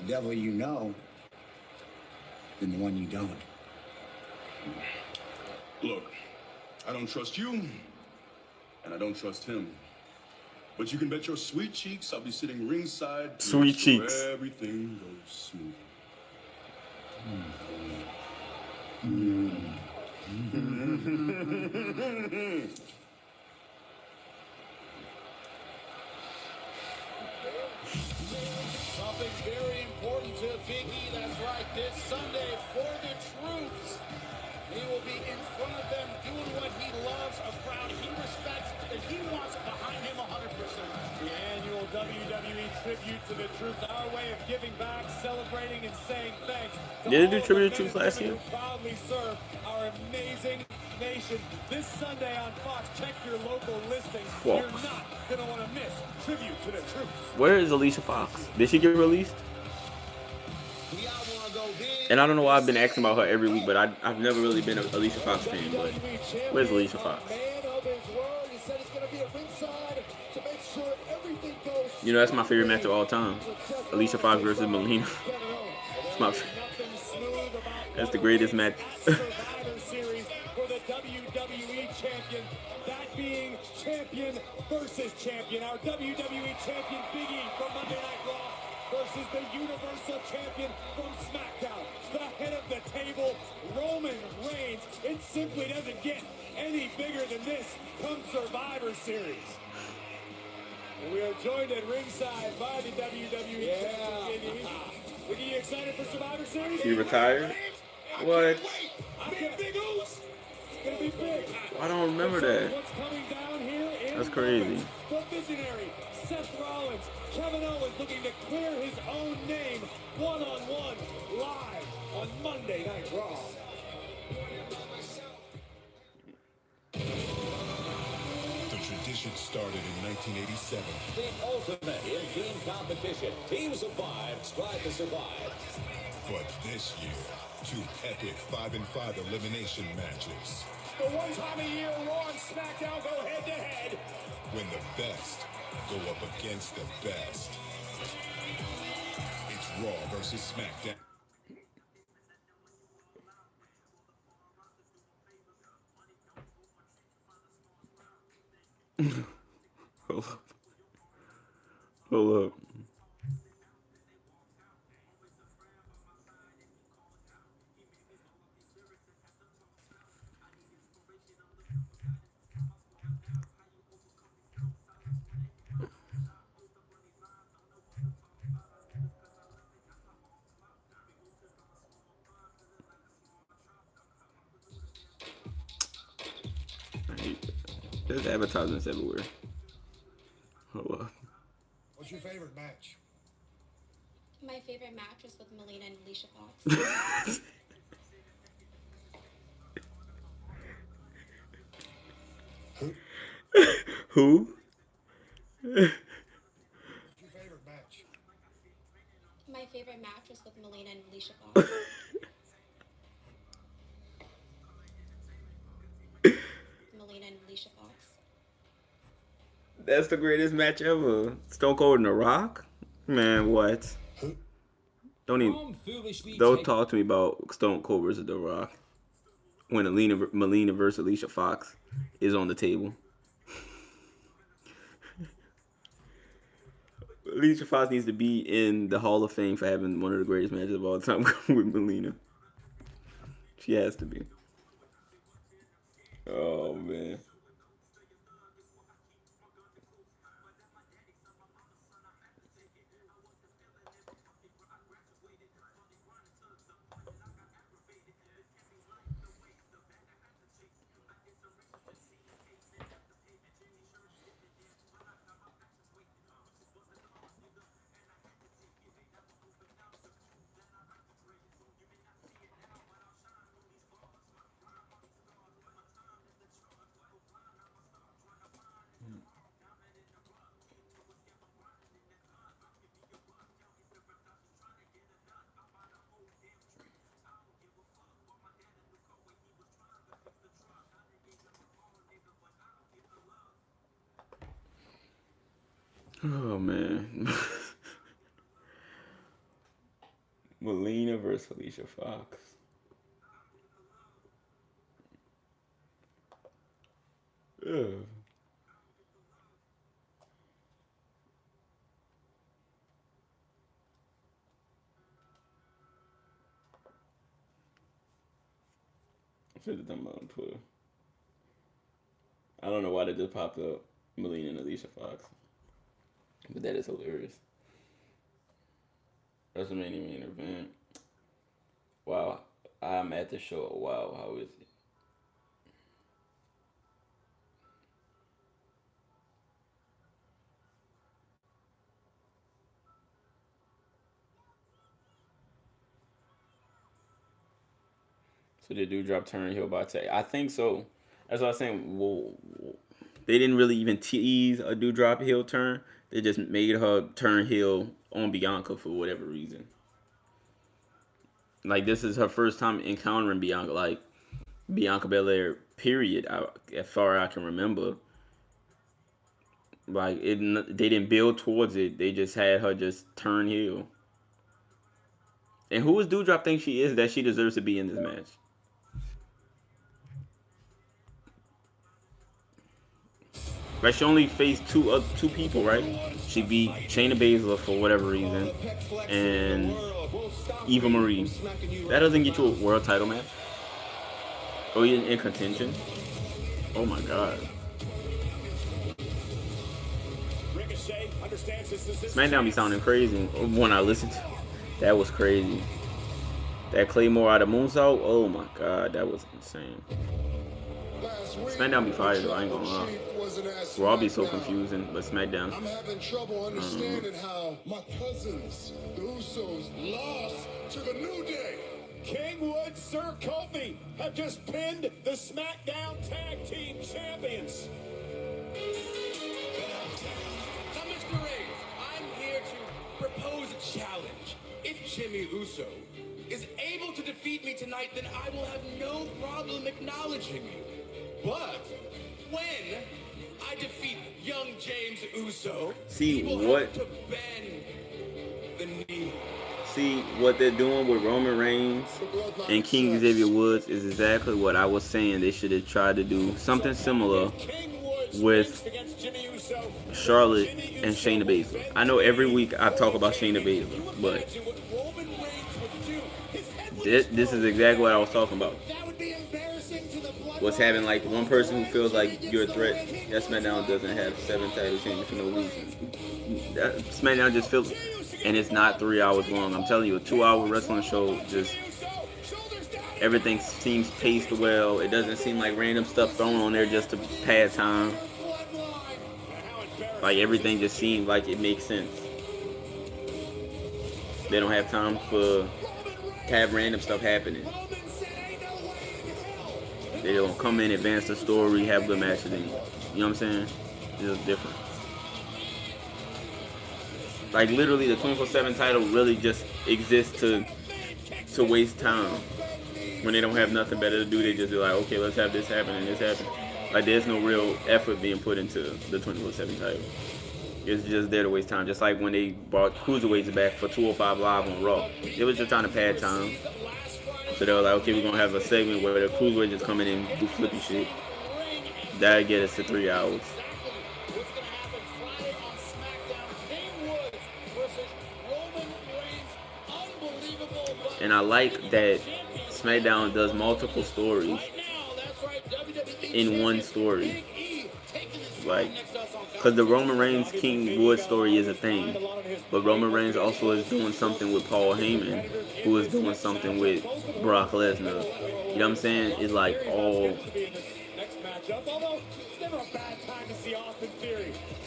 the devil you know than the one you don't. Look, I don't trust you, and I don't trust him. But you can bet your sweet cheeks I'll be sitting ringside to Sweet make sure cheeks. everything goes smooth. Something's very important to Big E. That's right. This Sunday for the troops. He will be in front of them doing what he loves, a crowd he respects, and he wants behind him 100%. The annual WWE tribute to the troops, our way of giving back, celebrating, and saying thanks. To Did they do all tribute the to troops men and last women year? who proudly serve our amazing nation. This Sunday on Fox, check your local listings. Fox. You're not going to want to miss tribute to the troops. Where is Alicia Fox? Did she get released? And I don't know why I've been asking about her every week, but I've never really been a Alicia Fox fan. But where's Alicia Fox? You know, that's my favorite match of all time. Alicia Fox versus Melina. It's my, that's the greatest match. Survivor Series for the WWE champion. That being champion versus champion. Our WWE champion Big E from Monday Night Raw versus the Universal champion from SmackDown. The head of the table, Roman Reigns. It simply doesn't get any bigger than this come Survivor Series. And we are joined at ringside by the WWE champion. Are you excited for Survivor Series? He retired? What? Big O's. It's gonna be big. I don't remember that. What's coming down here in That's crazy. the visionary Seth Rollins, Kevin Owens looking to clear his own name one-on-one live on Monday Night Raw. The tradition started in 1987. The ultimate in-game competition. Teams of 5 strive to survive. But this year, 2 epic 5-5 elimination matches. The one time a year Raw and SmackDown go head-to-head. When the best go up against the best. It's Raw versus SmackDown. Hold up. Hold up. There's advertisements everywhere. Hold up. What's your favorite match? My favorite match was with Melina and Alicia Fox. Who? What's your favorite match? My favorite match was with Melina and Alicia Fox. Melina and Alicia Fox. That's the greatest match ever. Stone Cold and The Rock? Man, what? Don't talk to me about Stone Cold versus The Rock when Melina versus Alicia Fox is on the table. Alicia Fox needs to be in the Hall of Fame for having one of the greatest matches of all time with Melina. She has to be. Oh, man. Oh, man. Melina versus Alicia Fox. Ugh. I should have done my own Twitter. I don't know why they just popped up Melina and Alicia Fox. But that is hilarious. WrestleMania main event. Wow. I'm at the show. Wow. How is it? So did Doudrop turn heel by tag? I think so. That's what I was saying. Well, they didn't really even tease a Doudrop heel turn. They just made her turn heel on Bianca for whatever reason. Like, this is her first time encountering Bianca. Like, Bianca Belair, period, as far as I can remember. Like, they didn't build towards it. They just had her just turn heel. And who does Doudrop think she is that she deserves to be in this match? Right, she only faced two people, right? She beat Shayna Baszler for whatever reason, and Eva Marie. That doesn't get you a world title match. Oh, you're in contention? Oh my god. SmackDown be sounding crazy when I listen to. That was crazy. That Claymore out of Moonsault. Oh my god, that was insane. SmackDown be fire though, I ain't gonna lie. Raw be so confusing, but SmackDown. I'm having trouble understanding how my cousins, the Usos, lost to the New Day. Kingwood, Sir Kofi have just pinned the SmackDown Tag Team Champions. Now, Mr. Reigns, I'm here to propose a challenge. If Jimmy Uso is able to defeat me tonight, then I will have no problem acknowledging you. But when I defeat young James Uso, see he will what? have to bend the knee. See what they're doing with Roman Reigns and King Xavier Woods is exactly what I was saying. They should have tried to do something similar with Charlotte and Shayna Baszler. I know every week I talk about Shayna Baszler, but this is exactly what I was talking about. What's having like one person who feels like you're a threat. That SmackDown doesn't have 7 title champions for no reason. That SmackDown just feels, and it's not 3 hours long. I'm telling you, a 2-hour wrestling show just Everything seems paced well. It doesn't seem like random stuff thrown on there just to pass time. Like everything just seems like it makes sense. They don't have time to have random stuff happening. They don't come in, advance the story, have good matches, and you know what I'm saying? It's just different. Like literally, the 24/7 title really just exists to waste time. When they don't have nothing better to do, they just be like, okay, let's have this happen and this happen. Like there's no real effort being put into the 24/7 title. It's just there to waste time. Just like when they brought cruiserweights back for 205 Live on Raw, it was just trying to pad time. So they were like, okay, we're gonna have a segment where the cruiserweights just come in and do flippy shit. That'll get us to 3 hours. And I like that SmackDown does multiple stories in one story. Like, because the Roman Reigns King Wood story is a thing, but Roman Reigns also is doing something with Paul Heyman, who is doing something with Brock Lesnar. You know what I'm saying? It's like all.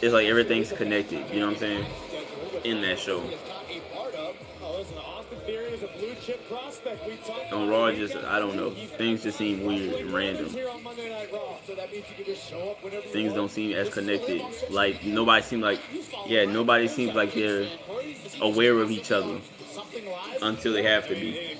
It's like everything's connected. You know what I'm saying? In that show. On Raw, just, I don't know. Things just seem weird and random. Things don't seem as connected. Like, nobody seems like they're aware of each other until they have to be.